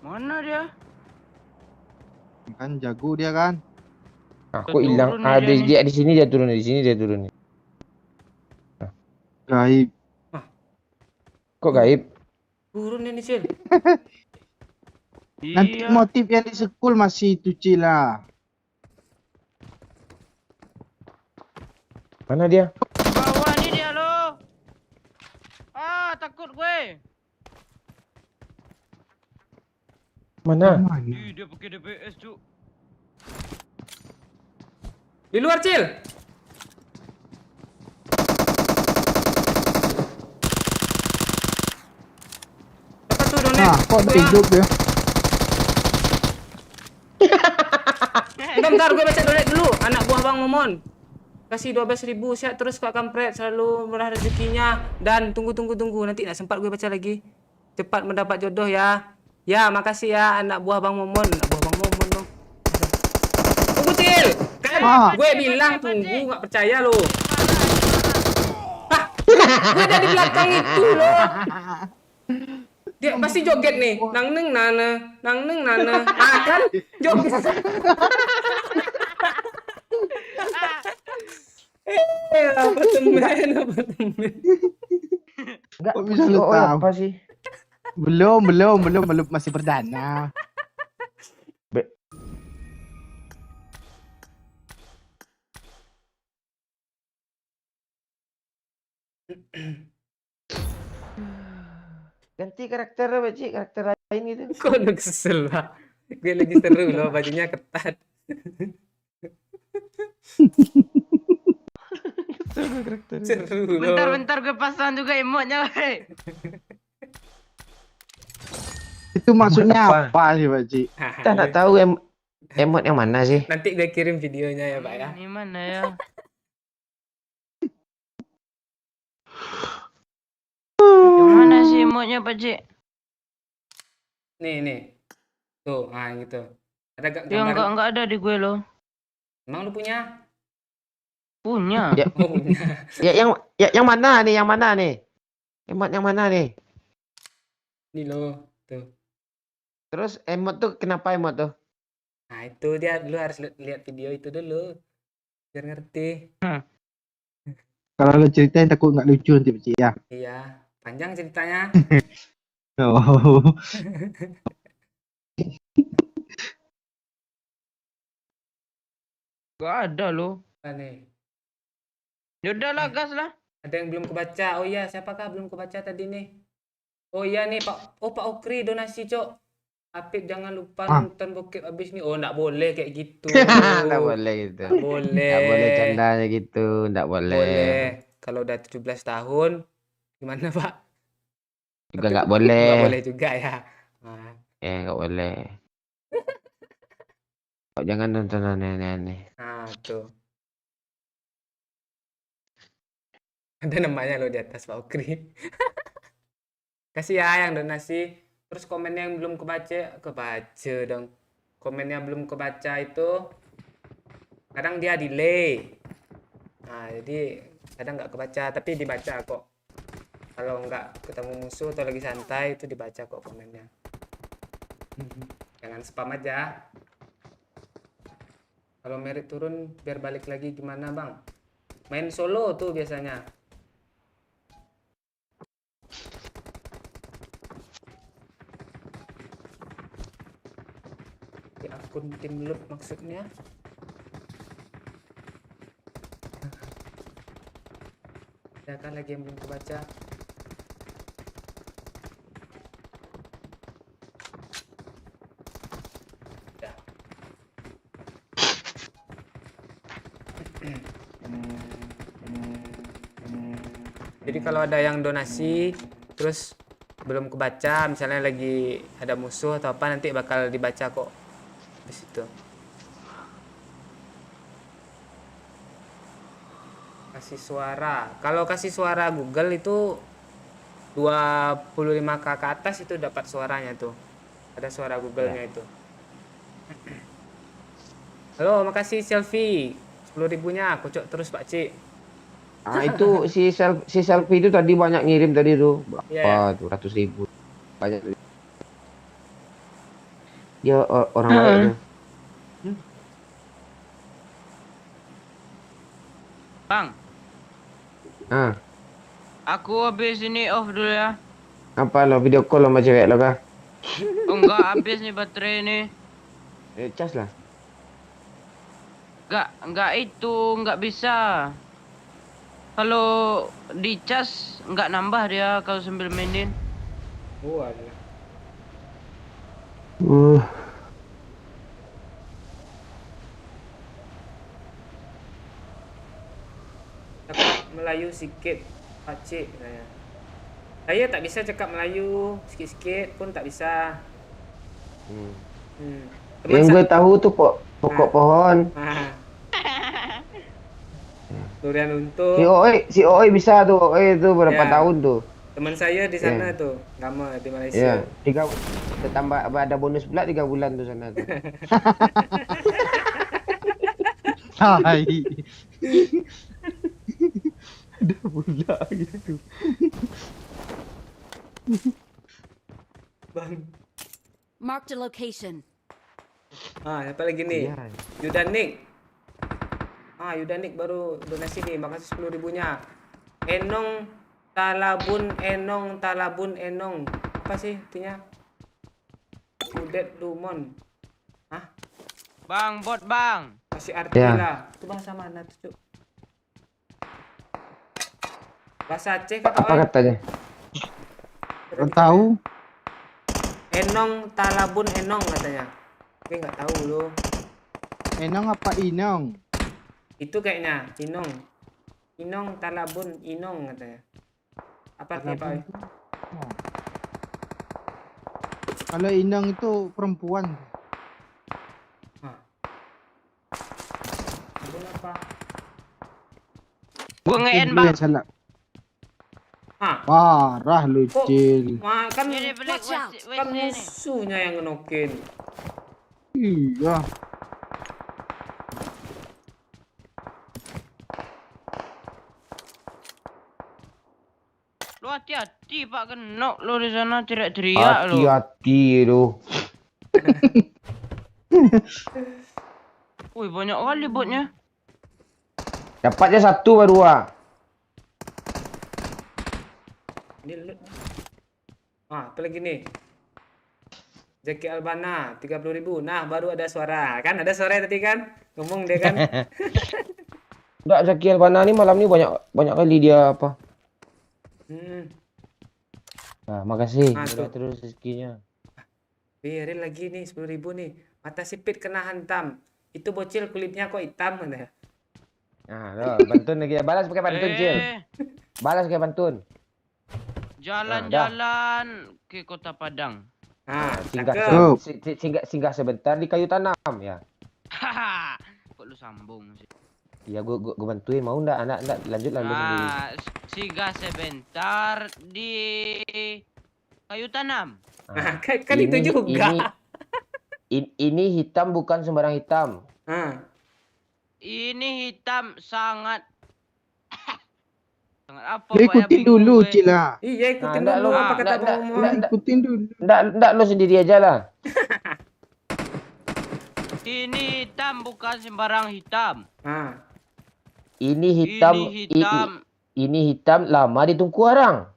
Mana dia? Kan jago dia kan. Aku hilang. Turun Ah, dia nih. dia di sini dia turun, di sini dia turun. Gaib. Kok gaib? Turun ini, Cil. Nanti Iya. motif yang di sekul masih itu Cila. Mana dia? Bawah nih dia lo. Ah, takut gue. Mana? Mana? Ih, dia pakai DPS, Cuk. Di luar, Cil. Apa tuh donet? Nah, kok ada hidup dia? Bentar, gue baca donet dulu. Anak buah Bang Momon. Kasih 12.000 siap terus Kak Kampret, selalu murah rezekinya. Dan tunggu. Nanti nak sempat gue baca lagi. Cepat mendapat jodoh ya. Ya, makasih ya anak buah Bang Momon. Anak buah Bang Momon dong. Tunggu, Cil. Kan gue bilang tunggu, nggak percaya lo. Hah? Gue ada di belakang itu loh. Dia pasti joget nih. Nang neng nana. Ah kan? Joget. Apa temen? Enggak, Kok bisa lu oh, tahu? apa sih? Belum masih perdana. Ganti karakter apa sih? Karakter lain gitu. Kok lu kesel lah? Gue lagi seru loh, bajunya ketat. Seru loh. Bentar gue pasang juga emotnya, weh. Itu maksudnya Apa? apa sih, Pak Cik? Kita nak tahu emot yang mana sih? Nanti gue kirim videonya ya, Pak ya. Ini mana ya? Yang mana sih emotnya, Pak Cik? Nih. Tuh, gitu. Ada Yang gambar. enggak ada di gue loh. Emang lu punya? Punya. Ya, Oh, punya. yang mana nih? Yang mana nih? Emot yang mana nih? Ini loh, tuh. Terus emot tuh kenapa emot tuh? Nah, itu dia lu harus lihat video itu dulu. Biar ngerti. Kalau lu ceritain takut nggak lucu nanti, Pak Cik ya. Iya, panjang ceritanya. Oh. Gak ada loh. Nih. Yaudah lah, gas lah. Ada yang belum kebaca. Oh iya, siapakah belum kebaca tadi nih? Oh iya nih, Pak. Oh, Pak Okri donasi, Cok. Apip jangan lupa nonton bokep abis nih. Oh, enggak boleh kayak gitu. Nggak boleh gitu. Nggak boleh. Nggak boleh candanya gitu. Nggak boleh. Boleh. Kalau udah 17 tahun, gimana, Pak? Juga nggak boleh. Nggak boleh juga ya. Nah, Nggak boleh. Kok jangan nonton aneh-aneh. nah tuh. Ada namanya loh di atas, Pak Okri. Kasih ya yang donasi. Terus komennya yang belum kebaca dong. Komennya belum kebaca itu kadang dia delay. Nah, jadi kadang nggak kebaca, tapi dibaca kok. Kalau nggak ketemu musuh atau lagi santai itu dibaca kok komennya. Jangan spam aja. Kalau merit turun biar balik lagi gimana, Bang? Main solo tuh biasanya. Di akun tim loot maksudnya. Ada kan lagi yang belum kebaca? Ya. Jadi kalau ada yang donasi terus belum kebaca, misalnya lagi ada musuh atau apa, nanti bakal dibaca kok di situ. Kasih suara. Kalau kasih suara Google itu 25k ke atas itu dapat suaranya tuh. Ada suara Google-nya itu. Halo, makasih selfie. 10.000-nya kocok terus Pak Cik. Ah itu si selfie itu tadi banyak ngirim tadi tuh. Iya, Berapa tuh 100.000. Banyak tuh. Dia orang baik tuh. Bang, Ah, aku habis ini off dulu ya. apa lo video call sama cewek lo kah? Oh, enggak habis nih baterai nih. Cas lah. Enggak itu, enggak bisa. Kalau dicas enggak nambah dia kalau sambil mainin. Oh, alah. Cakap Melayu sikit, Pakcik katanya. Saya tak bisa cakap Melayu, sikit-sikit pun tak bisa. Teman Yang gue tahu tuh pokok pohon. Durian Si untung. Oi bisa tuh. Oi itu berapa Ya. tahun tuh? Teman saya di sana tuh, lama di Iya, Malaysia. tambah ada bonus pula 3 bulan tuh sana tuh. Hai. Ada pula gitu. Bang. Marked a location. Apa lagi nih? Iya. Yudanik. Yudanik baru donasi nih, makasih 10 ribunya. Enong Talabun Enong. Apa sih artinya? Udet Lumon. Bang, bot bang. Kasih arti Ya. lah. Itu bahasa mana tuh, Cuk? Bahasa Aceh kata Apa Oi? katanya? Kau tahu? Enong Talabun Enong katanya. Oke, nggak tahu loh. Enong apa Inong? Itu kayaknya Inong Talabun Inong katanya. Apa artinya Pak Oi? Oh. Kalau Inong itu perempuan. Talabun apa? Gua nge-end Itu bang. yang salah. Ah, Parah lu, kok Cil. kan Ini beli Watch out. kan WC nih. musuhnya yang ngenokin. Iya. Lu hati-hati Pak Genok lu di sana teriak-teriak lu. Hati-hati lu. Wih, banyak kali botnya. Dapatnya 1 baru Ini loot. Apa lagi nih? Jaki Albana 30 ribu. Nah, baru ada suara. Kan ada suara tadi kan? Ngomong dia kan. Enggak, Zaki Albana nih malam ini banyak kali dia apa? Nah, makasih. Tuh. Udah terus rezekinya. Biarin lagi nih 10 ribu nih. Mata sipit kena hantam. Itu bocil kulitnya kok hitam katanya. Nah, loh, bantun lagi. Balas pakai pantun, Cil. Balas pakai pantun. Jalan-jalan ke Kota Padang. Singgah, cakep. singgah sebentar di kayu tanam ya. Haha. Kok lu sambung sih? Ya gua bantuin, mau enggak anak lanjut lah lu sendiri. Singgah sebentar di kayu tanam. Kan itu juga. Ini hitam bukan sembarang hitam. Ini hitam sangat sangat apa? Lu ikutin dulu, Cila. Iya, ikutin Nah, dulu lu- apa kata nggak, Bang Omong. Ikutin dulu. Enggak lu sendiri aja lah. Ini hitam bukan sembarang hitam. Ini hitam, Ini hitam. ini hitam lama di tungku orang.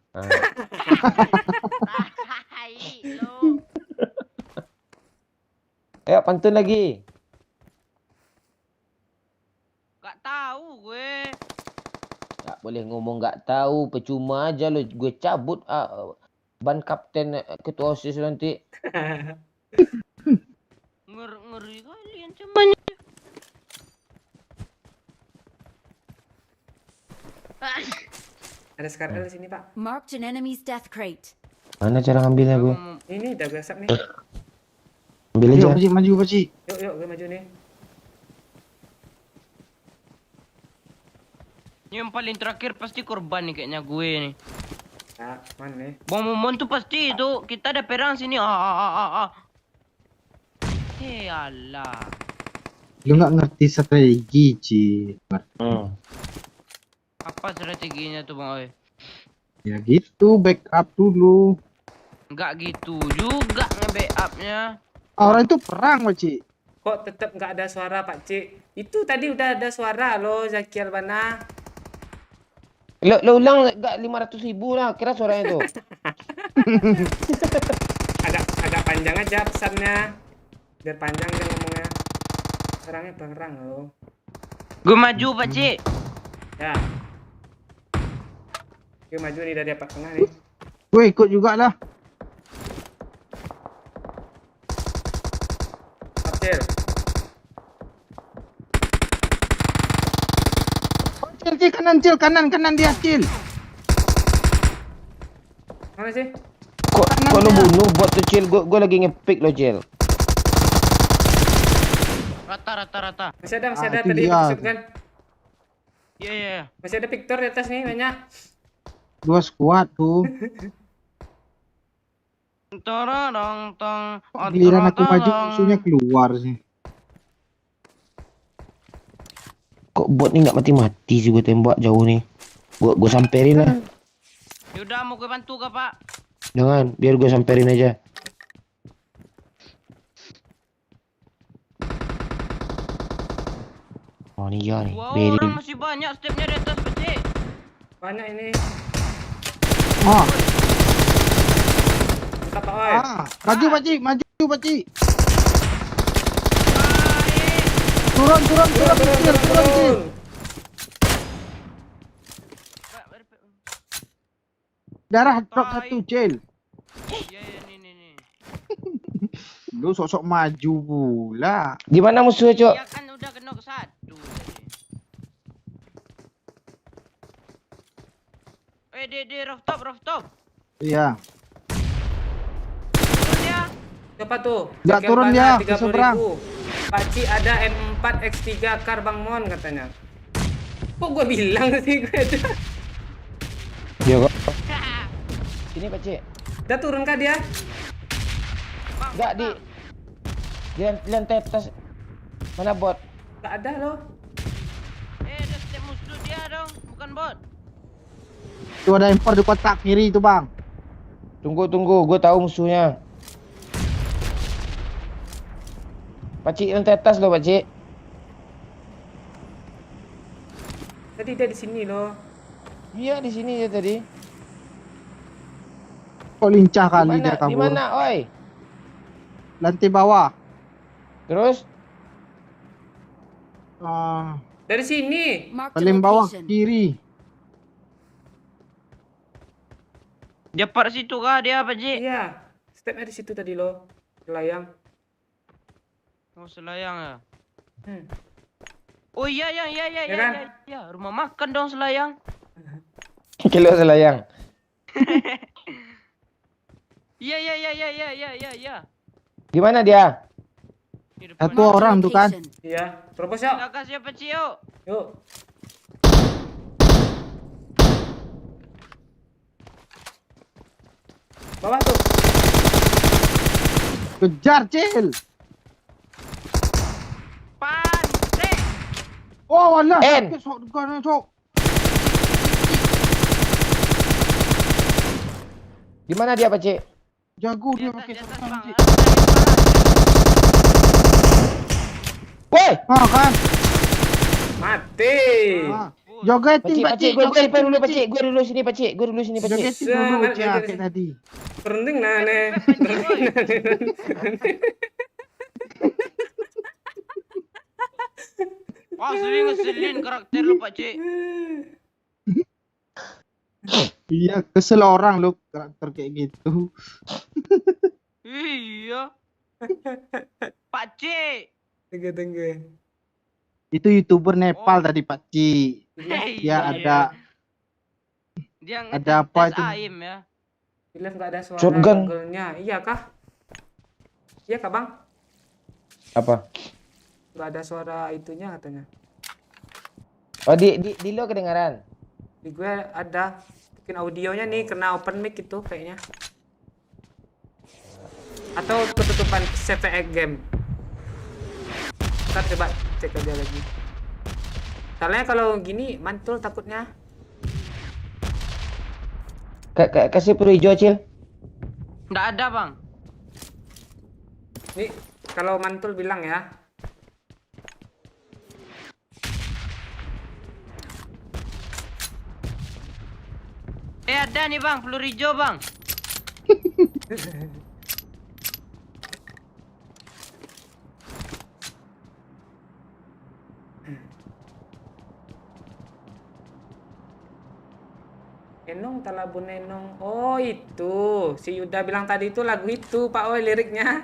Ayo pantun lagi. Gak tahu gue. Gak boleh ngomong gak tahu, percuma aja lo. Gue cabut ban kapten ketua OSIS nanti. Ngeri kali ancamannya. Ada Scar L di sini, Pak. Marked an enemy's death crate. Mana cara ngambilnya gue? Ini udah gue asap nih. Ambil Ayo, aja. Pakcik, maju, Pakcik. Yuk, gue maju nih. Ini yang paling terakhir pasti korban nih kayaknya gue nih. Ya, mana nih? Bang Momon tuh pasti itu. Kita ada perang sini. Hei Allah. Lu nggak ngerti strategi, Cil. Apa strateginya tuh Bang Oi? Ya gitu, backup dulu. Enggak gitu juga nge-backupnya. Orang itu perang, Pakcik. Kok tetap nggak ada suara, Pak Cik? Itu tadi udah ada suara loh, Zaki Albana. Lo ulang enggak 500.000 lah, kira suaranya tuh. Agak panjang aja pesannya. Biar panjang dia ngomongnya. Orangnya barang lo. Gue maju pakcik. Ya. Oke, maju nih dari apa tengah nih. Gue ikut juga lah. Kecil. Oh, Cil, kanan dia, Cil. Mana sih? Kok lo bunuh bot tuh Cil? Gue lagi ngepick lo Cil. Rata. Masih ada itu tadi dia. kan. Iya. Masih ada Victor di atas nih banyak. 2 squad tuh. Tong. Giliran aku maju musuhnya keluar sih. Kok bot nih nggak mati-mati sih gue tembak jauh nih. Gue samperin lah. Yaudah mau gue bantu kah pak? Jangan, biar gue samperin aja. Oh nih ya nih. Wah Beri. orang masih banyak stepnya di atas pakcik. Banyak ini. Ah, Apa oi? maju Pakcik. Turun, Cil. Darah drop 1, Cil. Iya nih. Lu sok-sok maju pula. Di mana musuhnya, Cok? Ya kan udah kena ke 1 tadi. Di rooftop. Iya. Turun dia. Siapa tuh? Nggak Pakai turun panah dia, ke seberang. 30.000. Pakci ada M4 X3 Kar Bang Mon katanya. Kok gue bilang sih gue aja. Ya kok. Ini Pak Cik. Udah turun kah dia? Enggak di lantai atas. Mana bot? Gak ada loh. Ada step musuh dia dong, bukan bot. Tuh ada impor di kotak kiri itu, Bang. Tunggu, gue tahu musuhnya. Pak Cik lantai atas loh Pak Cik. Tadi dia di sini loh. Iya di sini ya tadi. Kok lincah kali dia Di kabur. mana, oi? Lantai bawah. Terus? Dari sini. Marked a Paling bawah location. kiri. Dia part situ kah dia pakcik? Iya. Stepnya di situ tadi loh. Layang. Oh selayang ya. Hmm. Oh iya Ya kan? ya. Rumah makan dong selayang. Kilo selayang. Iya. Di mana dia? Di depan. Satu orang tuh kan. Location. Iya. Terobos yuk. Kita kasih apa Cik yuk? Yuk. Bawah tuh. Kejar, Cil. Pantek. Oh, alah. En. Sakit sok dekat sok. Di mana dia Pak Cik? Jago Di dia atas, pakai di atas setan, bang. Cil. Woi! Kan. Mati. Jogetin, Pak Cik, gue dulu Pak Cik. Gue dulu sini Pak Cik. Jogetin dulu, Cil, kayak tadi. Berending nane. Wah sering ngeselin karakter lu pakcik. Iya, kesel orang lu karakter kayak gitu. Iya. Pakcik. Tengge. Itu YouTuber Nepal tadi, Pakcik. Iya. Dia Ada apa itu? Aim ya. Bila nggak ada suara Shotgun. google-nya. Iya kah? Iya kah bang? Apa? Nggak ada suara itunya katanya. Oh di lo kedengaran. Di gue ada. Mungkin audionya nih kena open mic itu kayaknya. Atau ketutupan CVE game. Ntar coba cek aja lagi. Soalnya kalau gini mantul takutnya. Kasih peluru hijau Cil. Nggak ada bang. Nih kalau mantul bilang ya. Ada nih bang, peluru hijau bang. Enong Talabun Enong. Oh itu, si Yuda bilang tadi itu lagu itu Pak Oi liriknya.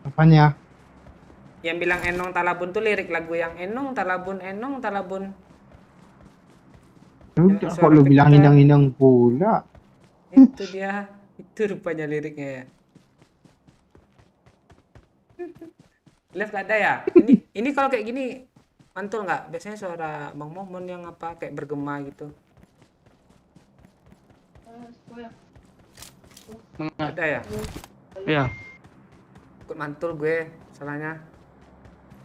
Apanya? Yang bilang Enong Talabun tuh lirik lagu yang Enong Talabun Enong Talabun. Udah kok suara lu bilang kecil. inang-inang pula. Itu dia, itu rupanya liriknya ya. Live gak ada ya? Ini kalau kayak gini mantul nggak? Biasanya suara Bang Momon yang apa kayak bergema gitu. Ada ya? Iya. Ikut mantul gue, salahnya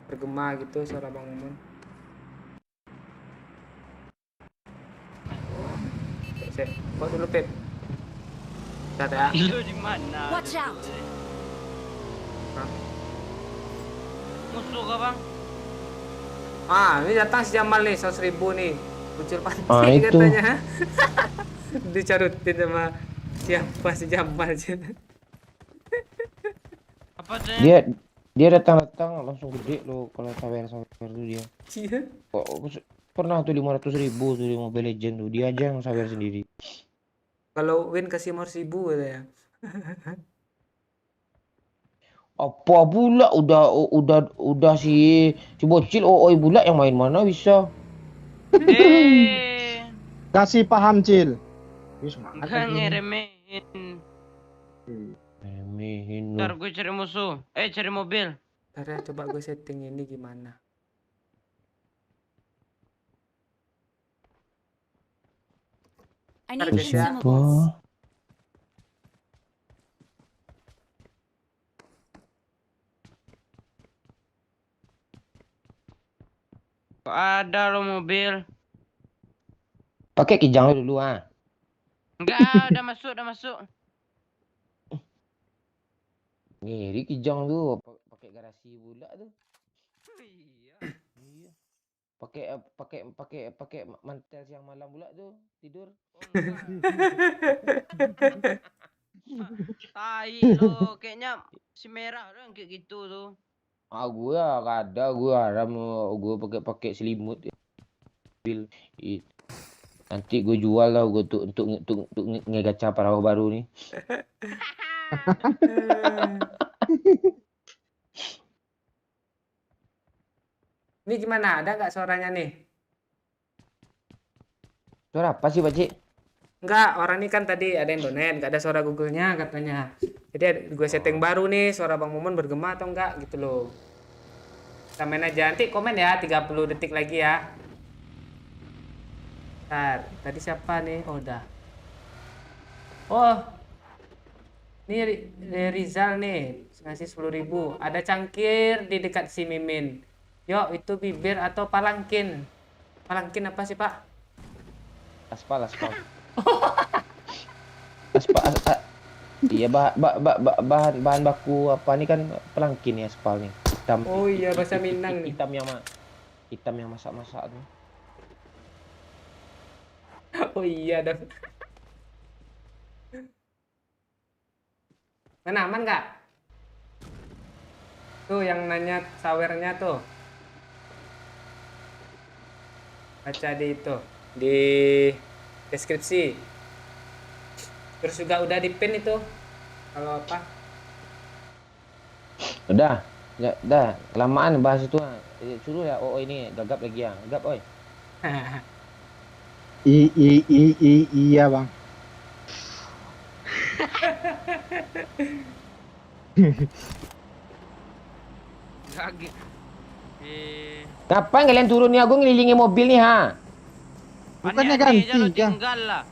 bergema gitu suara Bang Momon. Cek, kok dulu Pep. Ada ya? Lu di mana? Watch out! Musuh kah bang? Ah, ini datang si Jamal nih, 100.000 nih. Muncul panci Ah, itu. katanya. Dicarutin sama siapa si Jamal aja. Apa tuh? Dia datang langsung gede loh kalau sawer tuh dia. Iya. Kok pernah tuh 500.000 tuh di Mobile Legends tuh dia aja yang sawer sendiri. Kalau win kasih 500.000 katanya. Apa pula udah si bocil oi pula yang main mana bisa. Kasih paham, Cil. Wis semangat Enggak lagi. ngeremehin. Remehin lu. Ntar gue cari musuh. Cari mobil. Ntar ya, coba gue setting ini gimana. I need Harga siapa? consumables. Kok ada lo mobil? Pakai kijang lu dulu ah. Enggak, udah masuk. Ngiri kijang tuh pakai garasi pula tuh. Iya. Iya. Pakai mantel siang malam pula tuh tidur. Tai lo, kayaknya si merah lo yang kayak gitu tuh. Ah gue ada gue haram gue pakai selimut. Nanti gue jual lah gue untuk ngegacha perahu baru nih. Ini gimana? Ada nggak suaranya nih? Suara apa sih Pakcik? Enggak, orang ini kan tadi ada yang donate, nggak ada suara Google-nya katanya. Jadi gue setting baru nih, suara Bang Momon bergema atau enggak gitu loh. Kita main aja, nanti komen ya 30 detik lagi ya. Ntar, tadi siapa nih? Oh, udah. Oh, ini Rizal nih, ngasih 10.000. Ada cangkir di dekat si Mimin. Yuk, itu bibir atau palangkin? Palangkin apa sih, Pak? Aspal. Iya bahan baku apa nih kan pelangkin ya aspal nih. Hitam. Oh iya, bahasa Minang nih. Hitam yang masak-masak tuh. Oh iya, dah. Mana aman nggak? Tuh yang nanya sawernya tuh. Baca di itu, di deskripsi. Terus juga udah di pin itu. Kalau apa? Udah. Ya, dah. Kelamaan bahas itu. Suruh ya ini gagap lagi ya. Gagap oi. Iya, Bang. Kaget. Kapan kalian turun nih? Aku ngelilingi mobil nih ha. Bukannya Aneh-aneh ganti, aja lo Kang? tinggal lah.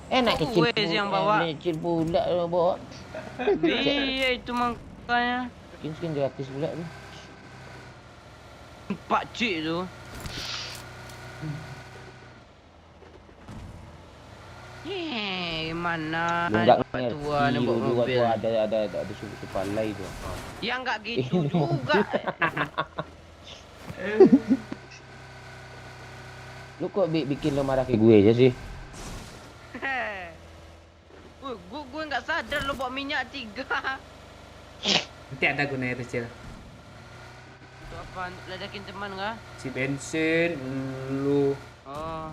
Enak kecil gue sih yang bawa. Kecil pula lo bawa. Iya itu makanya. Skin gratis pula tuh. Pak Cik tuh. Gimana? Enggak Pak tua nih bawa mobil. Ada supply itu. Ya enggak gitu juga. Lu kok bikin lo marah kayak gue aja sih? Gue nggak sadar lo bawa minyak 3. Nanti ada gunanya kecil. Itu apa? Ledakin teman kah? Si bensin, lu. Oh.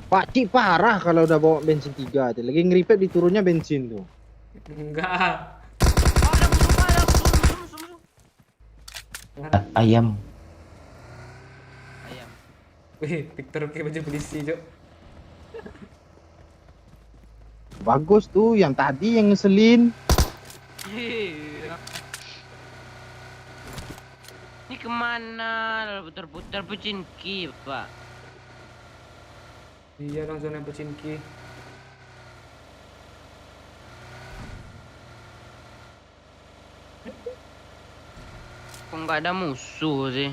Pak Cik parah kalau udah bawa bensin 3 aja. Lagi ngeripet diturunnya bensin tuh. Enggak. Oh, ada musuh. Ayam. Ayam. Wih, Victor pakai baju polisi, Cok. Bagus tuh yang tadi yang ngeselin. Ini kemana? Putar-putar Pucinki, Pak. Iya, langsung nempel Cinki. Kok nggak ada musuh sih?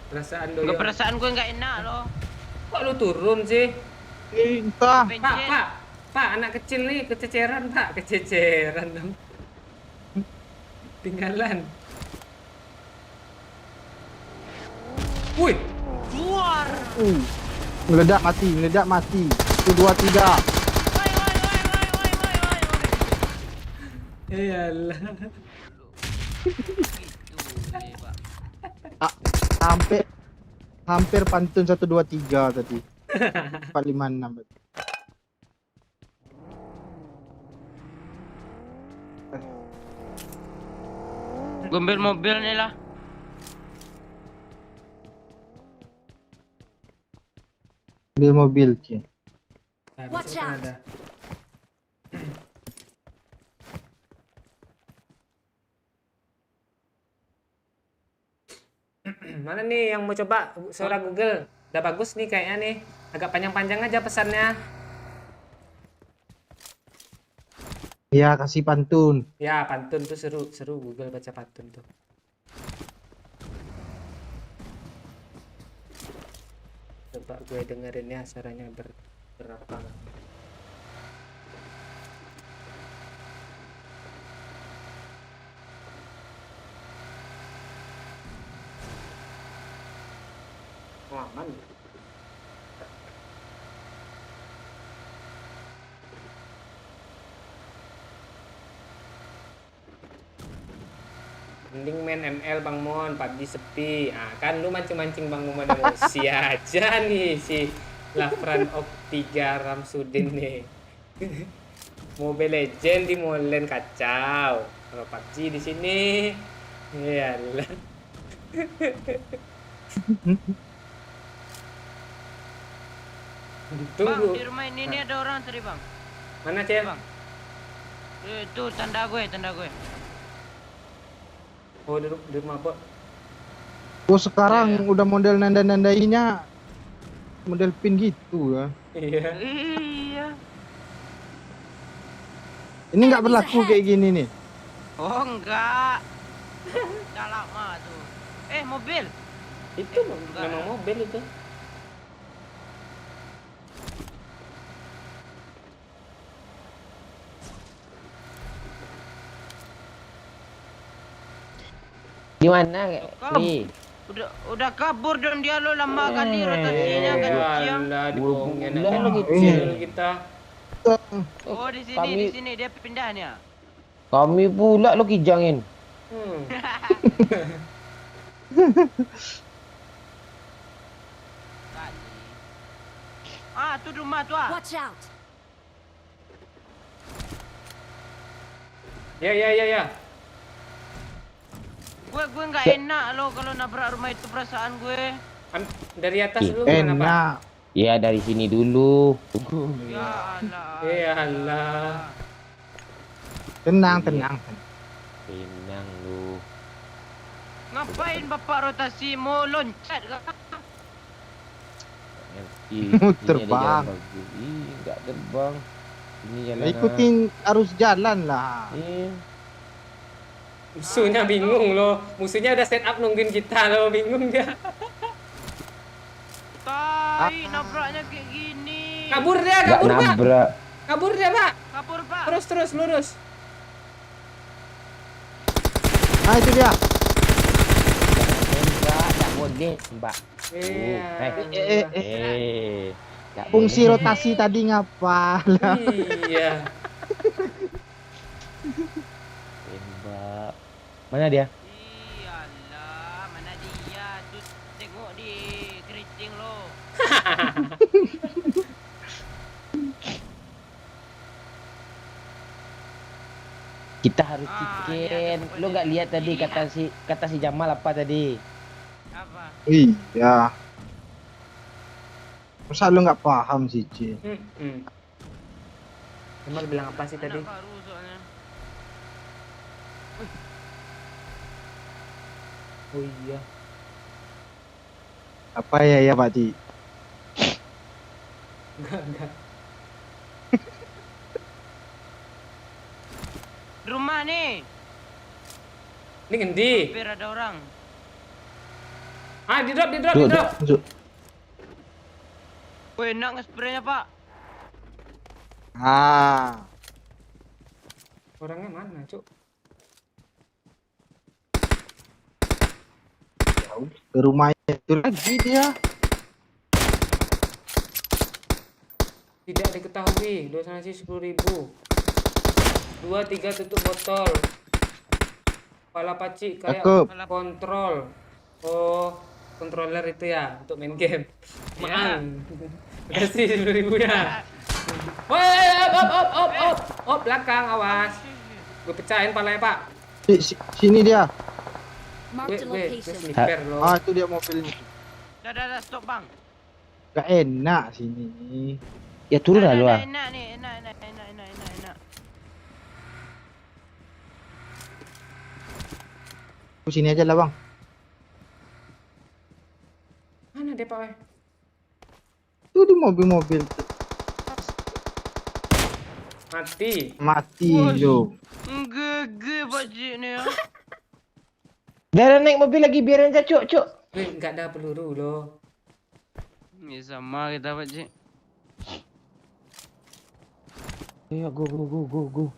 Perasaan Nggak, doyok. perasaan gue nggak enak loh. Kok lu turun sih? Entah. Bensin. Pak, anak kecil nih kececeran, Pak. Kececeran dong. Tinggalan. Wih, Luar. Meledak mati. 1 2 3. iyalah. Gitu sih, Pak. Hampir pantun 1 2 3 tadi. 4 5 6. Gue ambil mobil nih lah. Ambil mobil, Cik. Nah, Watch besok kan out. ada. Mana nih yang mau coba suara Google? Udah bagus nih kayaknya nih. Agak panjang-panjang aja pesannya. Ya, kasih pantun. Ya, pantun tuh seru Google baca pantun tuh. Coba gue dengerin ya suaranya berapa. Oh, aman. Mending main ML Bang Mon, PUBG sepi. Ah, kan lu mancing-mancing Bang Mon emosi aja nih si Lafran of 3 Ramsudin nih. Mobile Legend di Molen kacau. Kalau PUBG di sini iyalah. Bang, Tunggu. di rumah ini nih ada orang tadi, Bang. Mana, Cel? Bang. Itu tanda gue. Oh, di rumah bot. Oh, sekarang Iya. udah model nanda-nandainya model pin gitu ya. Iya. Iya. Ini nggak berlaku kayak gini nih. Oh, enggak. Udah lama tuh. Mobil. Itu enggak. memang mobil itu. Gimana? Kom. Nih. Udah kabur dong dia lo lama kali rotasinya kan siang. Alah, dibohongin Udah aja lo kecil gitu. kita. Oh, di sini Kami- dia pindah nih ya. Kami pula lo kijangin. Hmm. Tuh rumah tuh ah. Watch out! Ya. Gue nggak enak lo kalau nabrak rumah itu perasaan gue. Dari atas dulu gimana, Pak? Enak. Ya dari sini dulu. Ya Allah. Ya Allah. Tenang. Tenang lu. Ngapain bapak rotasi mau loncat kah? Mau terbang. Enggak terbang. Ini jalan. Ikutin arus jalan lah. Iya. Musuhnya bingung loh. Musuhnya udah set up nungguin kita loh, bingung dia. Tai, nabraknya kayak gini. Kabur dia, Nggak kabur Pak. nabrak. Kabur dia Pak. Kapur pak. Terus lurus. Ah itu dia. Tembak, nggak boleh tembak. Iya. Nggak Fungsi boleh. rotasi tadi ngapa? Iya. Tembak. Mana dia? Iyalah, mana dia? Tuh tengok di keriting lo. Kita harus Ah, chicken. dia Lu nggak lihat tadi Iya. kata si Jamal apa tadi? Apa? Iya. Masa lu nggak paham sih, Ci? Jamal bilang apa sih tadi? Anak baru soalnya. Oh iya. Apa ya Pak Ci? Enggak. Di rumah nih. Ini ngendi? Hampir ada orang. Ah, di drop. Masuk. Wih, enak nge-spraynya pak. Ah, Orangnya mana, Cuk? ke rumah itu lagi dia. Tidak diketahui. Donasi 10.000. 2, 3 tutup botol. Kepala pacik kayak Cakep. kontrol. Oh, controller itu ya untuk main game. Maang. Kasih 10.000 ya. Woi, op, belakang, awas. Gue pecahin palanya, Pak. Sini dia. Marked a Gue location. sniper loh. Ah, itu dia mobilnya. Dah, stop bang. Gak enak sini. Ya turun lah lu ah. Enak nih, enak. Aku sini aja lah bang. Mana dia, Pak? Weh? Itu di mobil-mobil Mati. mati Wush. lo. Gege pakcik ni ya. Dah naik mobil lagi biarin aja cuk. Weh, nggak ada peluru loh. Ni sama kita pakcik. Ayo go.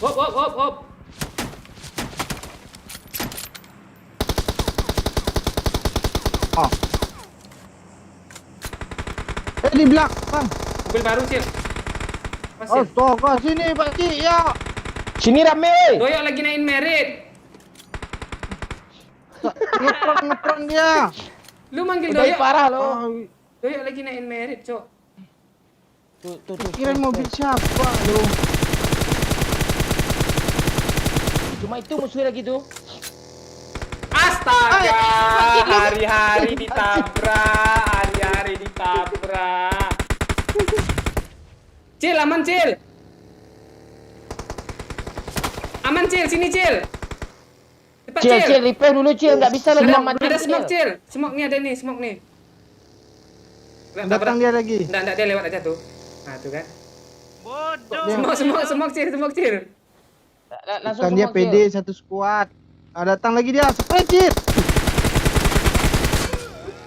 Hop. Ah. Di belakang. Mobil baru, Cil. Masih. Astaga, sini Pak Cik ya. Sini rame. Doyok lagi naikin merit. Ngepron dia. Lu manggil Udah Doyok. parah lo. Ah, Doyok lagi naikin merit, Cok. Tuh. kirain mobil siapa lo? Cuma itu musuhnya lagi tuh. Astaga, hari-hari ditabrak. Cil, aman, Cil. Aman, Cil, sini, Cil. Cepat, Cil, repair dulu Cil, nggak bisa lo bilang mati. Ada smoke, Cil. Smoke nih ada nih, smoke nih. Datang dia lagi. Enggak, dia lewat aja tuh. Nah, tuh kan. Bodoh. Smoke, Cil. Langsung Kan dia semua, Cil. PD satu squad. Ah, datang lagi dia. Sprint.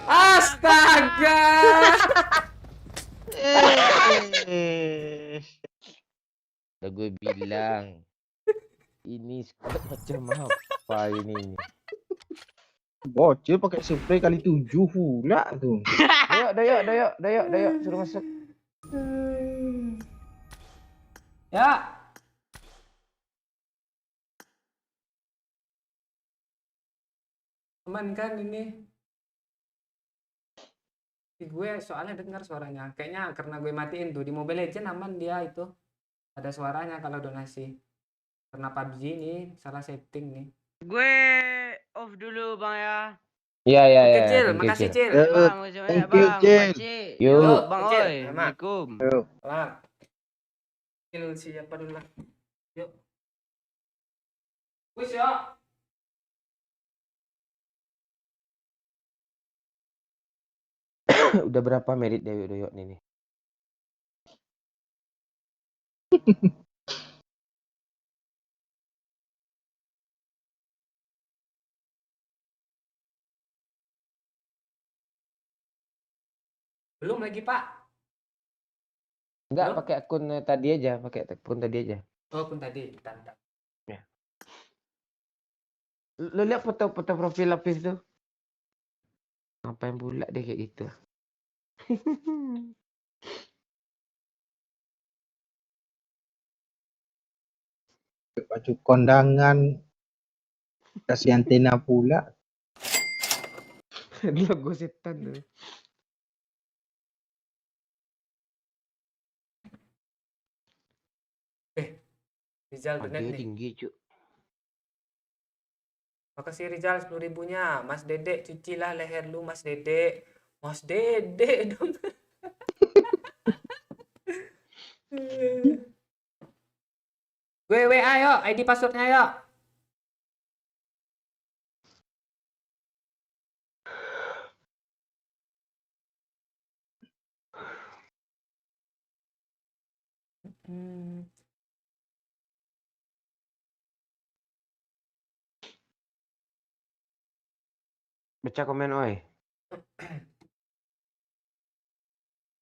Astaga. Udah gue bilang. Ini squad macam apa ini? Bocil pakai spray kali 7 pula tuh. Doyok, suruh masuk. Ya. Aman kan ini? Gue soalnya dengar suaranya. Kayaknya karena gue matiin tuh di Mobile Legends aman dia itu. Ada suaranya kalau donasi. Karena PUBG ini salah setting nih. Gue off dulu bang ya. Iya. Oke, Cil, Thank you, makasih, Cil. Cil. Bang, macam mana Thank you, bang? Cil. Pakcik. Yo. Yuk, bang Cil. oi. Sama. Assalamualaikum. Lah. Cil siapa dulu lah. Yuk. Wis ya. Udah berapa merit doyok nih? Belum lagi, Pak. Enggak, Belum? pakai akun tadi aja, pakai akun tadi aja. Oh, pun tadi. Bentar. Lu lihat foto-foto profil Lapis tuh. Ngapain pula dia kayak gitu? Baju kondangan. Kasih antena pula. Logo setan tuh. Rizal Harganya Donet nih. tinggi, Cuk. Makasih Rizal 10.000-nya. Mas Dedek, cucilah leher lu Mas Dedek. Mas Dedek dong. Gue WA yuk, ID passwordnya yuk. Baca komen, oi.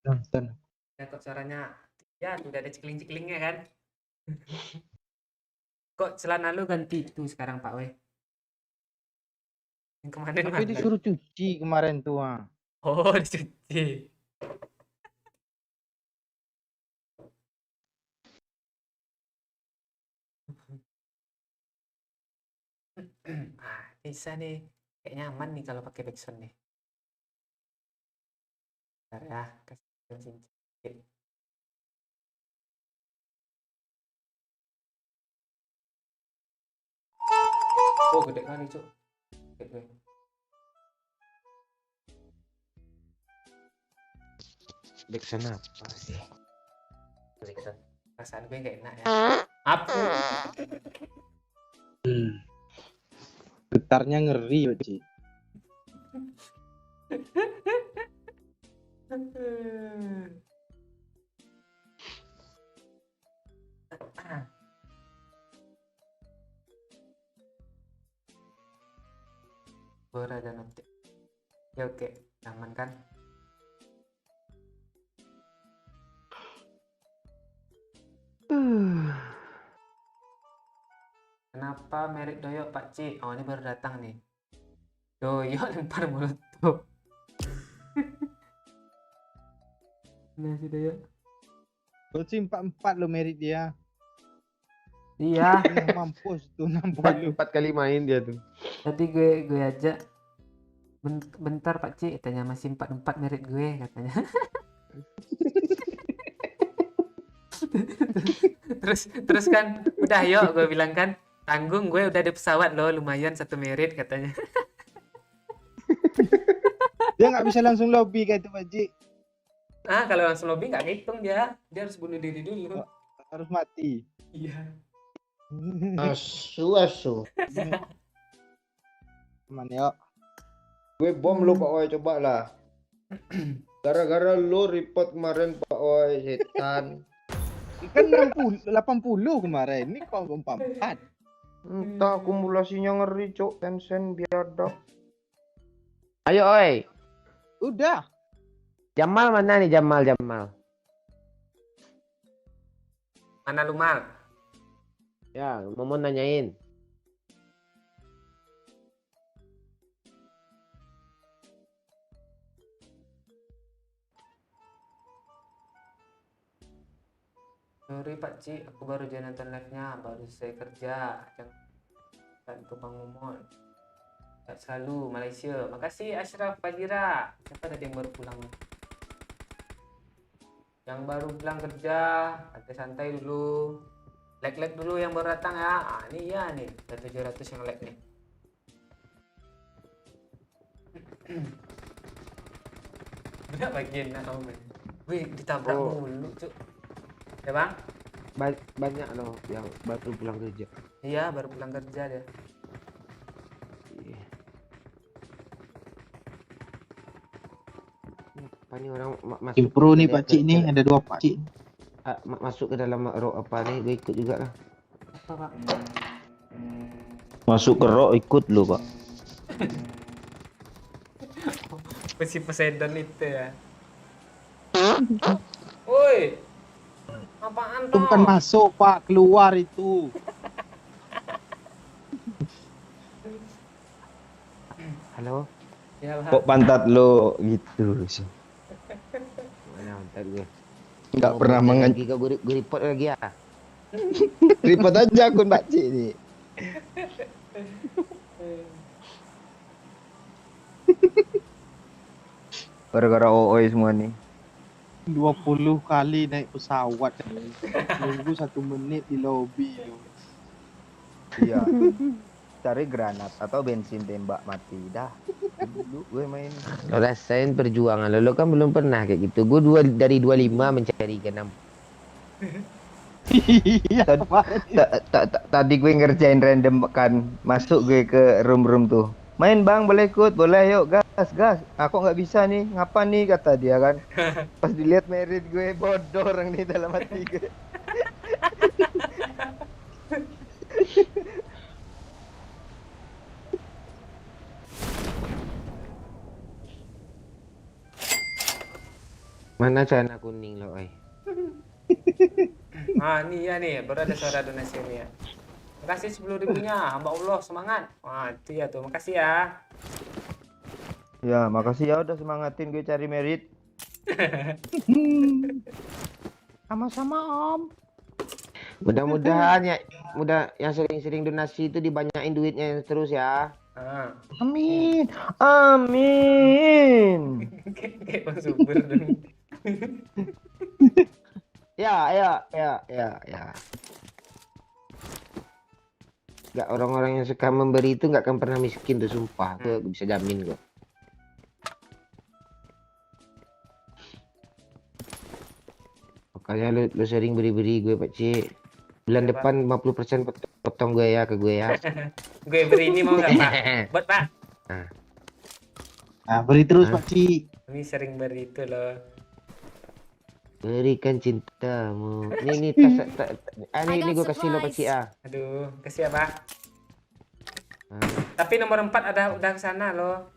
Nonton. Ya kok suaranya. Ya, udah ada cikling-ciklingnya kan. Kok celana lu ganti itu sekarang Pak Weh? Yang kemarin Tapi mana? disuruh cuci kemarin tuh. Oh, dicuci. Ah, bisa nih. Kayak nyaman nih kalau pakai backsound nih. Bentar ya, kasih cincin. Oh, gede kali, Cuk. Gede. Backsound apa sih? Backsound. Perasaan gue nggak enak ya. Apa? Getarnya ngeri, Ci. Bora dan nanti. Ya oke, aman kan? Kenapa merek Doyok Pak C? Oh, ini baru datang nih. Doyok lempar molotov. Nah, si Doyok. Ci 44 lo merit dia. Iya. Mampus tuh 60. 4 kali main dia tuh. Tadi gue ajak. Bentar Pak C, katanya masih 44 merit gue katanya. terus kan udah yuk gue bilang kan tanggung gue udah ada pesawat loh lumayan 1 merit katanya. Dia nggak bisa langsung lobby kayak itu, Pak Ci. Kalau langsung lobby nggak ngitung dia harus bunuh diri dulu. Harus mati. Iya. Asu. Aman yuk. Gue bom lu Pak Oi, coba lah. Gara-gara lu report kemarin Pak Oi, setan. Kan 80 kemarin. Ini kok 44. Entah akumulasinya ngeri, Cok. Tencent biadab. Ayo, oi. Udah. Jamal mana nih, Jamal? Mana lu Mal? Ya, mau nanyain. Sorry Pak Ci, aku baru aja nonton live-nya, baru selesai kerja. Jangan tukang ngomong. Sehat selalu Malaysia. Makasih Ashraf Fajira. Siapa tadi yang baru pulang? Yang baru pulang kerja, santai dulu. Like dulu yang baru datang ya. Ini ya nih, ada 700 yang like nih. Benar bagian nak kamu. Wih, ditabrak mulu, Cuk. Ya, Bang? Banyak loh yang baru pulang kerja. Iya, baru pulang kerja dia. Apa nih orang masuk? Impro nih Pak Ci nih, ada 2 Pak Ci. Masuk ke dalam apa nih, gue ikut juga lah. Apa, Pak? Masuk ke rock ikut lu, Pak. Si Poseidon itu ya. Woi. Apaan Itu bukan toh? masuk Pak, keluar itu. Halo? Ya lah. Kok pantat lo gitu sih? Mana bentar gue. Nggak pernah lagi kau gue report lagi ya. report aja akun Pak Cik nih. Gara-gara OOI semua nih. 20 kali naik pesawat. Nunggu 1 menit di lobi. Iya. Cari granat atau bensin tembak mati dah. Dulu gue main. Lo rasain perjuangan lo kan belum pernah kayak gitu. Gue dari 25 mencari ke 6. Iya. Tadi gue ngerjain random kan, masuk gue ke room tuh. Main bang, boleh ikut, boleh yuk gas. Aku nggak bisa nih, ngapa nih kata dia kan. Pas dilihat merit gue bodoh orang di dalam hati gue. Mana celana kuning lo, oi? Ah, nih ya nih, baru ada suara donasi nih ya. Makasih 10.000-nya, hamba Allah, semangat. Wah, itu ya tuh, makasih ya. Ya, makasih ya udah semangatin gue cari merit. Sama-sama Om. Mudah-mudahan ya, yang sering-sering donasi itu dibanyain duitnya terus ya. Ah. Amin. Kayak Bang Subur dong. Ya. Gak orang-orang yang suka memberi itu gak akan pernah miskin tuh, sumpah. Tuh bisa jamin gue. Makanya lu sering beri-beri gue, Pak Cik. Bulan depan 50% potong gue ya, ke gue ya. Gue beri ini mau nggak Pak? Buat Pak. Nah, beri terus Pak Ci. Ini sering beri itu loh. Berikan cintamu. Ini tas, ini gue kasih lo, Pak Cik ya. Aduh, kasih ya Pak. Tapi nomor 4 udah ke sana loh.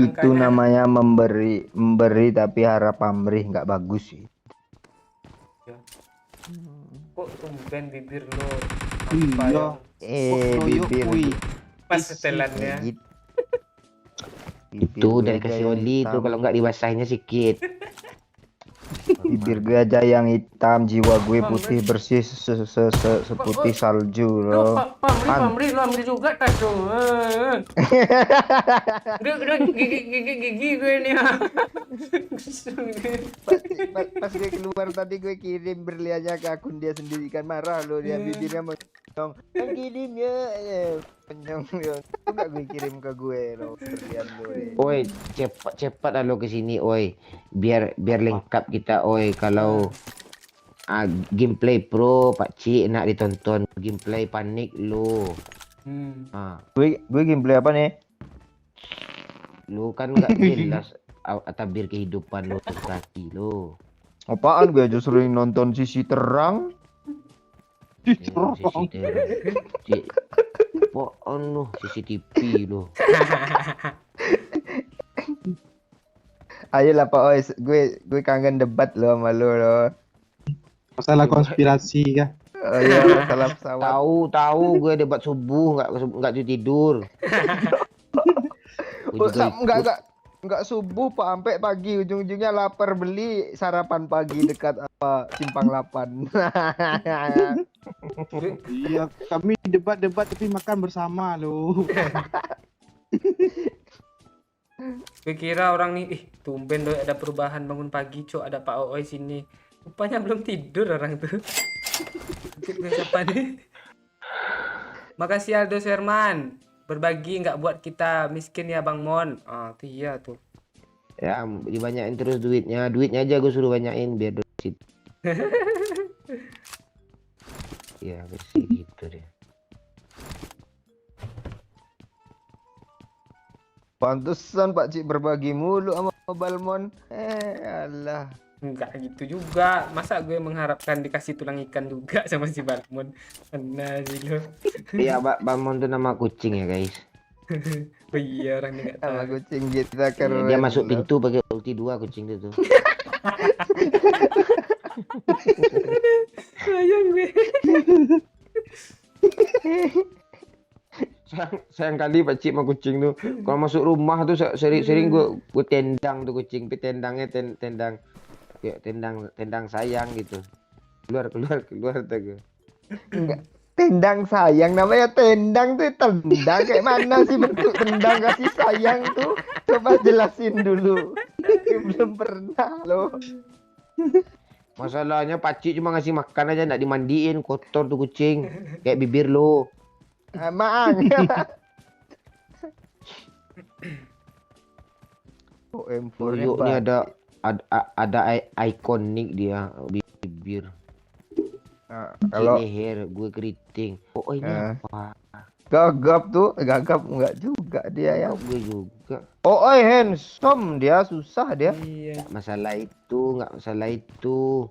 Itu namanya memberi tapi harap pamrih, nggak bagus sih. Kok tumben bibir lo? Iya. Bibir. Pas setelannya. Itu dari kasih oli itu, kalau nggak dibasahinnya sikit. Bibir gue aja yang hitam, jiwa gue putih bersih seputih salju loh. Pamri juga tas dong. Udah gigi gue nih. Pas gue keluar tadi gue kirim berliannya ke akun dia sendiri kan, marah loh dia, bibirnya menyong. Kan kirimnya penyong ya. Enggak gue kirim ke gue loh berlian gue. Oi, cepat lo ke sini, oi. Biar lengkap kita, oi. Kalau gameplay pro Pak Cik nak ditonton, gameplay panik lo. Gue gameplay apa nih? Lu kan nggak jelas tabir kehidupan lo kaki lo. Apaan, gue aja sering nonton sisi terang. Sisi terang. Apaan lo, CCTV lo. Ayolah Pak Ois, gue kangen debat lo sama lo loh. Masalah konspirasi kah? Oh iya, masalah pesawat. Tahu gue debat subuh nggak tidur. Enggak subuh Pak, sampai pagi, ujung-ujungnya lapar, beli sarapan pagi dekat apa Simpang 8. Iya, kami debat tapi makan bersama loh. Gue kira orang nih, tumben doi ada perubahan bangun pagi, cok, ada Pak Oi sini. Rupanya belum tidur orang tuh. Siapa nih? Makasih Aldo Sherman. Berbagi nggak buat kita miskin ya Bang Mon. Ah, iya tuh. Ya, dibanyain terus duitnya. Duitnya aja gue suruh banyain biar dosit. Ya, bersih gitu deh. Pantesan Pak Cik berbagi mulu sama Balmon. Alah. Enggak gitu juga. Masa gue mengharapkan dikasih tulang ikan juga sama si Balmon. Mana sih lo? Iya, Balmon tuh nama kucing ya, guys. Oh iya, orang ini nggak tahu. Sama kucing kita keren. Dia masuk pintu pakai ulti 2 kucing itu tuh. Sayang gue. Sayang kali pakcik sama kucing tuh. Kalau masuk rumah tuh sering gue tendang tuh kucing. Tapi tendangnya tendang ya tendang sayang gitu. Keluar tuh gue. Enggak. Tendang sayang namanya tendang tuh tendang kayak mana sih bentuk tendang kasih sayang tuh? Coba jelasin dulu. Belum pernah loh. Masalahnya pakcik cuma ngasih makan aja nggak dimandiin, kotor tuh kucing. Kayak bibir lo. Maang. Oh, M4 Yuk nih ada ikonik dia bibir. Nah, Kalau kalau leher gue keriting. Oh ini apa? gagap enggak juga dia ya. Gue juga. Oh, handsome dia, susah dia. Iya. Nggak masalah itu.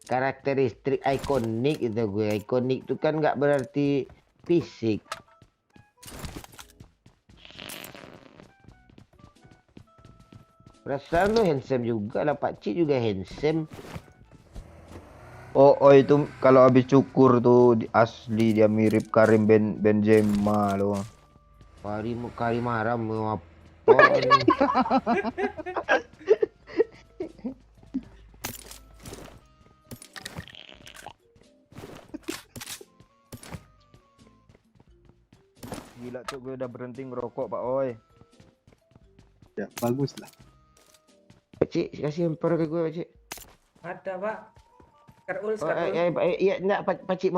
Karakteristik ikonik itu gue. Ikonik itu kan nggak berarti fisik. Perasaan lu handsome juga lah, pakcik juga handsome. Oh, itu kalau habis cukur tuh asli dia mirip Karim Benzema loh. Karim Haram mau apa? Gila tuh gue udah berhenti ngerokok Pak Oi. Ya, bagus lah. Pakcik kasih empor ke gue pakcik. Ada, Pak. Karul. Iya enggak pakcik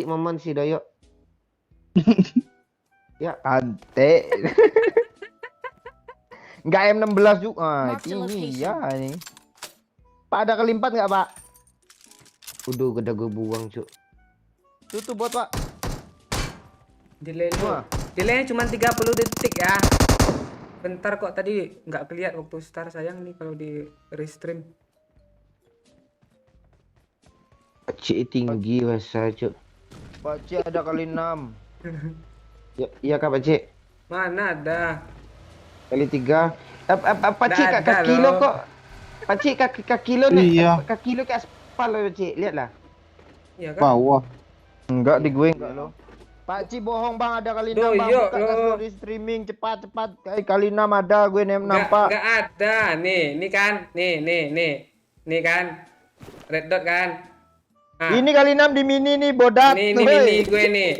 momon si Doyok. Ya, Ante. Enggak M16 juga. Mark the Ini location. ya nih. Pak ada kelimpat enggak, Pak? udah gue buang, Cuk. Tutup buat Pak. Delay lu. Wah. Delaynya cuma 30 detik ya. Bentar kok tadi nggak kelihat waktu start sayang nih kalau di restream. Pakcik tinggi masa, Cuk. Pak Ci ada kali 6. Ya, iya Kak pakcik. Mana ada? Kali 3. Pakcik Nggak ada kaki lo loh. kok. Pakcik kaki lo nih. Iya. Kaki lo ke aspal lo, Cik. Lihatlah. Iya kan? Bawah. Enggak di gue enggak loh. Pak Ci bohong Bang, ada kali 6 Bang. Doyok Buka lo. kasih di streaming cepat. Kali 6 ada gue nampak. Nggak ada. Nih kan. Nih kan. Red dot kan. Ah, Ini kali 6 di mini nih bodat. ini Woi. mini gue nih.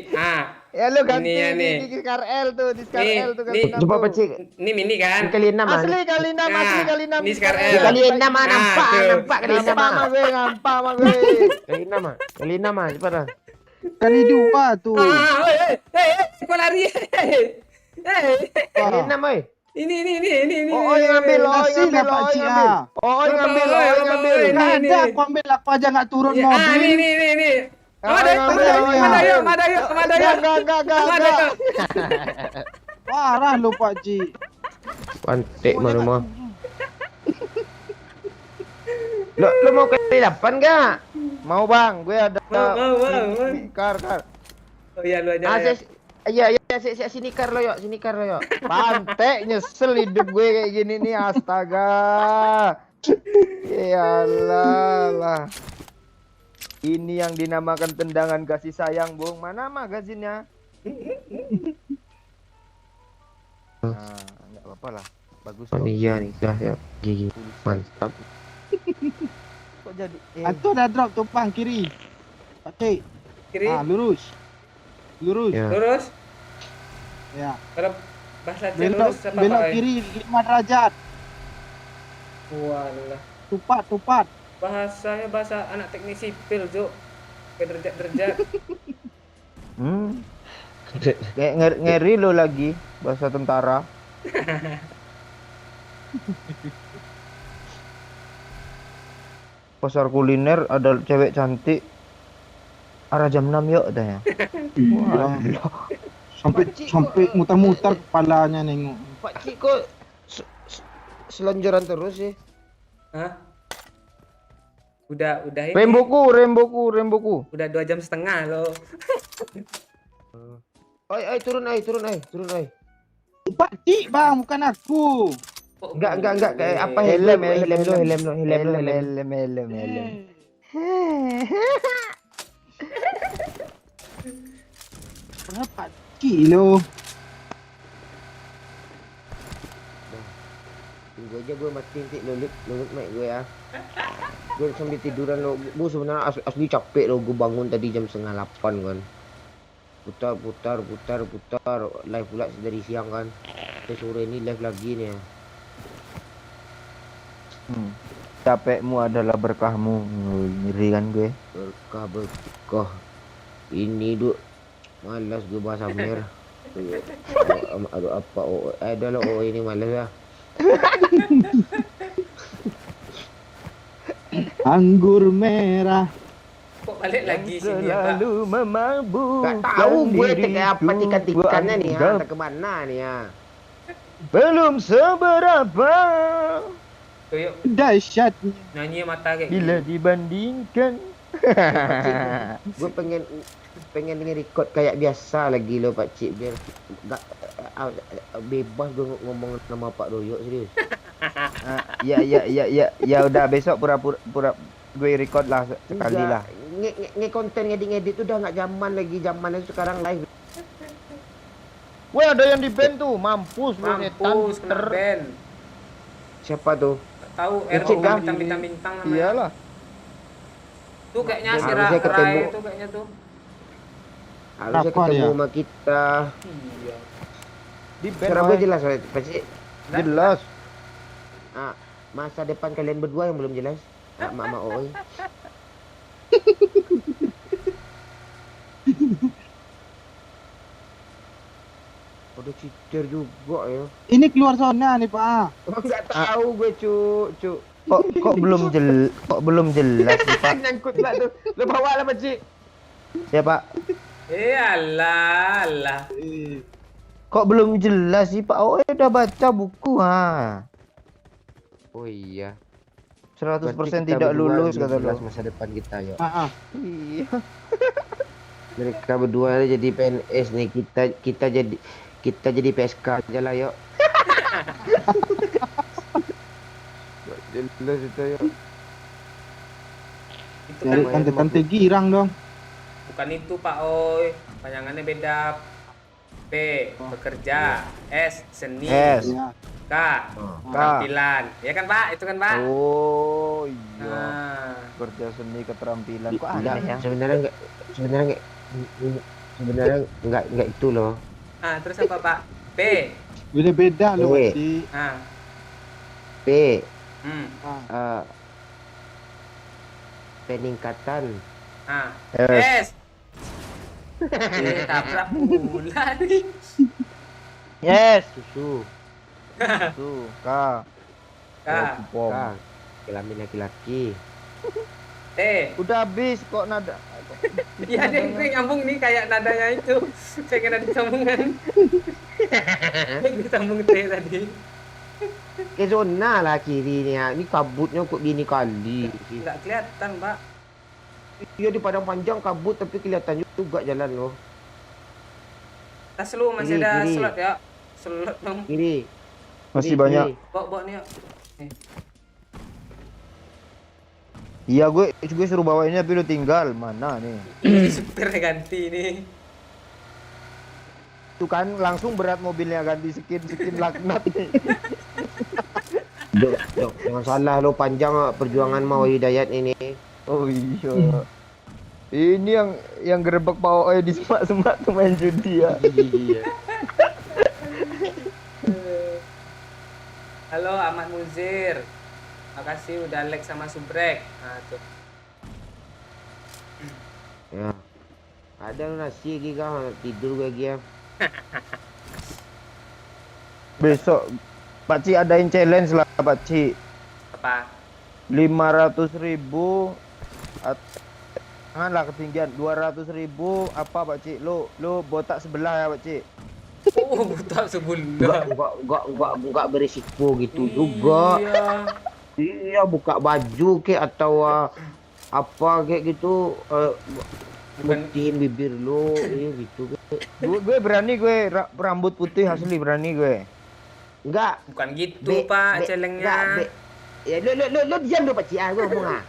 Ya lu ganti Ini ya, nih. di Scar L tuh, di Scar Nih, L tuh kali nih. 6. Coba tuh. pakcik. Ini mini kan. Ini kali 6 Asli kali 6, asli kali 6. Ini Scar L. Kali 6 Ah, nampak tuh. kali 6 Nampak mah gue, nampak mah gue. Kali 6 ah. Kali 6 ah, cepat dah. Kali 2 tuh. Kok lari? Kali 6 oi. Ini. Oh, yang ambil, Kasih lah Pak Ci, ah. yang ambil. Nggak ada, aku ambil, aku aja nggak turun mobil. Ini. Oh, yang ambil, Enggak. Parah lo Pak Ci. Pantek mana mah. Lo mau kali 8 enggak? Mau Bang, gue ada. Mau. Kar. Oh iya lu aja. Iya, sini kar lo yuk. Pantek nyesel hidup gue kayak gini nih, astaga. Iyalah. Ini yang dinamakan tendangan kasih sayang, Bung. Mana magazinnya? Nah, enggak apa-apa lah. Bagus kok. Iya nih, dah ya. Gigi. Mantap. Kok jadi Atau ada drop tuh Bang kiri. Pak Ci. Kiri. Ah, lurus. Ya. Lurus. Ya. Kalau bahasa C Belok, lurus apa belok Pak? kiri 5 derajat. Walah. Tupat. Bahasanya bahasa anak teknik sipil, Cuk. Kayak derajat-derajat. kayak ngeri lo lagi bahasa tentara. Pasar kuliner ada cewek cantik. Arah jam 6 yuk dah ya. Iya. Sampai muter-muter kepalanya nengok. Pakcik kok selonjoran terus sih. Hah? Udah ini. Remboku. Udah 2 jam setengah loh. Oi, turun. Pak Ci Bang, bukan aku. Kok Enggak kayak gini? apa Helm, helm lo. helm. Berapa kilo? Tunggu aja gue mati nanti lulut mic gue ya. Gue sambil tiduran lo. Gue sebenarnya asli capek lo. Gue bangun tadi jam 7:30 kan. Putar. Live pula dari siang kan. Sampai sore ini live lagi nih ya. Capekmu adalah berkahmu. Ngeri kan gue. Berkah. Ini malas gue bahasa mer. Aduh apa ada lo ini malas ya. Anggur merah. Kok balik lagi sini ya, Pak? Selalu memabukkan Gak tahu gue diriku. kayak apa tikan-tikannya nih ya. Gua Entah kemana nih ya. belum seberapa Tuh, yuk. Dahsyat. Nyanyi mata kayak bila gini. dibandingkan. Gue pengen nge-record kayak biasa lagi lo Pak Cik biar gak bebas gue ngomong nama Pak Doyok serius. Ya udah besok pura-pura gue record lah sekali lah. Konten ngedit tuh udah nggak zamannya sekarang live. Weh ada yang di band tuh, mampus lu Mampus kena band. Siapa tuh? Gak tahu Ecik RO kah? bintang-bintang namanya. Iyalah. Tuh kayaknya Dan si harusnya Rai ketemu. itu kayaknya tuh. Harusnya Siapa ketemu dia? sama kita. Iya. Di band. Suara Weh. gue jelas Pak Cik. Jelas. Masa depan kalian berdua yang belum jelas. Mama Oi. Udah cheater juga ya. Ini keluar zona nih Pak. Enggak tahu gue cu. Kok belum jelas sih, Pak? Nyangkut lah tuh. Lo bawa lah Pak Cik. Ya, Pak. Alah. Kok belum jelas sih, Pak? Oh, udah baca buku ha. Oh iya. 100% Berarti kita tidak berdua lulus belum kata lo. jelas masa depan kita ya. Iya. Mereka berdua jadi PNS nih, kita jadi PSK aja lah yuk. Jelas itu yuk. Itu Cari kan tante-tante girang dong. bukan itu Pak Oi. Panjangannya beda. P bekerja, S seni, S. Ya. K penampilan. Ya kan Pak? Itu kan Pak? Oh, iya. Nah, Kerja seni keterampilan. Kok Enggak, aneh ya? sebenarnya enggak itu loh. terus apa Pak? P. Beda-beda loh Eh. Pak Cik. Ah, P Ah. peningkatan S. Tabrak pula nih. Yes. susu Tuh, K. K. Kupong. kelamin laki-laki. T. Udah habis kok nada. Iya gue nyambung nih kayak nadanya itu. Saya kena disambungan. Gue sambung T tadi. Ke zona lah kiri nih ya. Ini kabutnya kok gini kali. Nggak kelihatan Pak. Iya di padang panjang kabut tapi kelihatan juga jalan loh. Tas lu masih Kiri, ada kiri. slot ya? Slot dong. Kiri. Masih Kiri, banyak. kiri. Bawa nih yuk. Iya, gue suruh bawainnya tapi lu tinggal. Mana nih? Supir ganti nih. Tuh kan langsung berat mobilnya ganti skin laknat nih. Dok, jangan salah lo panjang perjuangan mau Hidayat ini. Oh iya. Ini yang gerebek Pak Oi di semak-semak tuh main judi ya. Iya. Halo Ahmad Muzir. Makasih udah like sama subrek. Nah tuh. Ya. Ada lo nasi lagi kah? Tidur gue lagi ya. Besok Pak Ci adain challenge lah Pak Ci. Apa? 500.000 janganlah ketinggian 200.000 apa Pak Ci? Lu botak sebelah ya Pak Ci. Oh, buta sebelah. Enggak berisiko gitu juga. Iya. Iya, buka baju kek atau apa kayak gitu buktiin bibir lo gitu. Gue berani gue rambut putih asli berani gue. Enggak. Bukan gitu, Pak, celengnya. Enggak, ya lu diam dulu Pak Cik, gua ngomong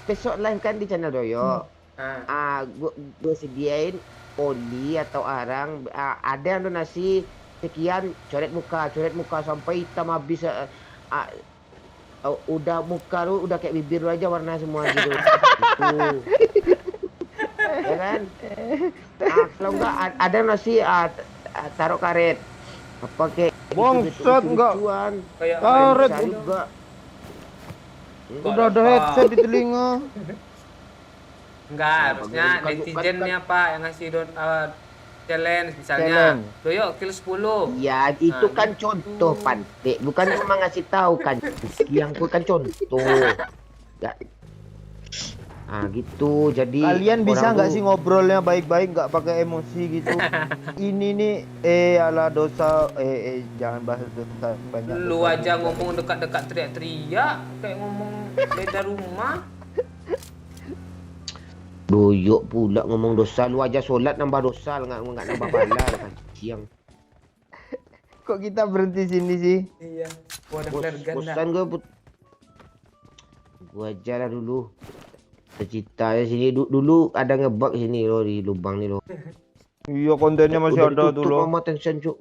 besok live kan di channel Doyo. Gua sediain oli atau arang, ada yang donasi sekian, coret muka sampai hitam habis. Udah muka lu udah kayak bibir lu aja warna semua gitu. Ya kan? Kalau enggak ada nasi taruh karet. Apa kayak Bangsat enggak. Kayak Karet bisa juga. udah ada headset di telinga. Enggak, harusnya netizennya Pak yang ngasih challenge misalnya. Challenge. Doyo kill 10. Ya, itu kan contoh Pantek, bukan cuma ngasih tahu kan. Yang ku kan contoh. Enggak. Gitu. Jadi Kalian bisa orang nggak tuh- sih ngobrolnya baik-baik, nggak pakai emosi gitu? Ini nih, ala dosa, jangan bahas dosa banyak. Lu dosa aja juga. ngomong dekat-dekat teriak-teriak kayak ngomong beda rumah. Doyok pula ngomong dosa, lu aja solat nambah dosa, enggak nambah pahala kan. Siang. Kok kita berhenti sini sih? Iya. Gua ada flare gun dah. Bosan gue gua aja lah dulu. Cerita sini dulu ada ngebug sini loh di lubang nih loh. Iya, kontennya masih ada tuh loh. Sama tension cuk.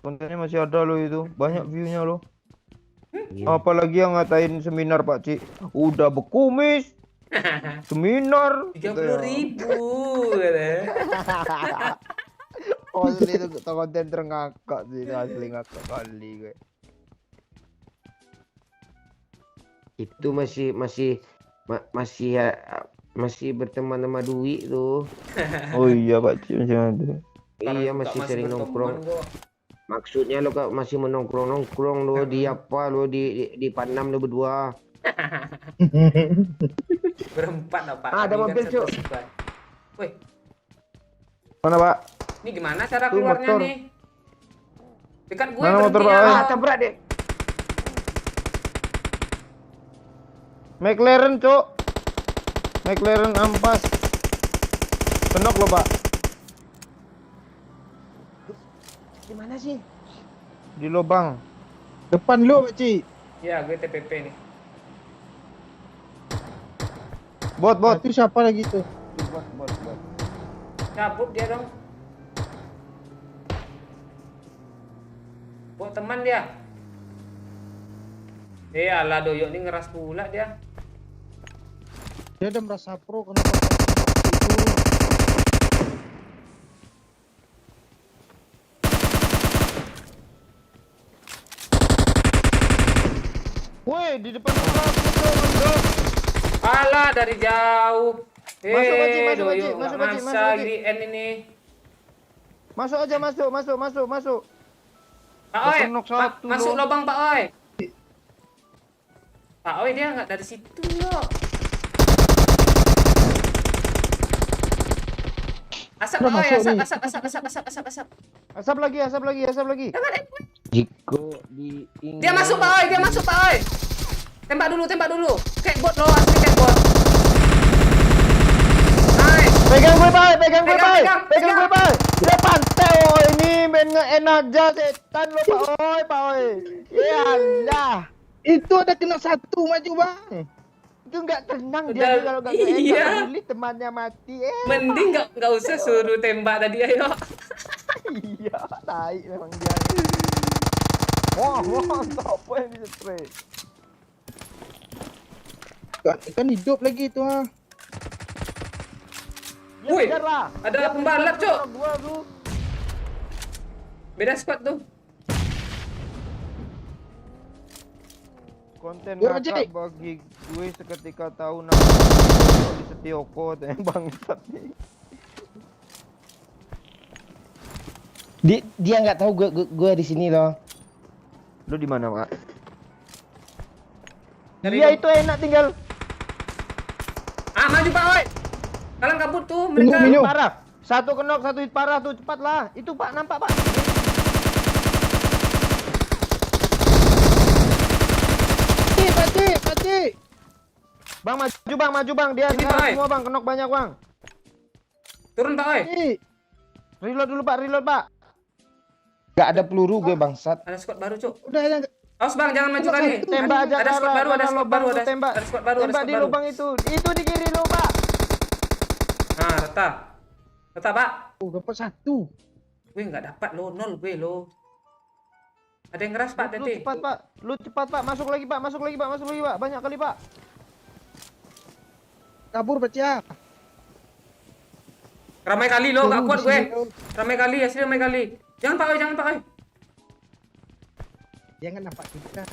Kontennya masih ada loh itu. Banyak view-nya loh. Iya. Apalagi yang ngatain seminar Pak Cik. Udah bekumis. Seminar. 30.000 gitu. Asli itu konten terngakak sih. Asli ngakak kali gue. Itu masih berteman sama Dwi tuh. Oh iya Pak Cik masih ada. Iya masih sering nongkrong. Maksudnya lo kak masih menongkrong lo di apa lo di Panam lo berdua. Berempat lah Pak. Ada Tadi mobil, kan Cuk. satu squad. Wih, Mana Pak? ini gimana cara Tuh, keluarnya motor. nih? Dekat gue Mana motor, berhenti Pak? ya. Tabrak deh. McLaren cok. McLaren ampas. Kenok lo Pak. Di mana sih? Di lubang. Depan lo Pak Cik. Ya, gue TPP nih. Bot. Itu siapa lagi tuh? Bot. Cabut dia dong. Buat teman dia. Alah Doyok ini ngeras pula dia. Dia udah merasa pro kenapa itu? Woi, di depan rumah aku tuh, mendok. Alah dari jauh. Masuk, Pak Cik, masuk, Pak Doyok Cik, nggak masuk, Pak Cik, masa masuk, Pak Cik. di end ini. Masuk aja, masuk. Pak Oi, Kesenok satu masuk loh. lubang Pak Oi. Pak Oi dia nggak dari situ loh. Asap Pak Oi, asap. Asap lagi. Jiko di Dia masuk Pak Oi. Tembak dulu. Kayak bot loh, asli kayak bot. Nice. Pegang gue, Pak. Pegang. Dia pantai, oh ini main nge-enak aja setan lo, Pak Oi. Ya Allah. Itu ada kena satu maju bang. Itu nggak tenang Udah, dia kalau nggak iya. peduli temannya mati. Mending nggak usah suruh tembak tadi ayo. Iya, tai memang dia. Wah, apa yang bisa spray? Kan hidup lagi itu ah. Ya, Wih, kejar lah. ada Dia pembalap, kejar Cok. gua tuh. Beda squad tuh. Konten Ya, ngakak Cik. bagi gue seketika tahu nama di Setioko bangsat nih. Dia nggak tahu gue di sini loh. Lu di mana, Pak? Dari Iya lu- itu enak tinggal Maju Pak Oi. Kalian kabut tuh mereka. Minum. parah. Satu kenok, satu hit parah tuh, cepatlah. Itu Pak, nampak Pak. Pakcik. Bang maju bang, dia Ini, sekarang Pak. semua bang, kenok banyak bang. Turun Pak Oi. Pakcik. Reload dulu Pak, reload Pak. Gak ada peluru gue bangsat. Ada squad baru, Cuk. Udah ya. Awas Bang, jangan maju kali. Tembak aja Ada squad baru, ada squad baru, ada tembak. squad baru, ada Tembak squad di baru. lubang itu. Itu di kiri lu, Pak. Nah, rata. Rata, Pak. Oh, dapat 1. Gue nggak dapat lo, 0 gue lo. Ada yang ngeras, Pak, Lu tadi. cepat, Pak. Lu cepat, Pak. Masuk lagi, Pak. Masuk lagi, Pak. Masuk lagi, Pak. Banyak kali, Pak. Kabur, Pak Cia. Ramai kali lo, nggak kuat gue. Ramai kali, asli ramai kali. Jangan Pak, oi, jangan Pak, oi. Jangan nampak kita.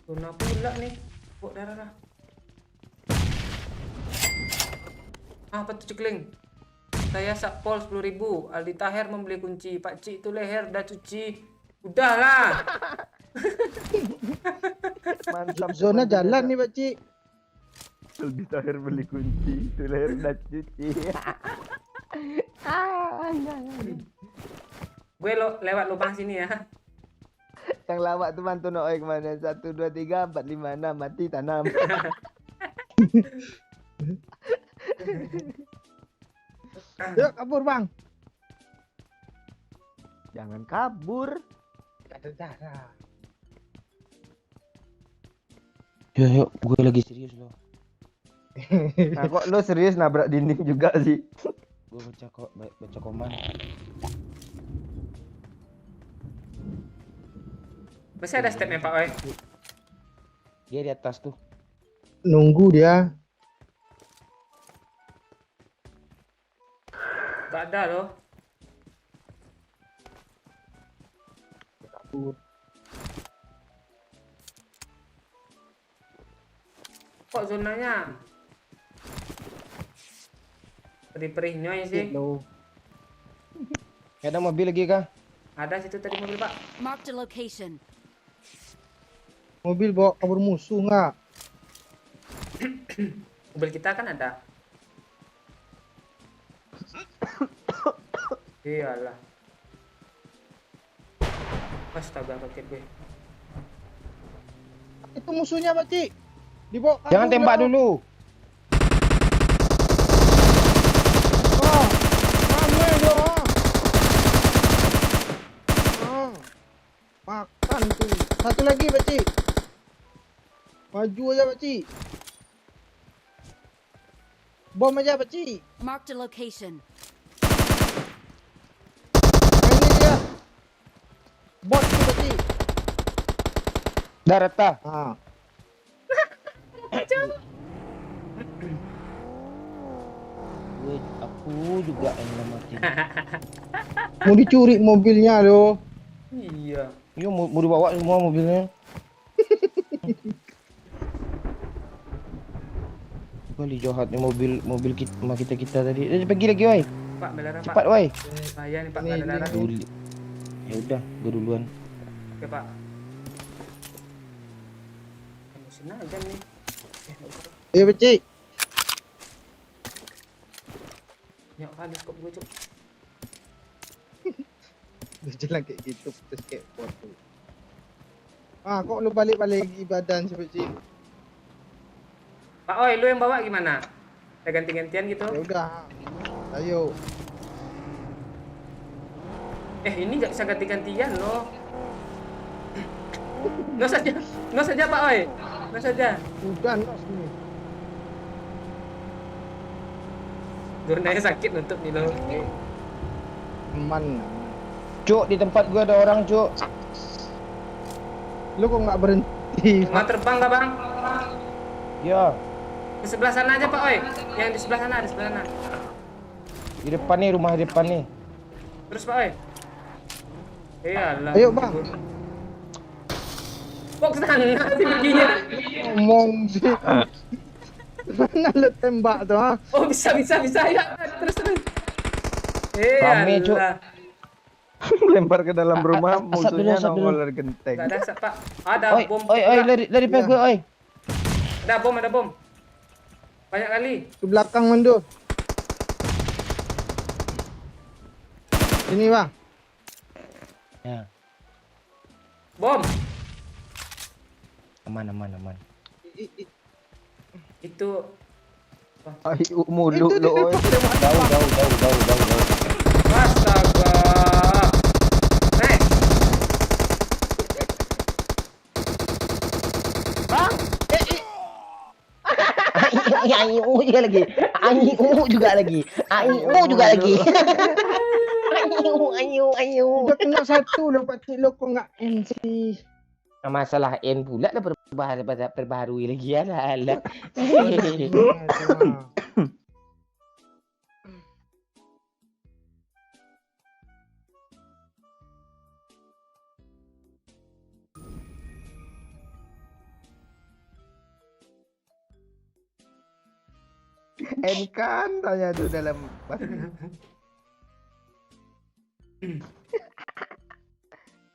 Zona pula nih. Kok darah. Apa tuh cekling? Saya sakpol 10.000. Aldi Taher membeli kunci. Pak Cik itu leher dah cuci. Udahlah. Mantap. Zona jalan nih, Pak Cik. Aldi Taher beli kunci. Itu leher dah cuci. Gue lewat lubang sini ya. Yang lawak tuh mantu Noe kemana? 1, 2, 3, 4, 5, 6. Mati tanam. Yuk kabur Bang. Jangan kabur. Gak ada darah. Yuk, gue lagi serius loh. Nah kok lo serius nabrak dinding juga sih? Gue baca komen. Masih ada stepnya Pak, oi. Dia di atas tuh. Nunggu dia. Gak ada loh. Kabur. Kok zonanya perih-perih nyoy sih. Ada mobil lagi kah? Ada situ tadi mobil Pak. Marked a location. Mobil bawa kabur musuh nggak? Mobil kita kan ada. Iyalah. Astaga kaget gue. Itu musuhnya Pak Cik. Dibawa kabur. Jangan tembak dulu. Oh, ramai dia. Oh, makan tuh. Satu lagi Pak Cik. Maju aja Pak Cik. Bom aja Pak Cik. Marked a location. Ini dia. Bot tu Pak Cik. Dah rata. Ah. Aku juga yang mati. Mau dicuri mobilnya loh. Iya. Yo mau dibawa semua mobilnya. Kali jahat nih mobil kita tadi. Pergi lagi woi. Pak belara Pak. Cepat woi. Bahaya nih Pak, Ini, gak ada darah. Dulu. Ya udah, gue duluan. Oke Pak. Mesin aja nih. Iya Pak Cik. Nyok kali skop gue Cuk. Dia jalan kayak gitu terus kayak foto. Ah, kok lu balik-balik badan sih Pak Cik? Pak oi, lu yang bawa gimana? Kita ganti-gantian gitu. Ya udah. Ayo. Ini nggak bisa ganti-gantian loh. Nggak saja Pak oi. Nggak saja. Udah enggak sini. Zonanya sakit untuk nih loh. Aman. Cuk, di tempat gua ada orang, Cuk. Lu kok nggak berhenti? Mau terbang nggak Bang? Ya, Di sebelah sana aja Pak oi. Yang di sebelah sana, di sebelah sana. di depan nih, rumah depan nih. Terus Pak oi. Iyalah. Ayo Bang. Kok kesana sih perginya? Ngomong sih. Mana lu tembak tuh ha? Oh bisa ya. Terus. Rame, Cuk. Iyalah. Lempar ke dalam rumah Asap dulu, musuhnya asap dulu. nongol dari genteng. Gak ada asap Pak. Ada Oi, bom. oi, lari pas gua, oi. Ada bom. Banyak kali. Ke belakang Mando. Sini Bang. Ya, Bom. aman. Itu Ayo mulu lo. Oi. Jauh. Astaga. Nice. Bang. Ayu juga lagi. Ayu juga lagi. Ayu. Udah kena satu lo pakcik lo kok nggak end sih. Masalah N pula lah perbaharui lagi ya lah. Kan tanya tuh dalam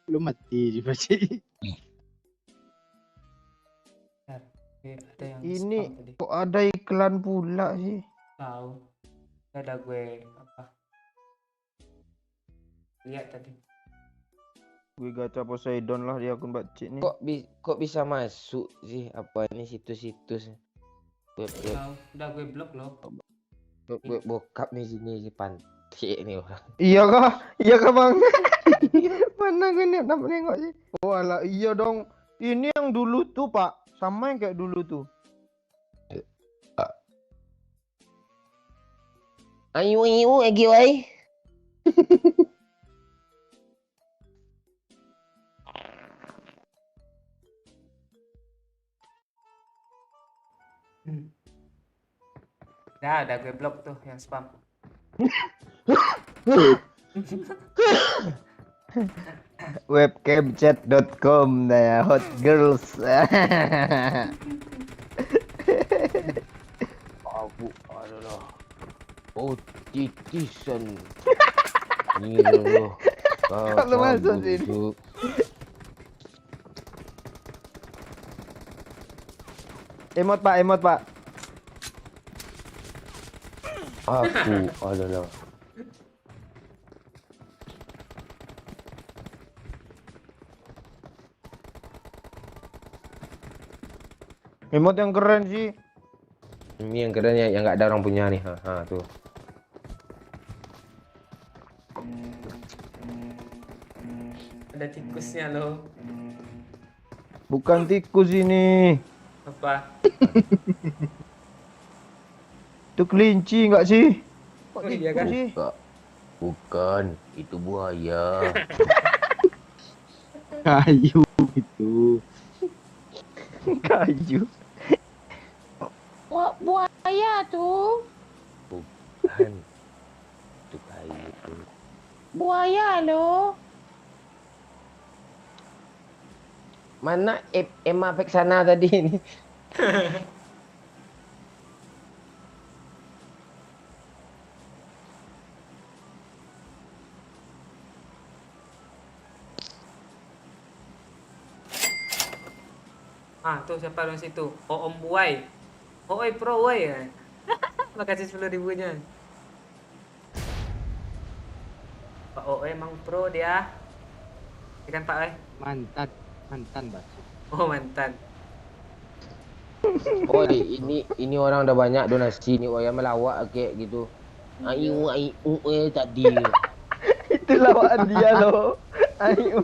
Lu mati di pakcik. Ada yang ini spam tadi. kok ada iklan pula sih. Tahu. Ada gue apa? Lihat tadi. Gue gacha Poseidon lah di akun Bacik nih. Kok bisa masuk sih apa ini situs-situs web Tahu. Udah gue blok loh. bokap nih sini si pantik nih orang. Iya kah? Iya kah bang? Mana gue nengok sih? Oh alah iya dong. Ini yang dulu tuh pak. Sama yang kayak dulu tuh. Ayu lagi wai. Udah gue blok tuh yang spam. Webcamchat.com nah ya, hot girls. Aku adalah titisan. Ini loh. Kalau masuk sini. Emot pak. Aku adalah Emot yang keren sih. ini yang kerennya yang nggak ada orang punya nih. Tuh. Ada tikusnya loh. Bukan tikus ini. Apa? Itu kelinci nggak sih? Kok Oh, iya tikus kan? sih? Bukan, itu buaya. Kayu gitu. Kayu. Buaya tuh. Bukan. Itu kayu. Buaya loh. Mana Emma Peksana tadi ini? Tuh siapa di situ? Om Buai. Oi pro woi ya. Makasih 10.000-nya. Pak Oi emang pro dia. Ikan Pak Oi. Mantan bakcik. Oh mantan. Oh, ini orang udah banyak donasi nih, ya melawak kayak gitu. Ayu tadi. Itu lawan dia loh. Ayo.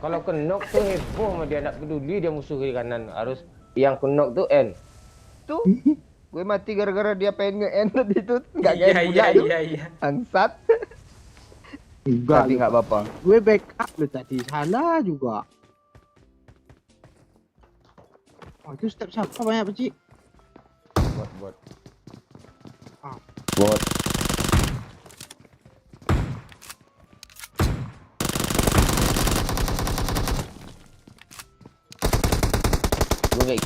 Kalau kenok tuh heboh sama dia, nak peduli dia musuh kiri kanan. Harus yang kenok tuh N. Tuh. Gue mati gara-gara dia pengen nge-end itu. Nggak Iya kayak pula tuh. iya. Bangsat. Enggak. Tapi nggak apa-apa. Gue backup lo tadi. Salah juga. Oh, itu step siapa banyak pakcik? Bot. Ah. Bot. Gue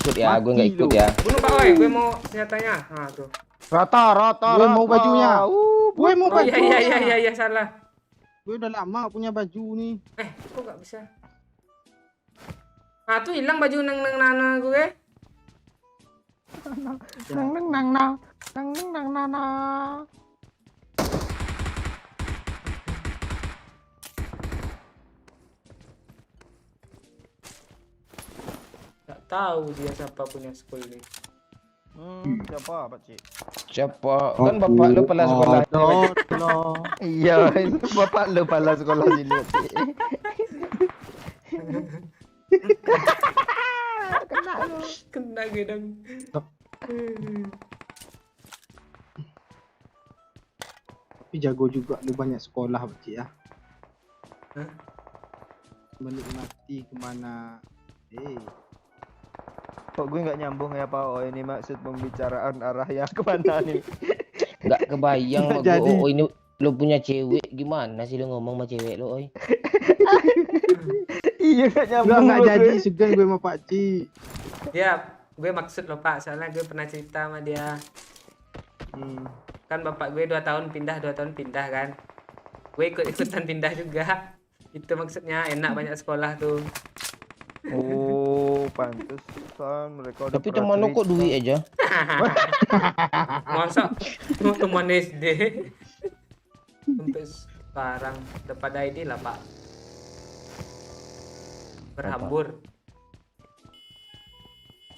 nggak ikut ya. Bunuh Pak Oi, gue mau senjatanya. Tuh. Rata. Gue mau bajunya. Gue mau Oh baju. iya salah. Gue udah lama punya baju nih. Kok nggak bisa? Tuh hilang baju nang gue. Nang. Nggak tahu dia siapa punya school ini. Siapa Pak Cik? Siapa? Kan bapak lu pala sekolah. Iya, itu bapak lu pala sekolah sini Pak Cik. Kena gedang. Tapi jago juga lu banyak sekolah Pakcik ya. Hah? Menikmati kemana. Kok gue nggak nyambung ya Pak? Oh ini maksud pembicaraan arahnya kemana nih? Nggak kebayang Nggak mak jadi. gua. Oh ini lu punya cewek gimana sih lu ngomong sama cewek lu, oi? Iya nggak nyambung. Enggak lu, jadi gue. segan gue sama Pakcik. Ya, gue maksud lo Pak, soalnya gue pernah cerita sama dia. Kan bapak gue 2 tahun pindah kan. Gue ikut-ikutan pindah juga. Itu maksudnya enak banyak sekolah tuh. Oh, pantesan mereka udah Tapi pernah teman lu kok cerita. duit aja? Masa teman SD sampai sekarang udah pada ini lah Pak. Berhambur.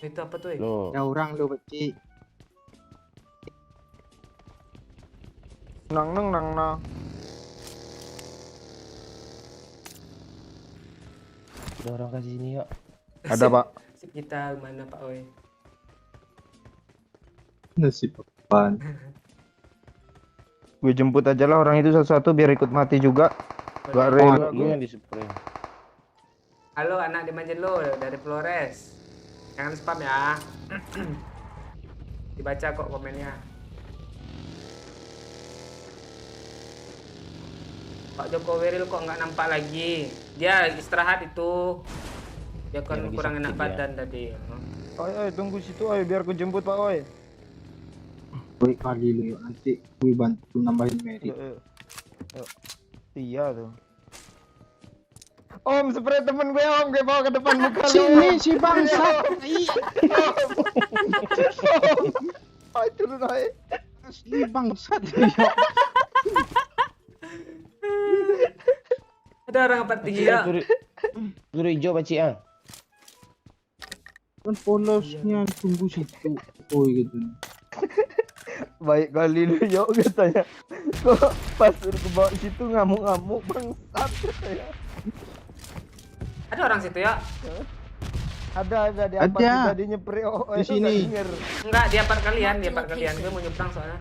Itu apa tuh? Loh. Ya orang lu Pakcik. Nang. Ada orang kasih sini yuk. Ada Pak. Sekitar mana Pak Oi? Nasib apaan? Gue jemput aja lah orang itu satu-satu biar ikut mati juga. Gak rela Lu gue. yang di-spray. Halo anak di Manjelo dari Flores. Jangan spam ya. Dibaca kok komennya. Pak Joko Wiril kok nggak nampak lagi? Dia istirahat itu. Dia kan lagi kurang enak sakit badan tadi. Oi, tunggu situ oi biar ku jemput Pak oi. Baik kali lu yuk. Nanti gue bantu nambahin merit. Yuk. Iya tuh. Om, spray temen gue bawa ke depan muka lu. Sini si bangsat. Oi, turun oi. Si bangsat. Ada orang apa tinggi ya? Peluru hijau Pakcik ah. Kan polosnya tunggu situ. Oh gitu. Baik kali lu yuk katanya. Kok pas suruh ke bawah situ ngamuk-ngamuk bangsat katanya. Ada orang situ ya? Ada di apa Ada. juga dia nyepri Di sini. Enggak, dia part kalian, Gue mau nyebrang soalnya.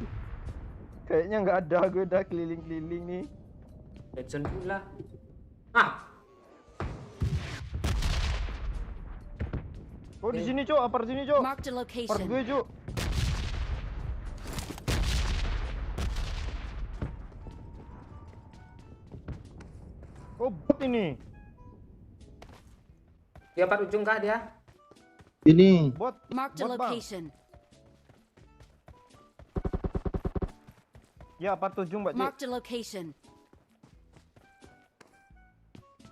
Kayaknya nggak ada, gue udah keliling-keliling nih. Benson pula. Ah, Oh di sini cok, apart sini cok. Marked a Apart location. gue cok. Oh bot ini. dia part ujung kah dia? Ini. Bot. Marked a Bot, Bang. location. Ya apart ujung Mbak Cik. Marked a location.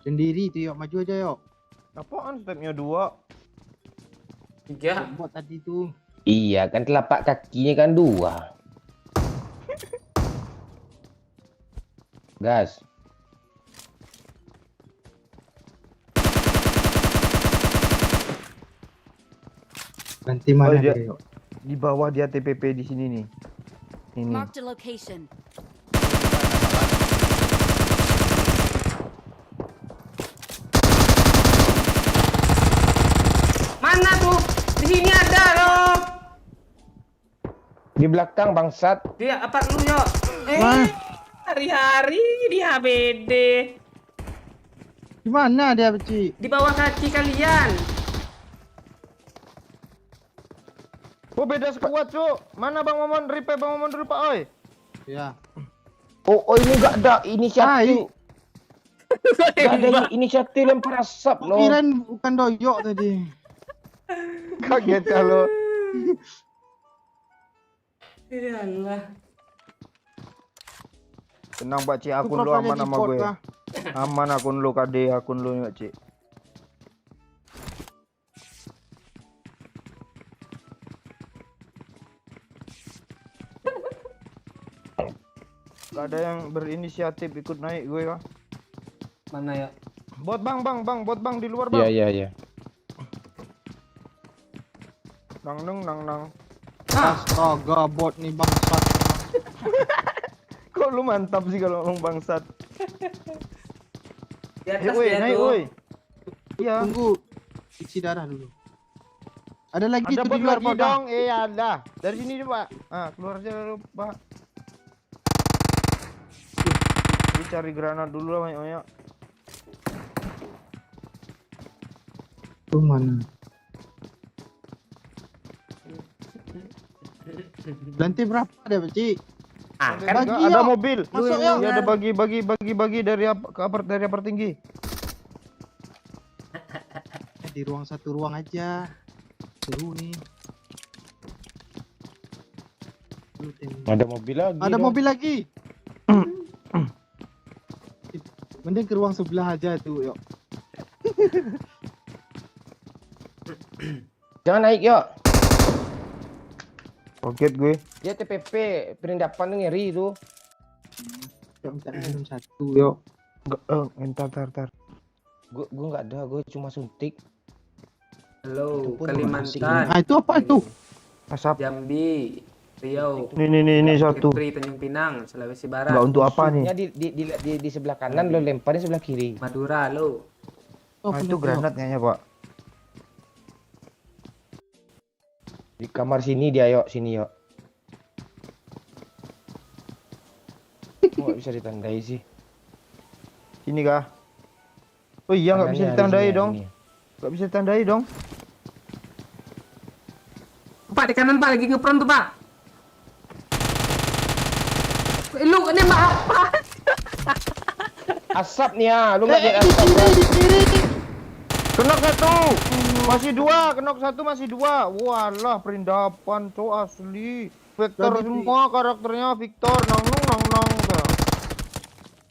Sendiri tuh yuk. Maju aja yuk. Apaan stepnya 2? 3. Buat tadi tuh. Iya kan telapak kakinya kan 2. Gas. Nanti mana dia- dia yuk. Di bawah dia TPP di sini nih. Ini. Marked a location. Mana tuh? Di sini ada loh. Di belakang bangsat. Dia apa lu yo? Wah. Hari-hari di HBD. Di mana dia Pakcik? Di bawah kaki kalian. Oh beda squad cok. Mana Bang Momon? Repair Bang Momon dulu Pak Oi. Ya. Oh ini enggak ada inisiatif. Enggak ada inisiatif lempar asap loh. Kirain bukan doyok tadi. Kaget kalau. Iyalah. Tenang Pak Cik, akun lu Profilnya aman di sama port gue. kah? Aman akun lu KD, akun lu Pak Cik. Gak ada yang berinisiatif ikut naik gue kah? Mana ya? Bot bang di luar Iya bang. iya iya. Nang. Astaga, bot nih bangsat. Kok lu mantap sih kalau ngomong bangsat. Di atas Woi, dia naik tuh. woi. Iya. Tunggu. Isi darah dulu. Ada lagi Ada tuh bot di luar lagi Pak. dong. Ada. Dari sini nih, Pak. Ah, keluar aja dulu, Pak. Cari granat dulu lah, banyak. Tuh mana? Lantai berapa ada, Pak Cik? Ah, Kan kan ada mobil. Masuk, Iya, yuk. ada bagi dari dari apart tinggi. Di ruang satu ruang aja. Seru nih. Lu tembak. Ada mobil lagi. Ada dong. mobil lagi. Mending ke ruang sebelah aja tuh, yuk. Jangan naik yuk. Kaget gue. Dia TPP perindapan tuh ngeri tuh. Yuk, minta minum satu, yuk. Entar. Gue nggak ada, gue cuma suntik. Halo, Itu pun Kalimantan, Ah, itu apa itu? Asap. Jambi, Riau, Ini satu. Kepri, Tanjung Pinang, Sulawesi Barat, Enggak untuk apa nih? Musuhnya di sebelah kanan, lo lemparin sebelah kiri. Madura, lo. Oh, Ah, itu granat kayaknya, Pak. Di kamar sini dia yuk, sini yuk. Kok nggak bisa ditandai sih? Sini kah? Oh iya, nggak bisa Kanannya ditandai harusnya dong. ini. Nggak bisa ditandai dong. Pak, di kanan Pak, lagi ngepron tuh Pak. Lu nembak apa? Asap nih ya, lu nggak lihat asap ya? Kenok satu, masih dua. Kenok satu masih dua. Walah, perindapan cowok asli. Vector semua karakternya Victor. Nang.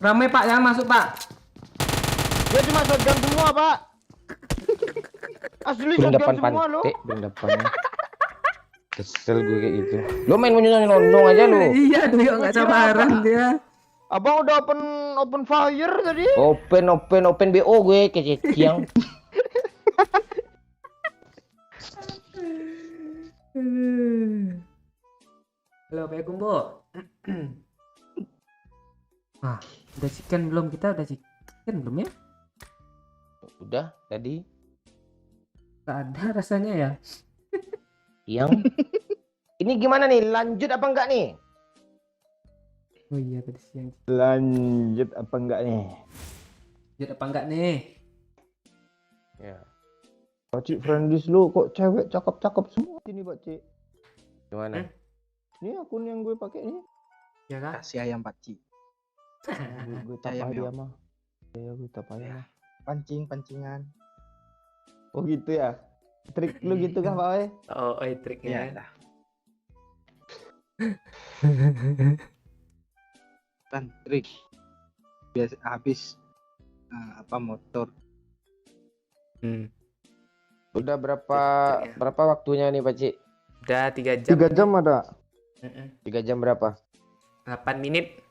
Ramai Pak, jangan masuk Pak. Dia cuma shotgun semua, Pak. Asli shotgun Perindapan semua lo. pantai, perindapannya. Kesel gue kayak gitu. Lu main nyelonong aja lu. Iya, dia nggak sabaran dia. Abang udah open fire tadi. Open BO gue kececiang. Halo, Pak Kumbo. Ah, udah chicken belum? Kita udah chicken belum ya? Udah tadi. Gak ada rasanya ya. Yang ini gimana nih? Lanjut apa enggak nih? Oh iya, tadi siang. Lanjut apa enggak nih? Lanjut apa enggak nih? Ya. Pakcik friendlist lu kok cewek cakep-cakep semua ini, Pakcik. Gimana? Ini akun yang gue pakai nih. Ya kan? Kasih ayam Pak Cik. Gue tap Ayam, dia yuk. mah. Ya gue tap aja mah. Pancingan. Oh gitu ya. Trik lu gitu kah, Pak Oe? Oh, triknya. Iya, kan trik. Biasa habis motor. Udah berapa waktunya nih, Pak Cik? Udah 3 jam. 3 jam ada. 3 jam berapa? 8 menit.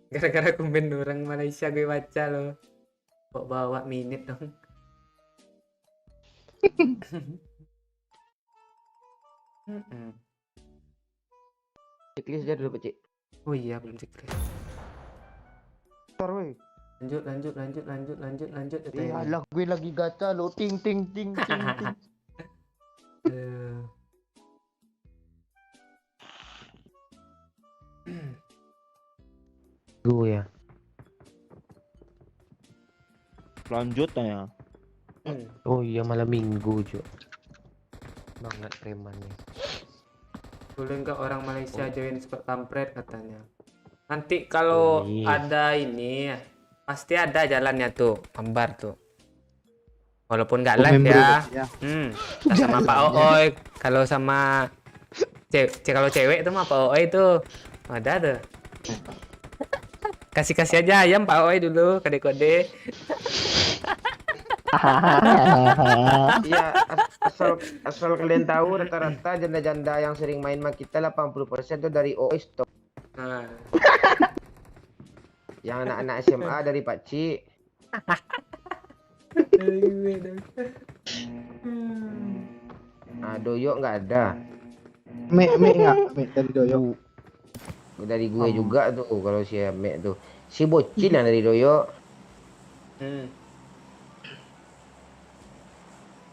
Gara-gara komen orang Malaysia gue baca loh. Kok bawa minit dong. Checklist aja dulu, Pak Cik. Oh iya, belum checklist. Ntar weh. Lanjut. Iyalah gue lagi gacha lo. Ting. Gue ya. Lanjut ya. Oh iya, malam minggu juga. Banget premannya. Boleh nggak orang Malaysia join Super Kampret katanya. Nanti kalau ada ini pasti ada jalannya tuh, gambar tuh. Walaupun nggak live ya. Kita sama Pak Ooi. Kalau sama kalau cewek tuh mah Pak Ooi tuh ada tuh. Kasih aja ayam Pak Ooi dulu kode-kode. Iya, asal kalian tahu rata-rata janda-janda yang sering main sama kita 80% tuh dari OI stop. Nah. Yang anak-anak SMA dari Pak Cik. Dari gue. Nah, Doyok nggak ada. Mek enggak? Mek dari Doyo. Dari gue juga tuh kalau si Mek tuh. Si bocil yang dari Doyo.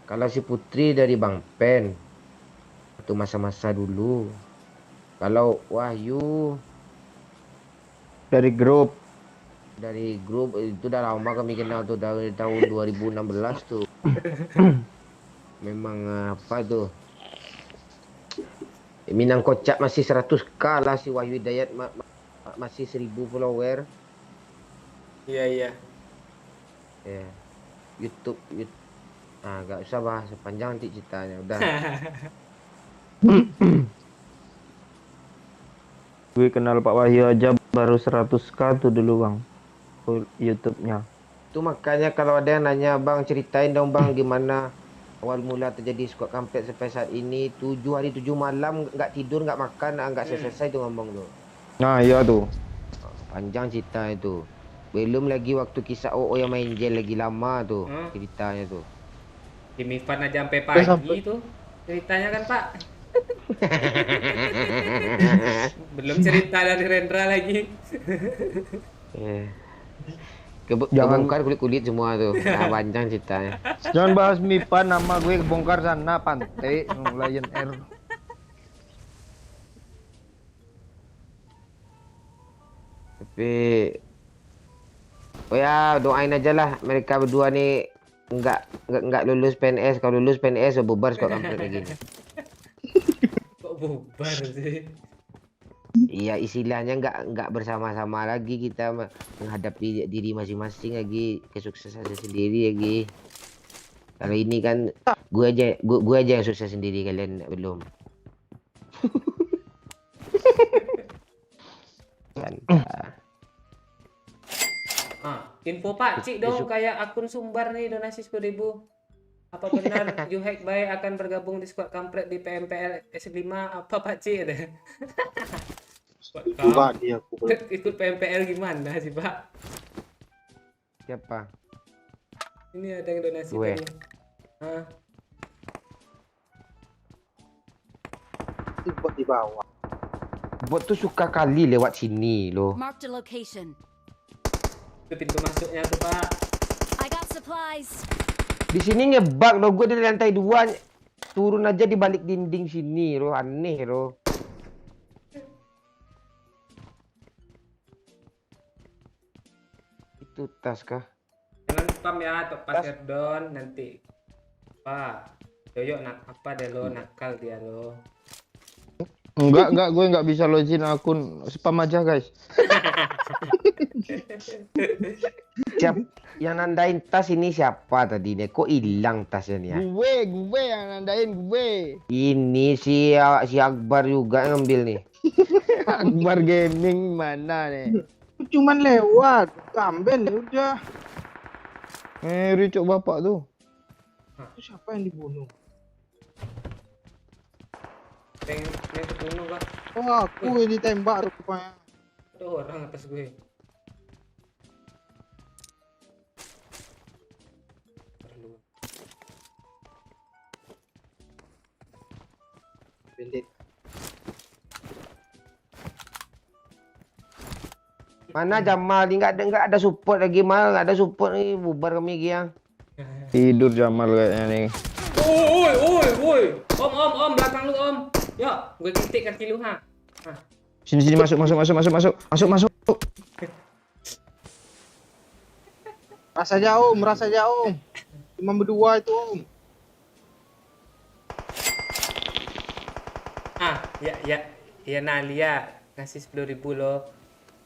Kalau si Putri dari Bang Pen. Itu masa-masa dulu. Kalau Wahyu Dari grup. dari grup itu udah lama kami kenal tuh dari tahun 2016 tuh. Memang apa tuh? Minang kocak masih 100k lah si Wahyu Hidayat masih 1000 follower. Iya. Ya. YouTube. Ah, gak usah bahas panjang nanti ceritanya udah. Gue kenal Pak Wahyu aja baru 100k tuh dulu bang. YouTube-nya. Itu makanya kalau ada yang nanya bang ceritain dong bang gimana awal mula terjadi squad kampret sampai saat ini 7 hari 7 malam nggak tidur nggak makan nggak selesai tuh ngomong tuh. Nah iya tuh. Panjang cerita itu. Belum lagi waktu kisah OO yang main jail lagi lama tuh ceritanya tuh. Tim Ivan aja sampai pagi tuh ceritanya kan Pak. Belum cerita dari Rendra lagi. Kebongkar kulit-kulit semua tuh. Nah, panjang ceritanya. Jangan bahas Mipan, nama gue kebongkar sana pantai Lion Air. Tapi oh ya doain aja lah mereka berdua nih nggak lulus PNS. Kalau lulus PNS bubar squad kampret lagi. Kok bubar sih? Iya istilahnya nggak bersama-sama lagi kita menghadapi diri masing-masing lagi kesuksesan sendiri lagi. Kalau ini kan gue aja yang sukses sendiri kalian belum. Info Pak Cik dong kayak akun sumbar nih donasi 10.000. Apa benar Yuhek Bay akan bergabung di squad kampret di PMPL S5 apa Pak Cik? Ikut PMPL gimana sih Pak? Siapa? Ini ada yang donasi gue. Bot di bawah. Bot tuh suka kali lewat sini loh. Mark the location. Itu pintu masuknya tuh Pak. I got supplies. Di sini ngebug loh gue dari lantai 2 turun aja di balik dinding sini loh aneh loh. Itu tas kah? Jangan spam ya Tok Pasir Don nanti. Pak, Yoyo apa deh lo nakal dia lo. Enggak, gue nggak bisa login akun spam aja guys. Siap yang nandain tas ini siapa tadi nih? Kok hilang tasnya nih ya? Gue yang nandain gue. Ini si Akbar juga ngambil nih. Akbar Gaming mana nih? Cuman lewat, kamben ya udah. Ricok bapak tuh. Itu siapa yang dibunuh? Pengen bunuh Pak. Oh aku yang ditembak rupanya. Ada orang atas gue. Pendek. Mana Jamal nih nggak ada support lagi mal nggak ada support nih bubar kami Giang. Tidur Jamal kayaknya nih. Woi. Om belakang lu Om. Yuk, gue titik kaki lu ha. Sini masuk. Rasa jauh. Cuma berdua itu Om. Ya Nalia ngasih 10.000 loh.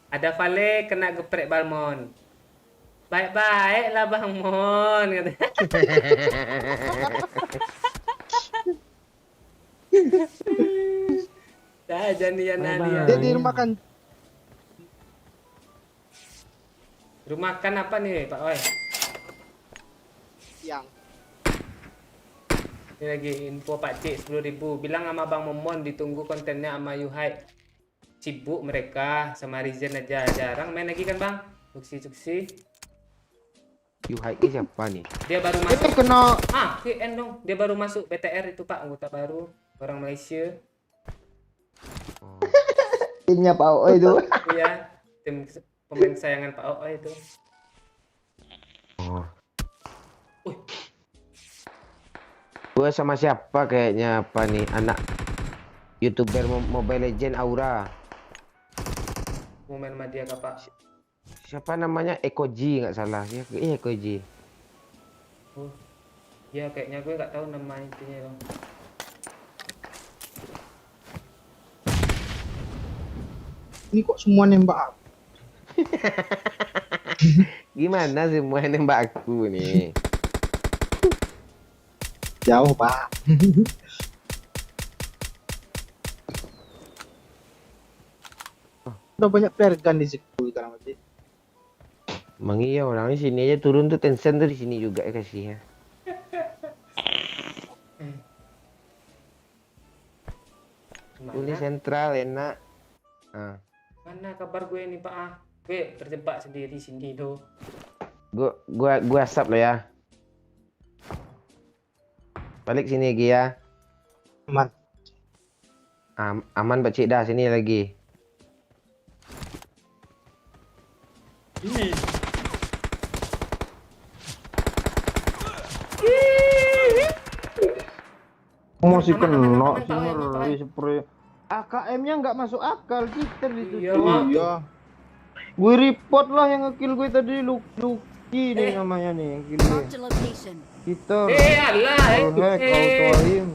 Ada Vale kena geprek Balmon. Baik lah Bang Mon kata. Nalia. Dia di rumah kan. Rumah kan apa nih Pak Oi? Yang. Ini lagi info Pak Cik 10.000. Bilang sama Bang Momon ditunggu kontennya sama Yuhai. Sibuk mereka sama Rizen aja jarang main lagi kan Bang? Suksi. Yuhai ini siapa nih? Dia baru masuk. Kena. KN dong. Dia baru masuk BTR itu Pak, anggota baru orang Malaysia. Oh. Timnya Pak Oi itu. Iya, tim pemain kesayangan Pak Oo itu. Oh. Wih. Gue sama siapa kayaknya apa nih anak YouTuber Mobile Legend Aura. Mau main sama dia kak Pak? Siapa namanya? Ekoji nggak salah. Ya, iya Ekoji. Oh, ya kayaknya gue nggak tahu nama intinya dong. Ini kok semua nembak aku? Gimana sih mau nembak aku nih? Jauh, Pak. Udah banyak player gun di situ sekarang Pak Cik. Emang iya orangnya sini aja turun tuh Tencent tuh di sini juga ya kasih ya. Boleh sentral enak. Ah. Mana kabar gue nih Pak? Gue terjebak sendiri sini tuh. Gua asap lo ya. Balik sini lagi ya. Aman. Aman Pak Cik dah sini lagi. Masih Aman, aman, kena aman, sih Pak Oi, aman, Pak Oi. ngeri spray. AKM-nya nggak masuk akal kita itu. Iya, cuy. Pak. Iya. Gue report lah yang ngekill gue tadi Lucky nih namanya nih yang kill gue. Marked a location. Kita Alah, hack auto aim.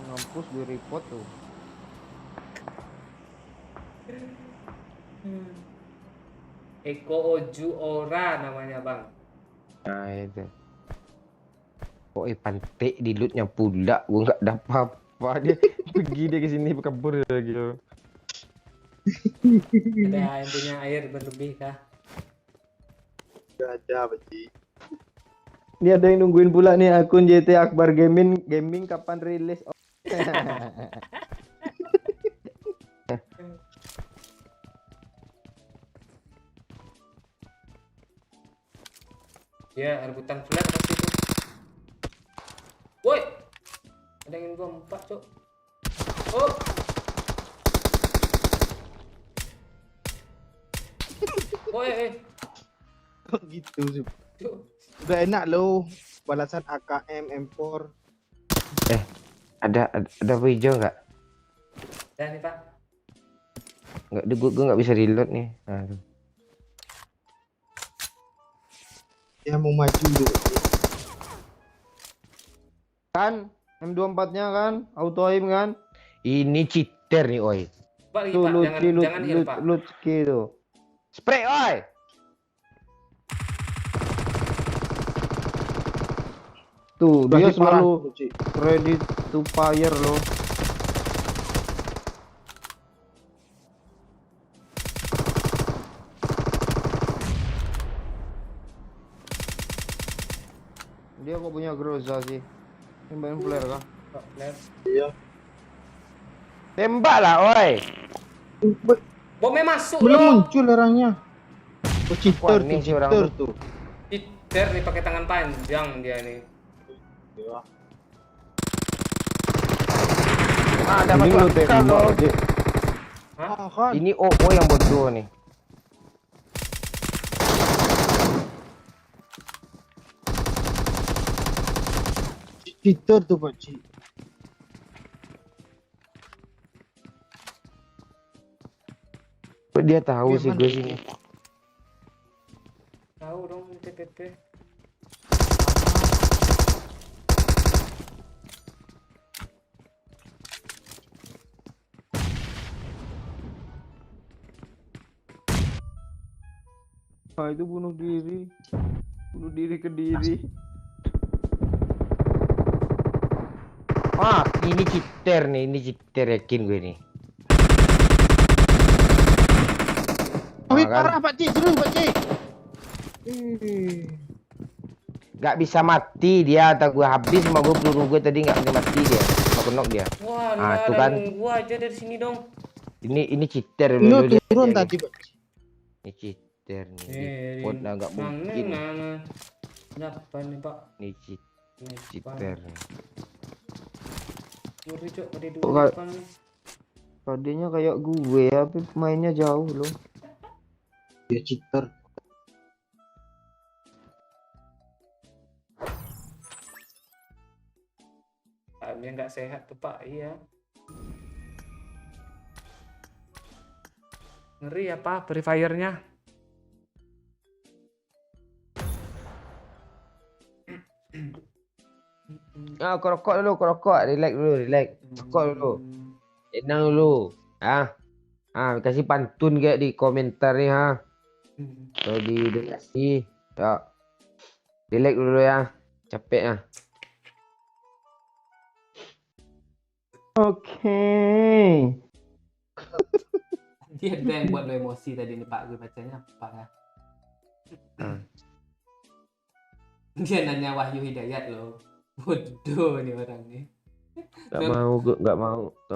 Ngampus gue report tuh. Eko Oju Ora namanya bang. Nah itu. Oh pantek di lootnya pula. Gua nggak dapat apa dia pergi dia ke sini kabur lagi loh. Ada yang punya air berlebih kah? Gak ada Pak Cik. Ini ada yang nungguin pula nih akun JT Akbar Gaming kapan rilis? Oh. Ya, rebutan flag pasti itu. Woi, ada yang ingin gua empat cok. Oh, woi, Kok gitu sih? cok. Udah enak loh. Balasan AKM M4. Ada hijau nggak? Dan nih pak. Nggak, gua nggak bisa reload nih. Nah, tuh. Dia mau maju dulu. Kan M24-nya kan auto aim kan? Ini cheater nih, oi. Pak lagi Tuh pak, loot jangan heal pak. tuh. Spray, oi. Tuh dia Masih parah, selalu Pak Cik. ready to fire loh. Dia kok punya Groza sih? Main flare kah? Pak, flash. Iya. Tembak lah, oi. Bomnya masuk Belum loh. muncul orangnya. Oh, cheater Wah, ini tuh, si orang cheater tuh. tuh. Cheater nih pakai tangan panjang dia nih. Iya. Ada Ini masuk lu akal tembak loh. aja. Ah, kan. Ini OO yang bodoh nih. Cheater tuh Pak Cik. Kok dia tahu Dia sih mana? gue sini. Tahu dong TPP. Ah, itu bunuh diri. Bunuh diri ke diri. Ah, ini cheater nih, ini cheater yakin gue nih. Oh, kan? parah Pak Cik, terus Pak Cik. Gak bisa mati dia, atau gue habis sama gue peluru gue tadi nggak bisa mati dia, mau knock dia. Wah, Ah, tuh kan. gua aja dari sini dong. Ini cheater Lu lihat turun aja tadi nih. Pak Cik. Ini cheater nih. Report lah nggak mungkin. Kenapa nih pak? Ini Ini, Pak. cheater. Nih. Ngeri cok, ada Kok dua nggak- depan nih. Tadinya kayak gue tapi mainnya jauh loh. Dia cheater. Dia nggak sehat tuh Pak, iya. Ngeri ya Pak, Free Fire-nya. Ah, kau rokok dulu, relax dulu, relax. Rokok dulu. Tenang dulu. Kasih pantun kayak di komentar nih Kalau di donasi. Ya. Relax dulu ya. Capek ya. Oke. Dia ada yang buat lo emosi tadi nih Pak, gue bacanya apa ya? Dia nanya Wahyu Hidayat loh. Bodoh nih orang nih. Gak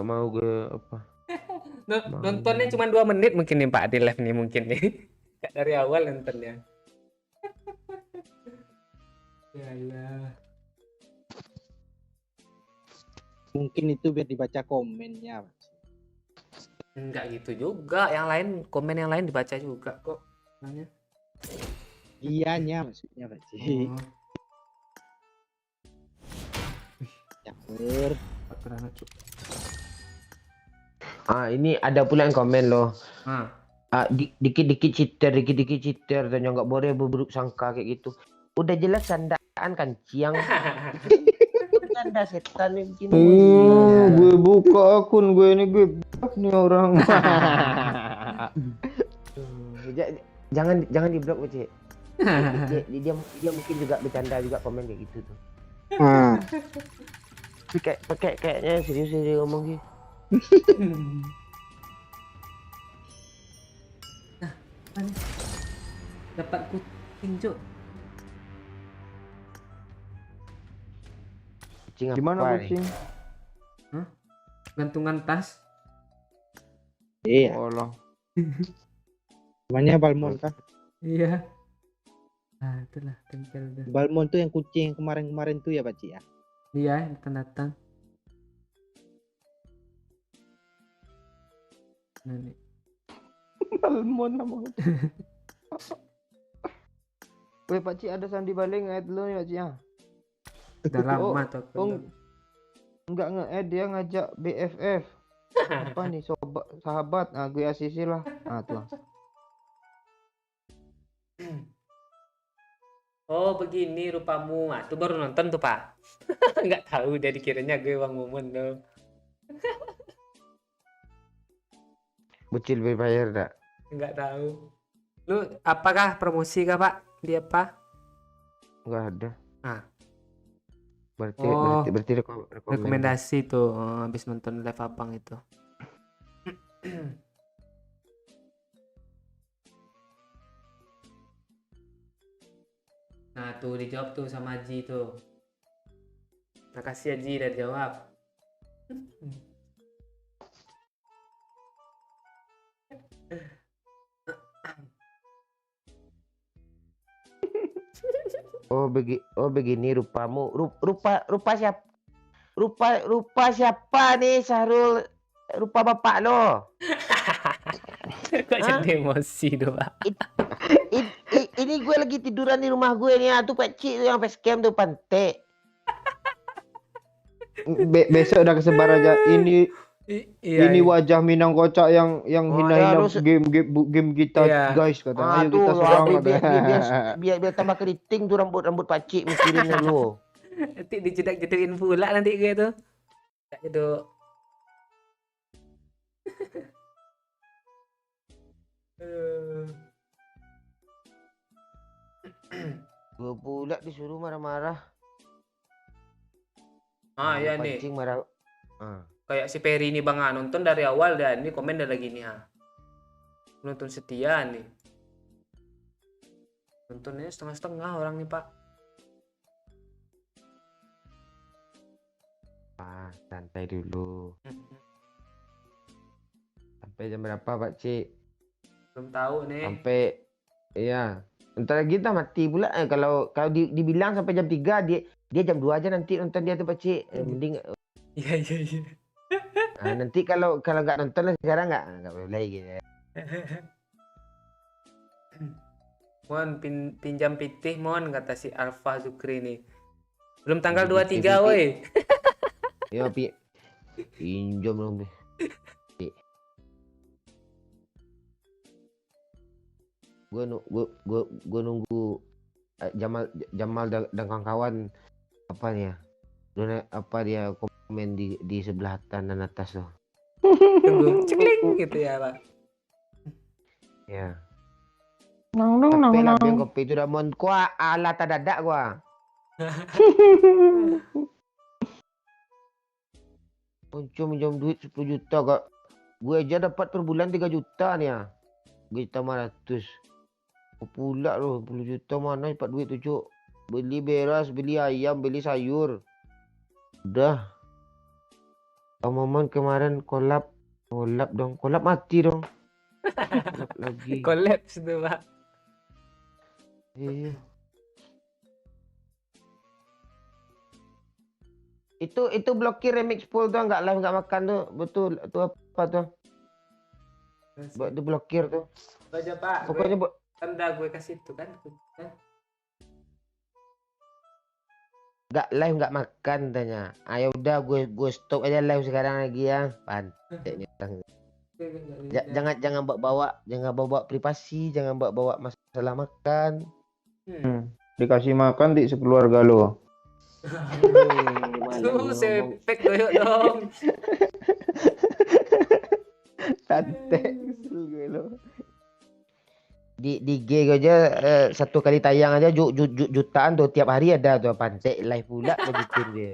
mau gue apa. Nontonnya cuma 2 menit mungkin nih Pak di live nih mungkin nih. Gak dari awal nontonnya. Yalah. Mungkin itu biar dibaca komennya. Enggak gitu juga. Yang lain komen yang lain dibaca juga kok. Nanya. Iyanya maksudnya Pak Ci. Oh, Caper. anak Cuk. Ini ada pula yang komen loh. Dikit-dikit cheater, tanya nggak boleh berburuk sangka kayak gitu. Udah jelas candaan kan, Ciang. Canda setan nih begini. Gue buka akun gue ini gue blok nih orang. Jangan di blok, Cik. Dia mungkin juga bercanda juga komen kayak gitu tuh. Tapi kayaknya serius dia ngomong gitu. Dapat kucing Cuk. Kucing Gimana apa nih? kucing? Gantungan tas. Iya. Allah. Namanya Balmon kah? Iya. Nah, itulah tempel dah. Balmon tuh yang kucing yang kemarin-kemarin tuh ya Pak Ci ya. Iya, datang-datang. Nah, nih. Balmon nama. Weh Pak Ci ada sandi balik nge-add lo nih Pak Ci ya. Udah lama tuh. Enggak nge-add, dia ngajak BFF. Apa nih sahabat? Gue asisi lah. Tuh. Oh begini rupamu. Tuh baru nonton tuh Pak. Nggak tahu dia dikiranya gue Bang Mumun tuh. Bocil bayar dak? Nggak tahu. Lu apakah promosi kah Pak? Dia apa? Nggak ada. Berarti Oh, rekomendasi. rekomendasi tuh habis nonton live abang itu. Nah tuh dijawab tuh sama Haji tuh. Makasih Haji udah jawab. Begini rupamu. Rupa siapa? Rupa siapa nih Syahrul? Rupa bapak lo. Kok jadi emosi tuh Pak? Ini gue lagi tiduran di rumah gue nih. Tuh Peci yang face cam tuh pantai. Besok udah kesebar aja ini. Iya, Ini wajah Minang Kocak yang hina-hina game kita guys kata. Ayo kita serang biar tambah keriting tuh rambut Pacik mikirin dulu. Nanti dijedak-jedakin pula nanti gue tuh. Kayak gitu. Gue pula disuruh marah-marah. Iya nih. Pancing marah. Kayak si Peri ini Bang nonton dari awal dan ini komen dari gini nonton setia nih. Nontonnya setengah-setengah orang nih Pak. Santai dulu. Sampai jam berapa Pak Cik? Belum tahu nih. Sampai iya. Ntar lagi kita mati pula. Kalau dibilang sampai jam 3 dia jam 2 aja nanti nonton dia tuh Pak Cik. Mending Iya iya iya. Nah, nanti kalau nggak nonton lah sekarang nggak boleh gitu. Mon pinjam pitih mon kata si Alfa Zukri nih. Belum tanggal Pinjam 23 pitih. woi. Ya pinjam dong. Gue nunggu Jamal dan kawan-kawan apa nih ya? Apa dia komen di sebelah kanan atas tuh. Tunggu cekling gitu ya, Pak. Ya. Nang dong nang Capek lah nang. biang kopi itu dah mon kuah ala tadadak gua. Minjam duit 10 juta kak. Gue aja dapat per bulan 3 juta nih ya. 3.500. Pula loh 10 juta mana dapat duit tuh cuk. Beli beras, beli ayam, beli sayur. Udah. Omongan kemarin kolap dong. Kolap mati dong. Kolap lagi. Kolaps tuh, Pak. Iya. Itu blokir remix full tuh nggak live nggak makan tuh betul tuh apa tuh buat diblokir tuh Baca Pak. pokoknya Tanda gue kasih itu kan. nggak live nggak makan tanya ayo udah gue stop aja live sekarang lagi ya pantai jangan bawa privasi jangan bawa masalah makan Dikasih makan di sekeluarga lo. Sepek doyok dong. Tante gue lo. di G aja satu kali tayang aja jutaan tuh tiap hari ada tuh pantai live pula begitu dia.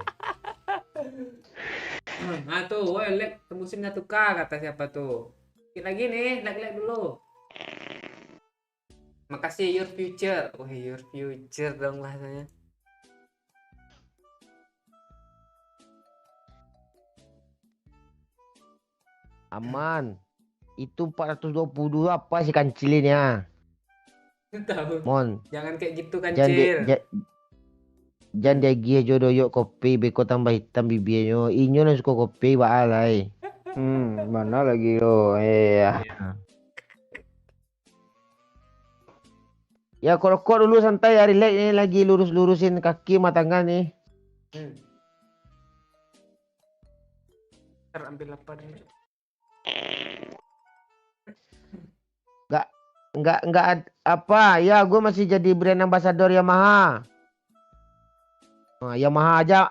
Nah tuh, woi lek tembusin 1K kata siapa tuh. Dikit lagi nih, like dulu. Makasih your future. Oh, your future dong bahasanya. Aman. Itu 420 apa sih kancilinnya? Tahu. Mon. Jangan kayak gitu kancil. Jangan dia gia jodoh yuk kopi beko tambah hitam bibirnya. Inyo lah suka kopi baalai. Mana lagi lo? Iya. Ya korok dulu santai ya relax ini lagi lurus-lurusin kaki sama tangan nih. Ntar ambil apa dulu? Enggak apa ya gue masih jadi brand ambassador Yamaha. Nah, Yamaha aja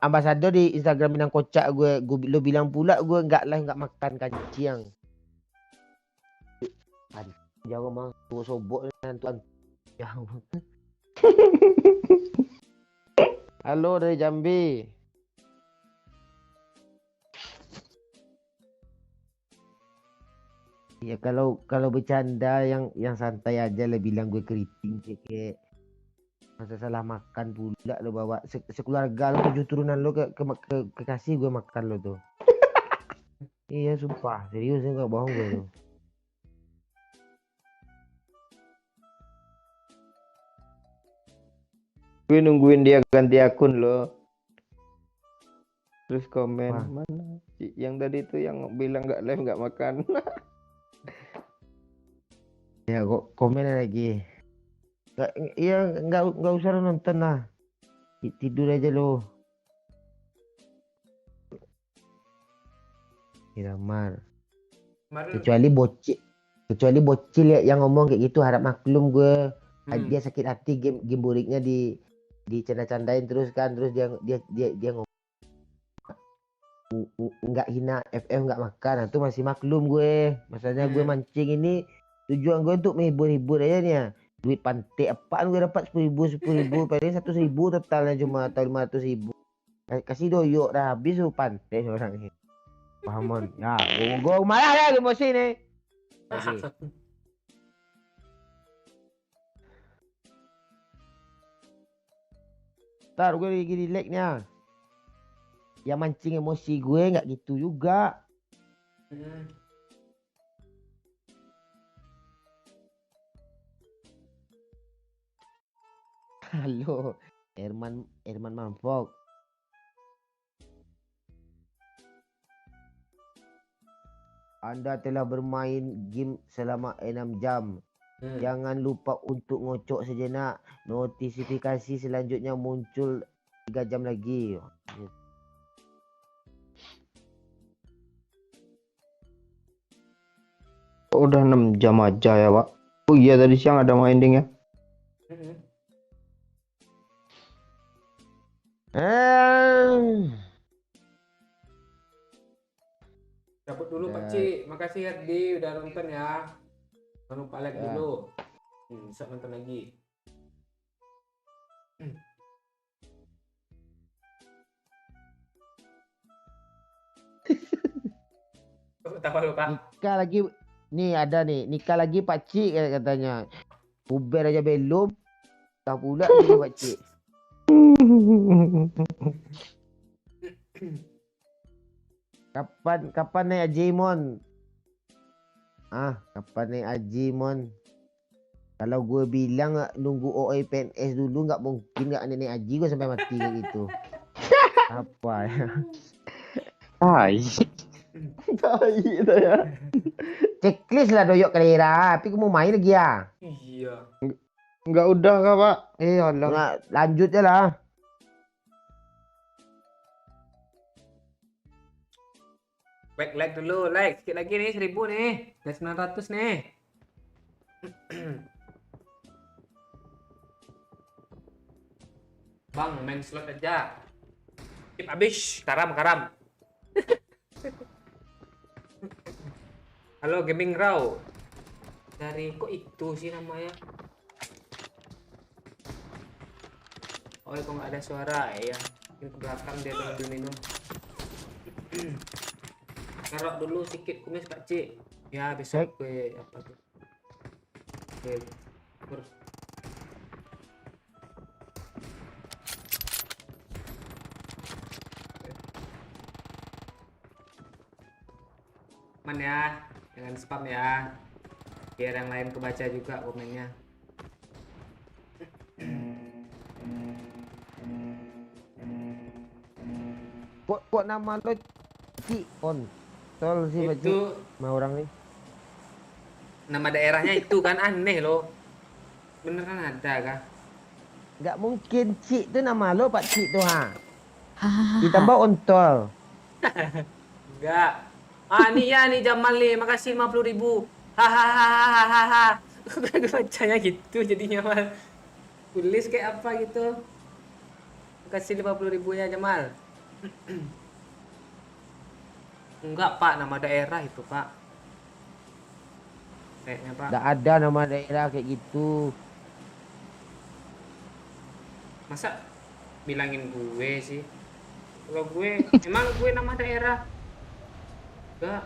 ambassador di Instagram Minang Kocak gue lo bilang pula gue enggak makan kancing. Jangan mah sobok tuan. Halo dari Jambi. Ya kalau bercanda yang santai aja lah bilang gue keriting kayak masa salah makan pula lo bawa sekeluarga lo 7 turunan lo ke kasih gue makan lo tuh. Iya sumpah serius enggak bohong gue tuh. Gue nungguin dia ganti akun lo. Terus komen mana yang tadi tuh yang bilang nggak live nggak makan. Ya kok komen lagi. Nggak usah lo nonton lah. Tidur aja lo. Miramar. Kecuali bocil ya yang ngomong kayak gitu harap maklum gue. Dia sakit hati game buriknya dicanda-candain terus kan terus dia ngomong nggak hina FF nggak makan nah, itu masih maklum gue masalahnya gue mancing ini tujuan gue untuk menghibur aja nih ya duit pantai apaan gue dapat 10.000 paling 1.000 totalnya cuma atau 500.000 kasih doyok dah habis tuh pantai orang ini pahamon ya gue marah ya emosi nih ntar gue lagi relaxnya ya mancing emosi gue nggak gitu juga. Halo Herman Manfok Anda telah bermain game selama 6 jam. Hmm. Jangan lupa untuk ngocok sejenak. Notifikasi selanjutnya muncul 3 jam lagi. Udah 6 jam aja ya, Pak. Oh iya, tadi siang ada minding ya. Mm-mm. Cabut dulu Pak Ci. Makasih Herdi udah nonton ya. Jangan lupa like Ya. dulu. Bisa nonton lagi. Tahu lu Pak? Nikah lagi. Nih ada nih. Nikah lagi pakcik katanya. Uber aja belum. Tak pula dia pakcik. Kapan naik haji Mon? Kapan naik haji Mon? Kalau gue bilang nunggu OA PNS dulu nggak mungkin nggak naik haji gue sampai mati kayak gitu. Apa ya? Tai. Tai itu ya. Checklist lah doyok kalera. Tapi gue mau main lagi ya. Iya. Enggak udah kah, Pak? Allah. Nah, lanjut aja lah. Like dulu, like sikit lagi nih 1000 nih. Dah 900 nih. Bang, main slot aja. Skip habis, karam. Halo Gaming Raw. Dari kok itu sih namanya? Oh, kok nggak ada suara ya? Mungkin ke belakang dia sambil minum. Ngerok dulu sedikit kumis Pak Cik. Ya besok gue apa tuh? Gue kur. Man ya, jangan spam ya. Biar yang lain kebaca juga komennya. Kok nama lo Cik Kontol sih Pak Cik? Itu Sama orang nih. nama daerahnya itu kan aneh loh. Beneran ada kah? Nggak mungkin Cik tuh nama lo Pak Cik tuh ha. Ditambah Ontol. Enggak. Nih ya nih Jamal nih, makasih 50.000. Hahaha. Gue bacanya gitu jadinya mal. Tulis kayak apa gitu. Makasih 50.000 ya Jamal. Enggak Pak, nama daerah itu Pak. Kayaknya Pak. Nggak ada nama daerah kayak gitu. Masa bilangin gue sih? Kalau gue, emang gue nama daerah? Enggak.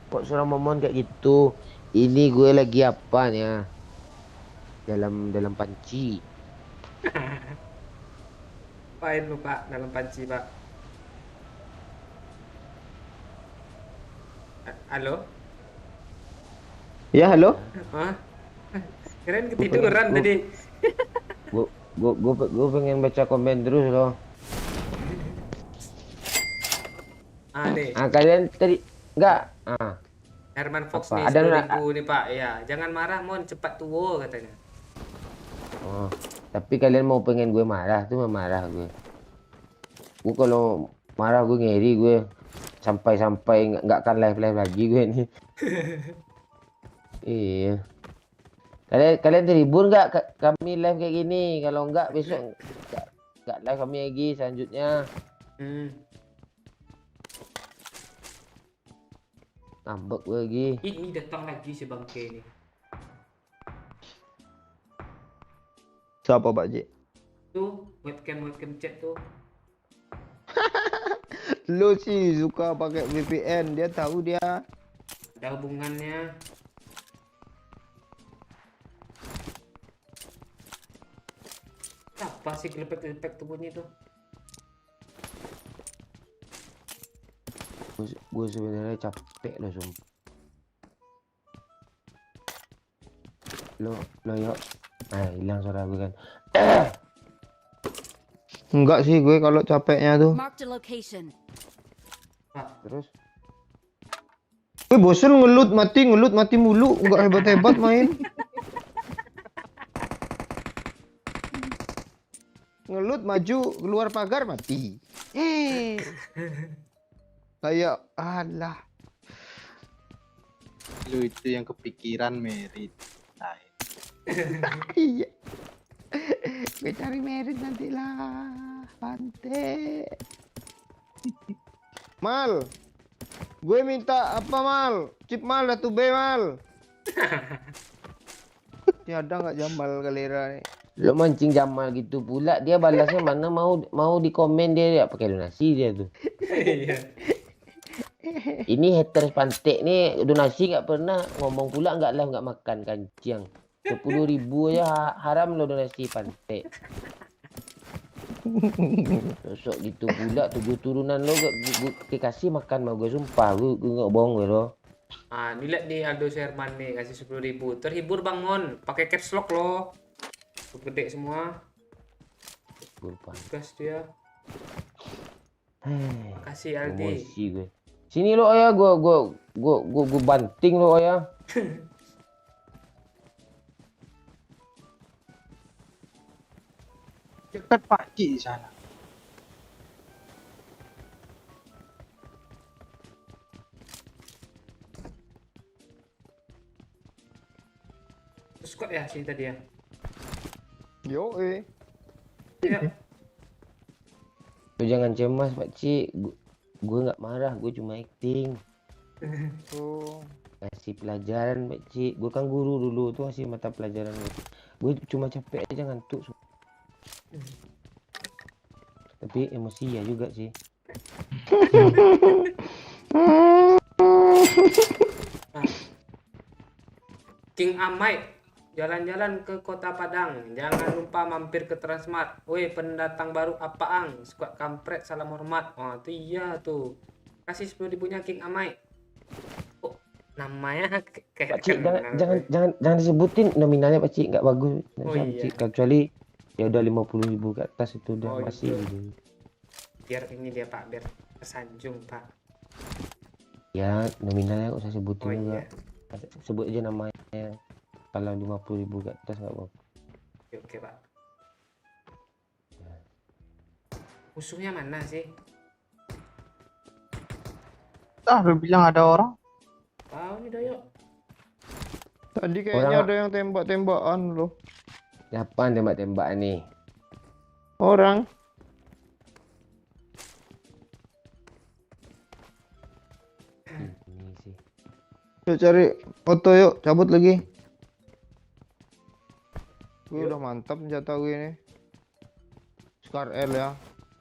Kok suara momon kayak gitu? Ini gue lagi apa nih ya? Dalam panci. Apain lu Pak dalam panci Pak? Halo? Ya, halo. Hah? Keren ketiduran tadi. Gue pengen baca komen terus loh. Nih. Kalian tadi enggak? Herman Fox Apa? nih Ada 10.000 nih Pak. Ya, jangan marah Mon, cepat tua katanya. Oh, tapi kalian mau pengen gue marah tuh marah gue. Gue kalau marah gue ngeri gue sampai nggak akan live lagi gue nih. Iya. Kalian terhibur nggak kami live kayak gini? Kalau nggak besok nggak live kami lagi selanjutnya. Ngambek gue lagi. Ini datang lagi si bangke ini. Siapa Pak Cik? Tuh webcam chat tuh. Lu sih suka pakai VPN, dia tahu dia. Ada hubungannya. Apa sih gelepek-gelepek tuh bunyi tuh? Gue sebenarnya capek loh sumpah. Lo yuk. Hilang suara gue kan. Enggak sih gue kalau capeknya tuh. Marked a location. Terus Gue bosen ngelut mati mulu, enggak hebat-hebat main. Ngelut maju keluar pagar mati. Kayak alah. Lu itu yang kepikiran merit. Nah, Iya. Gue cari merit nanti lah. Bante. Mal. Gue minta apa Mal? Chip Mal atau B Mal? Tiada nggak Jamal Galera nih. lo mancing Jamal gitu pula, dia balasnya mana mau di komen dia pakai donasi dia tuh. Iya. Ini haters pantek nih donasi nggak pernah, ngomong pula nggak live nggak makan kancing. 10.000 aja haram lo donasi pantek. Sosok gitu pula 7 turunan lo gue kasih makan mau gue sumpah gue nggak bohong gue lo. Ah, dilihat nih Aldo Sherman nih kasih 10.000. Terhibur Bang Mon, pakai caps lock lo. Gede semua. Gas dia. Kasih Aldi. Emosi gue. Sini lo ya, gue banting lo ya. dekat Pak Cik di sana. Squad ya sini tadi ya. Yo Iya. Lo jangan cemas Pak Cik, gue nggak marah, gue cuma acting. Oh. Kasih pelajaran Pak Cik, gue kan guru dulu tuh kasih mata pelajaran gue cuma capek aja ngantuk. Tapi emosi ya juga sih. King Amai, jalan-jalan ke Kota Padang. Jangan lupa mampir ke Transmart. Woi, pendatang baru apaan? Squad kampret, salam hormat. Oh, itu iya tuh. Kasih 10.000-nya King Amai. Oh, namanya kayak Pak Cik kenal. jangan disebutin nominalnya Pak Cik, nggak bagus. Oh, Pak iya. Cik, kecuali ya udah 50.000 ke atas itu udah Oh, masih. gitu. Biar ini dia Pak, biar tersanjung Pak. Ya nominalnya nggak usah sebutin Oh juga. iya. Sebut aja namanya. Kalau 50.000 ke atas nggak apa-apa. Oke Pak. Musuhnya mana sih? Lu bilang ada orang. Tahu nih Doyo. Tadi kayaknya Orang- ada yang tembak-tembakan loh. Siapa tembak-tembak nih? Orang. Ini sih. Yuk cari foto yuk, cabut lagi. Gue udah mantap senjata gue ini. Scar L ya.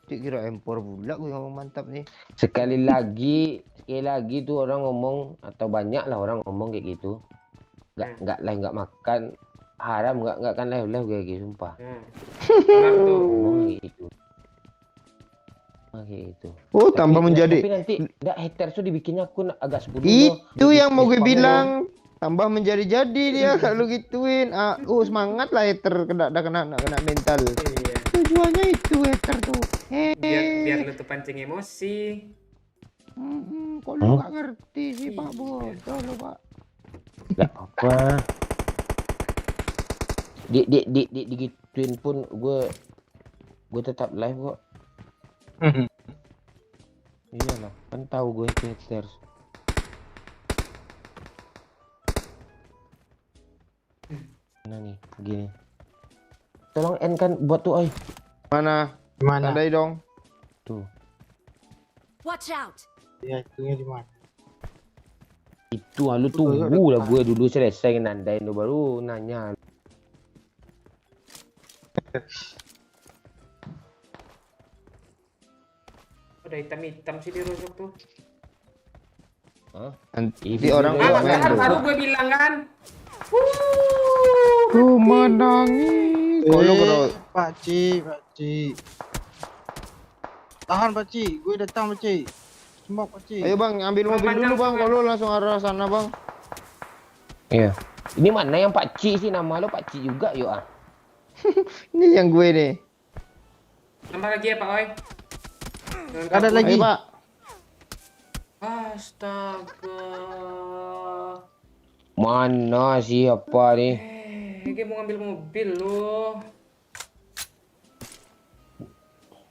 Cik kira M4 pula gue ngomong mantap nih. Sekali lagi tuh orang ngomong atau banyak lah orang ngomong kayak gitu. Nggak live nggak makan haram nggak kan live kayak gitu sumpah. Benar tuh. Ngomong kayak gitu. Kayak gitu. Oh, tambah menjadi. Tapi nanti nggak haters tuh dibikinnya akun agak 10 Itu yang mau gue bilang. Tambah menjadi-jadi dia kalau gituin. Semangat lah hater kena mental. Iya. Tujuannya itu hater tuh. Biar lu tuh pancing emosi. Kok lu gak ngerti sih Pak bodoh lo Pak. Nggak apa. Digituin pun gue tetap live kok. Iyalah, kan tahu gue haters. Mana nih, gini. Tolong end kan buat tuh, oi. Mana? Gimana? Tandai dong. Tuh. Watch out! Ya, itunya di mana? Itu lu tunggu lah gue dulu selesai nandain lu baru nanya. Udah hitam-hitam sih di rusuk tuh. Hah? Nanti orang gak main tuh. Baru gue bilang kan. Ku menangis. Kalau Pak Cik. Tahan Pak Cik, gue datang Pak Cik. Sembok Pak Cik. ayo bang, ambil mobil dulu bang. Kalau langsung arah sana bang. Iya. Ini mana yang Pak Cik sih, nama lo Pak Cik juga yuk ah. Ini yang gue nih. Tambah lagi ya Pak Oi. Ada lagi. Ayo, Pak. Astaga. Mana siapa nih? Dia mau ngambil mobil loh.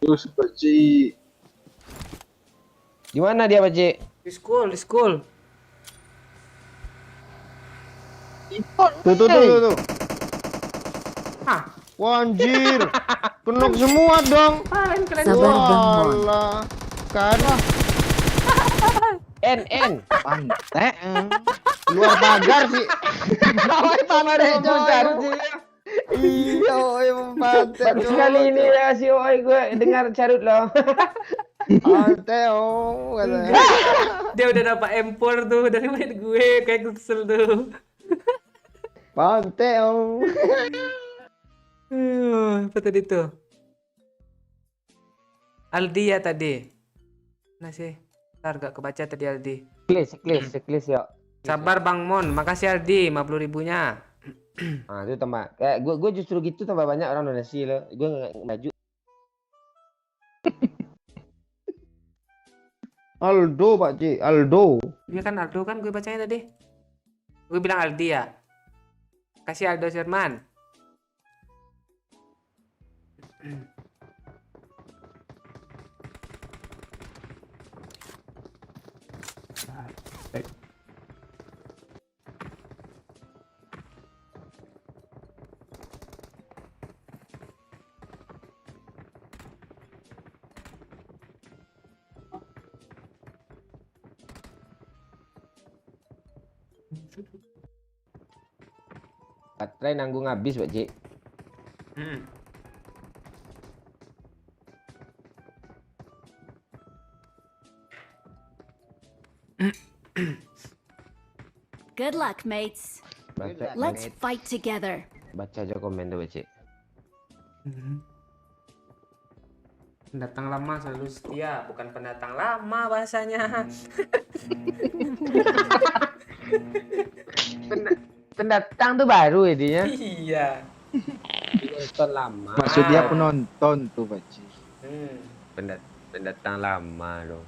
Terus Pakcik. Di mana dia, Pakcik? Di school. Tuh. Hah? Wah, anjir. Kenok semua dong. Sabar Bang Mon. Walah. Kan N. Pantai. luar pagar sih. Oi, pantai Bentar, coy. Iya, oi pantai. Baru sekali ini ya si Oi gue dengar carut loh. Pantai oh katanya. Dia udah dapat M4 tuh dari main gue, kayak kesel tuh. Pantai oh. Apa tadi tuh? Aldi ya tadi. Mana sih? Ntar gak kebaca tadi Aldi. Seklis ya. Sabar Bang Mon, makasih Aldi 50 ribunya. Ah, itu tambah. Kayak gue justru gitu tambah banyak orang donasi loh. Gue nggak maju. Aldo Pak Ci, Aldo. Dia kan Aldo kan gue bacanya tadi. Gue bilang Aldi ya. Kasih Aldo Sherman. Baterai nanggung habis, Pakcik. Good luck, mates. Let's fight together. Baca aja komen tuh, Pakcik. Pendatang lama selalu setia, bukan pendatang lama bahasanya. Pendatang tuh baru intinya. Iya. Penonton lama. Maksudnya penonton tuh Pakcik. Pendatang lama dong.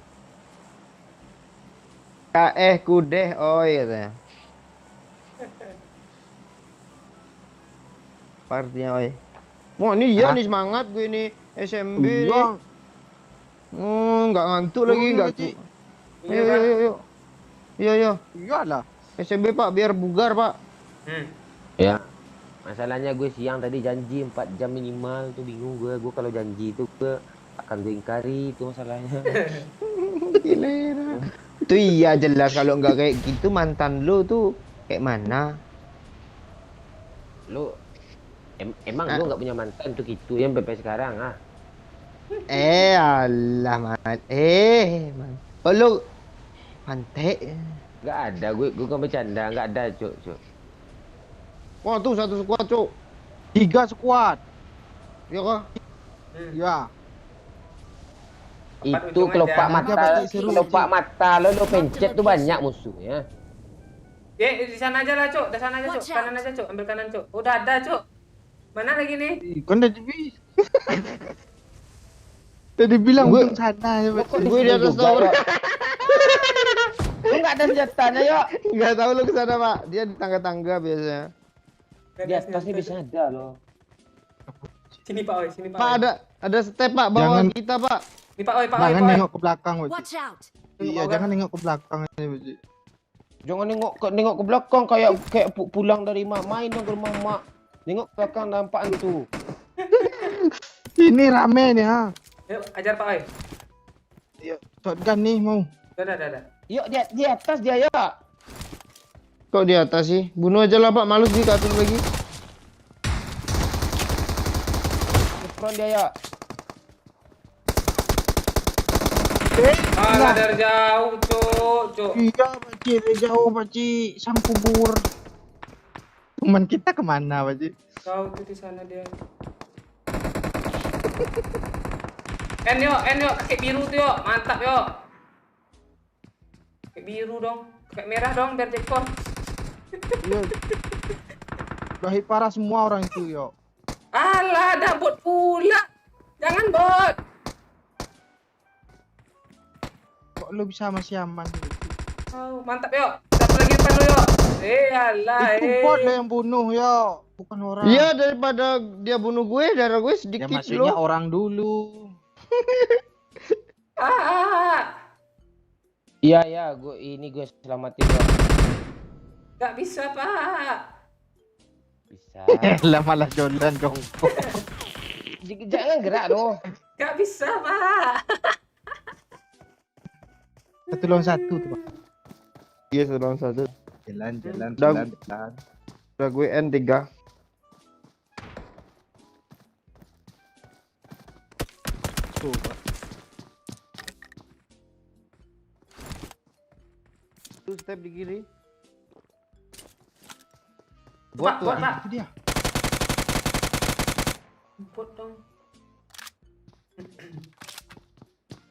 Kudeh oi katanya. Partinya oi. Wah, ini iya nih semangat gue nih SMB nih. Nggak ngantuk lagi nggak tuh. Yuk. Iyalah. SMB Pak biar bugar Pak. Ya. Masalahnya gue siang tadi janji 4 jam minimal tuh bingung gue. Gue kalau janji itu gue akan gue ingkari itu masalahnya. Gila. Itu iya jelas kalau nggak kayak gitu mantan lu tuh kayak mana? Lu emang lu nggak punya mantan tuh gitu yang sampai sekarang ah? Alah man. Oh lu pantai. Nggak ada, gue kan bercanda, nggak ada cuk. Wah tuh satu squad cuk. 3 squad. Ya kok? Ya. Itu kelopak mata lo pencet tuh banyak musuhnya. Di sana aja lah, Cuk. Di sana aja, Cuk. Watch out. Kanan aja, Cuk. Ambil kanan, Cuk. Udah ada, Cuk. Mana lagi nih? Kan udah bisa. Tadi bilang Gue- untuk sana ya Pakcik. Gue di atas tower. Lu nggak ada senjatanya yuk. Nggak tahu lu kesana Pak. Dia di tangga-tangga biasanya. Di atasnya bisa ada loh. Sini, Pak Oi. Sini, Pak. Pak Oi. ada step Pak bawah Jangan- kita Pak. Nih, Pak Oi, Pak Oi, Jangan Pak Oi. nengok ke belakang Pakcik. Watch out. Iya, jangan nengok ke belakang aja Pakcik. Jangan nengok ke belakang kayak pulang dari main dong ke rumah mak. Nengok ke belakang nampak hantu. Ini rame nih ha. Yuk, ajar Pak Oi. Iya, shotgun nih mau. Udah. Yuk di atas dia yuk. Kok di atas sih? Bunuh aja lah Pak. Males di atas lagi. Di front dia yuk. Alah, dari jauh, Cuk. Iya Pakcik, dari jauh Pakcik, sang kubur. Teman kita kemana Pakcik? Jauh tuh di sana dia. En yuk, pakai biru tuh yuk. Mantap yuk. Pakai biru dong. Pakai merah dong biar jackpot. Iya. Udah hit parah semua orang itu yo. Alah, ada bot pula. Jangan bot. Kok lu bisa masih aman gitu? Oh, mantap yuk. Satu lagi depan lu yuk. Alah, Itu bot lo yang bunuh yo, bukan orang. Iya, daripada dia bunuh gue, darah gue Ya sedikit maksudnya loh. orang dulu. Iya ya, gue selamatin lo. Gak bisa, Pak. Bisa. Lah malah jalan dong. Jangan gerak lo. Gak bisa, Pak. 1 lawan 1 tuh, Pak. Iya, sedang satu. Jalan. Udah gue N3. Tuh, Pak. Tuh step di kiri. Pak, Bot bot, tuh. Pak. Itu dia. Bot dong.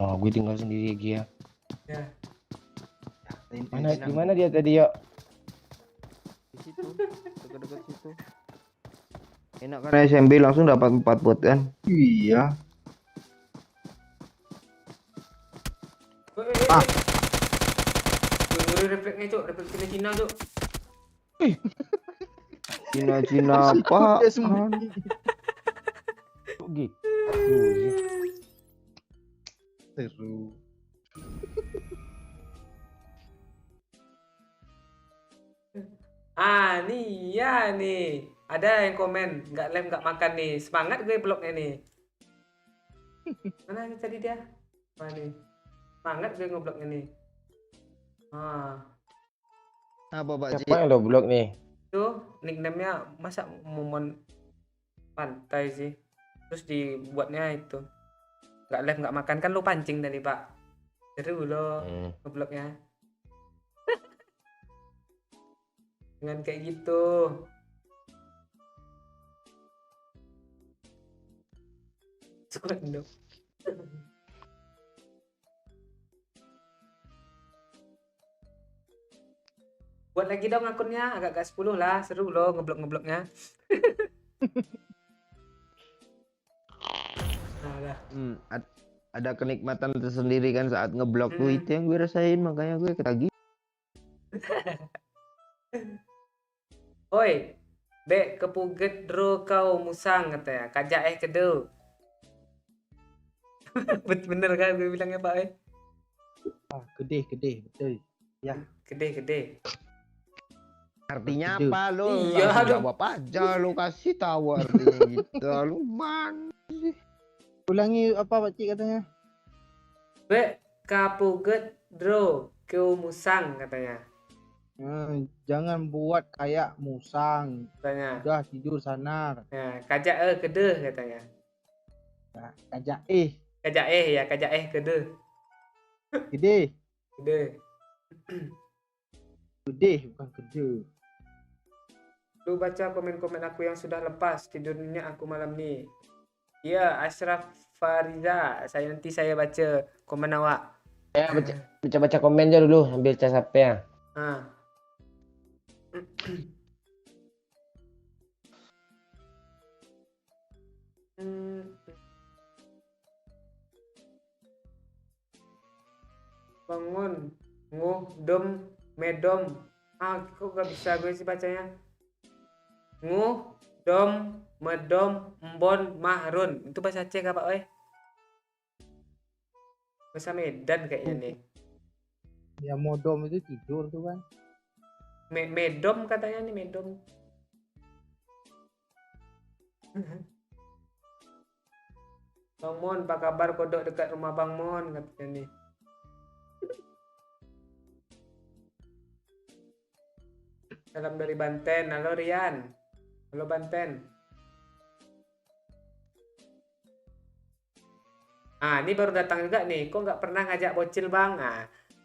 Oh, gue tinggal sendiri lagi ya. Ya. Di mana dia tadi yuk? Di situ. Dekat-dekat situ. Enak kan SMB langsung dapat 4 bot kan? Iya. Ah. Refleksnya, Cuk. Refleks Cina-Cina, Cuk. Cina-Cina apa? Dia sembunyi. Kok gitu? Seru. Nih ya nih. Ada yang komen, nggak lem nggak makan nih. Semangat gue bloknya nih. Mana nih tadi dia? Mana nih? Semangat gue ngebloknya nih. Apa Pak Ci? Siapa yang lo blok nih? Itu nickname-nya masa momon pantai sih. Terus dibuatnya itu. Nggak lem nggak makan kan lo pancing tadi, Pak. Seru lo ngebloknya. Dengan kayak gitu. Dong. Buat lagi dong akunnya, agak-agak 10 lah, seru loh ngeblok-ngebloknya. Ada kenikmatan tersendiri kan saat ngeblok tuh, itu yang gue rasain, makanya gue ketagih. Oi, Dek, kepuget dro kau musang katanya. Kajak kedo. Bener kan gue bilangnya, Pak? Gede, betul. Ya. Gede. Artinya Gede. apa lo? Iya, Langsung aduh. jawab aja lo, kasih tahu artinya gitu. Lu man. Ulangi apa Pak Cik katanya? Dek, kapuget dro kau musang katanya. Jangan buat kayak musang. Katanya. Udah tidur sana. Ya, kajak kede katanya. Nah, kajak Kajak ya, kajak kede. gede. Gede, Bukan gede. lu baca komen-komen aku yang sudah lepas tidurnya aku malam nih. Iya, Ashraf Fariza. Nanti saya baca komen awak. Ya, baca komen aja dulu, ambil cas HP ya. Bangun, dom, medom. Kok gak bisa gue sih bacanya. Dom, medom, embon, mahrun. Itu bahasa Aceh apa, oi? Bahasa Medan kayaknya nih. Ya modom itu tidur tuh kan. Medom katanya nih, medom. Bang Mon, apa kabar kodok dekat rumah Bang Mon katanya nih. Salam dari Banten. Halo Rian. Halo Banten. Ini baru datang juga nih. Kok nggak pernah ngajak bocil Bang?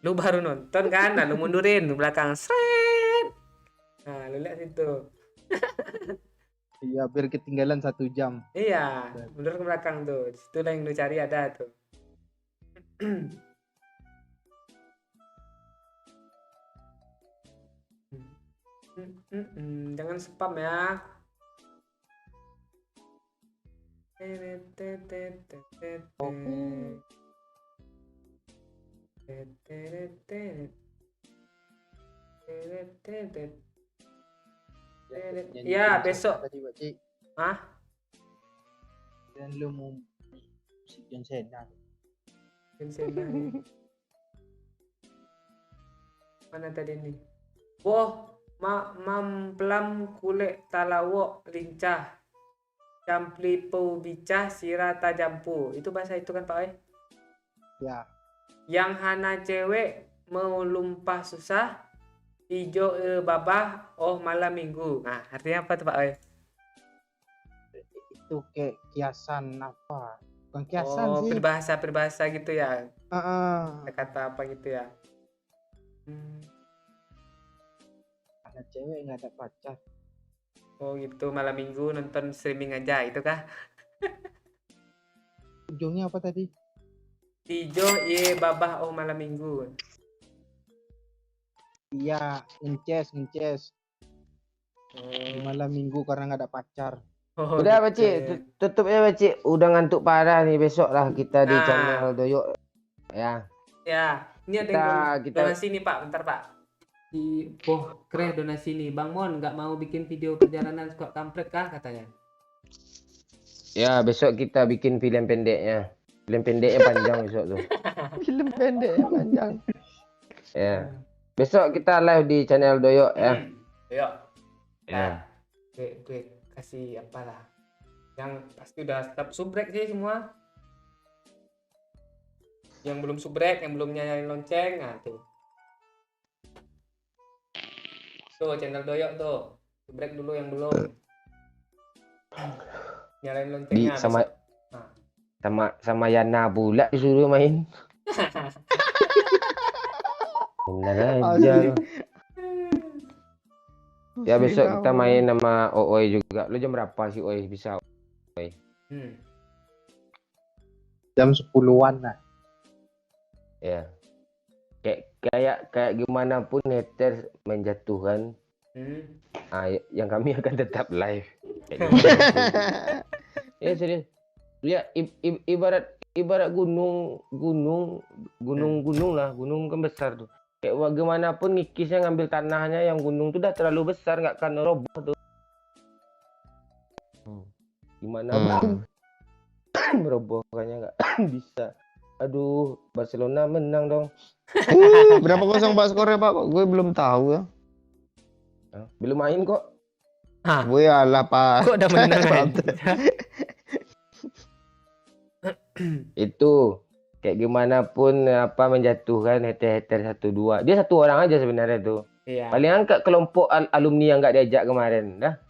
Lu baru nonton kan? Lu mundurin di belakang. Sret. Lu lihat situ. Iya, biar ketinggalan 1 jam. Iya, mundur ke belakang tuh. Situ lah yang lu cari ada tuh. Jangan spam ya. Ya, besok. tadi Pakcik. Hah? Dan lu mau musik John Cena. Mana tadi nih? Wah, mamplam kulit talawok lincah. Camplipo bicah sirata jampu. Itu bahasa itu kan Pak Oi? Ya. Yang hana cewek mau lumpah susah. Ijo babah malam minggu. Nah, artinya apa tuh Pak Oi? Itu kayak kiasan apa? Bukan kiasan sih. Peribahasa gitu ya. Kata apa gitu ya. Ada cewek nggak ada pacar. Oh gitu, malam minggu nonton streaming aja, itu kah? Ujungnya apa tadi? Ijo babah malam minggu. Iya, ngeces. Di malam minggu karena nggak ada pacar. Udah Pakcik, tutup ya Pakcik. Udah ngantuk parah nih, besok lah kita di channel Doyok. Ya. Ya, ini ada yang donasi nih Pak, bentar Pak. Di Kreh donasi nih, Bang Mon nggak mau bikin video perjalanan squad kampret kah katanya? Ya, besok kita bikin film pendeknya. Film pendeknya panjang besok tuh. Film pendeknya panjang. Ya. Besok kita live di channel Doyok ya. Doyok. Ya. Gue kasih apalah. Yang pasti udah subrek sih semua. Yang belum subrek, yang belum nyalain lonceng, nah tuh. Tuh channel Doyok tuh. Subrek dulu yang belum. Nyalain loncengnya. Sama Yana pula disuruh main. Bener aja. Ya besok kita main sama Oi juga. Lu jam berapa sih Oi bisa? Oi. Jam 10-an lah. Ya. Kayak gimana pun haters menjatuhkan. Yang kami akan tetap live. Ya serius. Ya ibarat gunung lah, gunung kan besar tuh. Kayak bagaimanapun ngikisnya ngambil tanahnya, yang gunung tuh udah terlalu besar, nggak akan roboh tuh. Gimana pun merobohkannya nggak bisa. Aduh, Barcelona menang dong. Berapa 0 Pak skornya Pak? Gue belum tahu ya. Belum main kok. Gue alah Pak. Kok udah menang aja? Itu kayak gimana pun menjatuhkan hater 1-2. Dia satu orang aja sebenarnya tuh. Iya. Paling angkat kelompok alumni yang nggak diajak kemarin dah.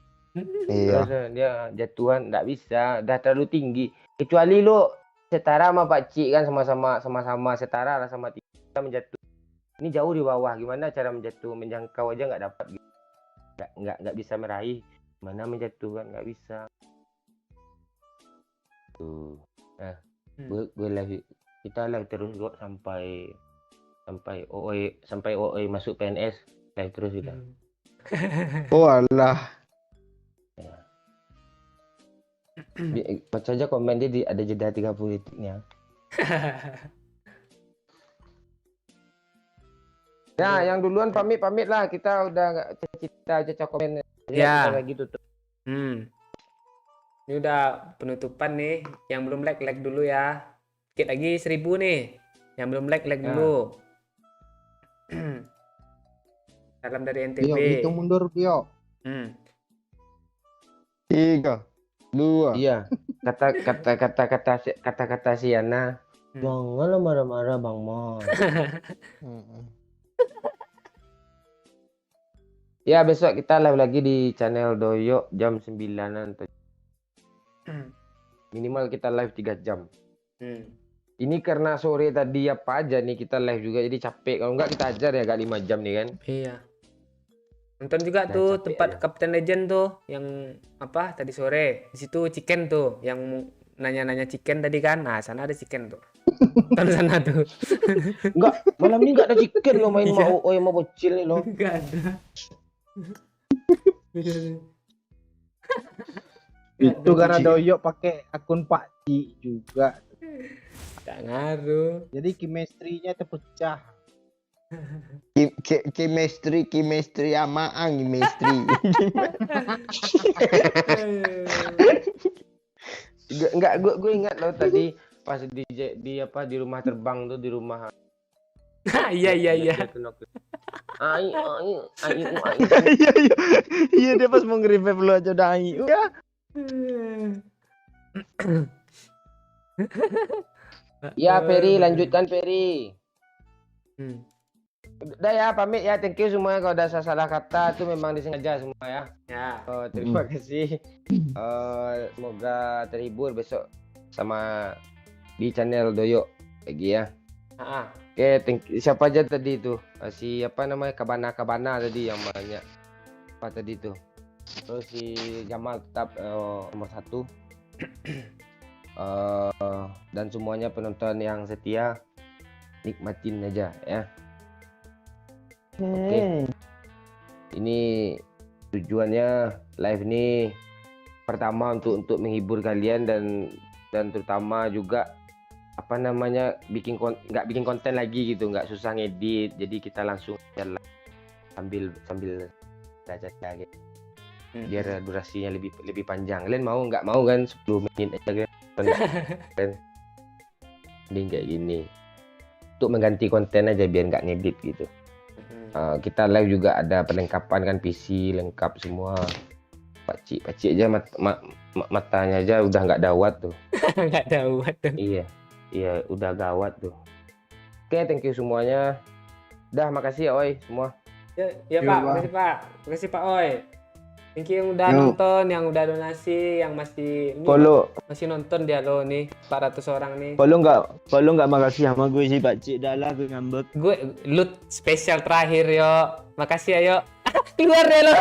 Iya. Terus dia jatuhan nggak bisa, dah terlalu tinggi. Kecuali lu setara sama Pakcik kan, sama-sama setara lah sama kita menjatuh. Ini jauh di bawah, gimana cara menjangkau aja nggak dapat. Nggak bisa meraih. Mana menjatuhkan nggak bisa. Tuh. Nah, gue live, kita live terus kok sampai OOI masuk PNS, live terus kita. Oh alah. Baca aja komen dia ada jeda 30 detiknya. Ya, yang duluan pamit lah, kita udah kita aja komen ya. Kita lagi tutup. Ini udah penutupan nih. Yang belum like dulu ya. Dikit lagi 1000 nih. Yang belum like dulu. Salam dari NTB. Dio, hitung mundur Dio. 3, 2. Iya. Kata si Yana. Janganlah marah-marah Bang Mon. Ya, besok kita live lagi di channel Doyok jam 9-an. Minimal kita live 3 jam. Ini karena sore tadi apa aja nih kita live juga, jadi capek. Kalau enggak kita ajar ya agak 5 jam nih kan. Iya. Nonton juga Nah, tuh capek tempat aja. Captain Legend tuh yang apa tadi sore. Di situ chicken tuh yang nanya-nanya chicken tadi kan. Nah, sana ada chicken tuh. Nonton sana tuh. Enggak, malam ini enggak ada chicken lo main mau mau bocil nih lo. Enggak ada. Itu karena Doyok pakai akun Pak Ci juga. Tak ngaruh. Jadi chemistry-nya terpecah. Chemistry amaan chemistry. Enggak, gue ingat loh tadi pas di apa di rumah terbang tuh, di rumah. Iya. Iya dia pas mau nge-revive lu aja udah ayu. Ya. Ya Ferry, lanjutkan Ferry. Hmm. Udah ya, pamit ya, thank you semuanya. Kalau ada salah kata itu memang disengaja semua ya. Ya. Terima kasih. Semoga terhibur besok sama di channel Doyok lagi ya. Oke, thank you. Siapa aja tadi itu? Si apa namanya? Kabana tadi yang banyak. Apa tadi itu? Terus si Jamal tetap nomor 1. Dan semuanya penonton yang setia, nikmatin aja ya. Oke. Ini tujuannya live ini pertama untuk menghibur kalian dan terutama juga apa namanya nggak bikin konten lagi gitu, nggak susah ngedit, jadi kita langsung jalan sambil belajar gitu. Biar durasinya lebih panjang. Kalian mau nggak mau kan 10 menit aja kan? Mending kayak gini untuk mengganti konten aja biar nggak ngedit gitu. Kita live juga ada perlengkapan kan, PC lengkap semua. Pakcik aja matanya aja udah nggak dawat tuh. Nggak dawat tuh. Iya udah gawat tuh. Oke, thank you semuanya. Dah, makasih ya Oi semua. Ya Pak, makasih Pak Oi. Thank you yang udah nonton, yang udah donasi, yang masih masih nonton dia lo nih 400 orang nih. Follow nggak makasih sama gue sih Pak Cik, dah lah gue ngambek. Gue loot spesial terakhir yo. Makasih ya yo. Keluar deh lo.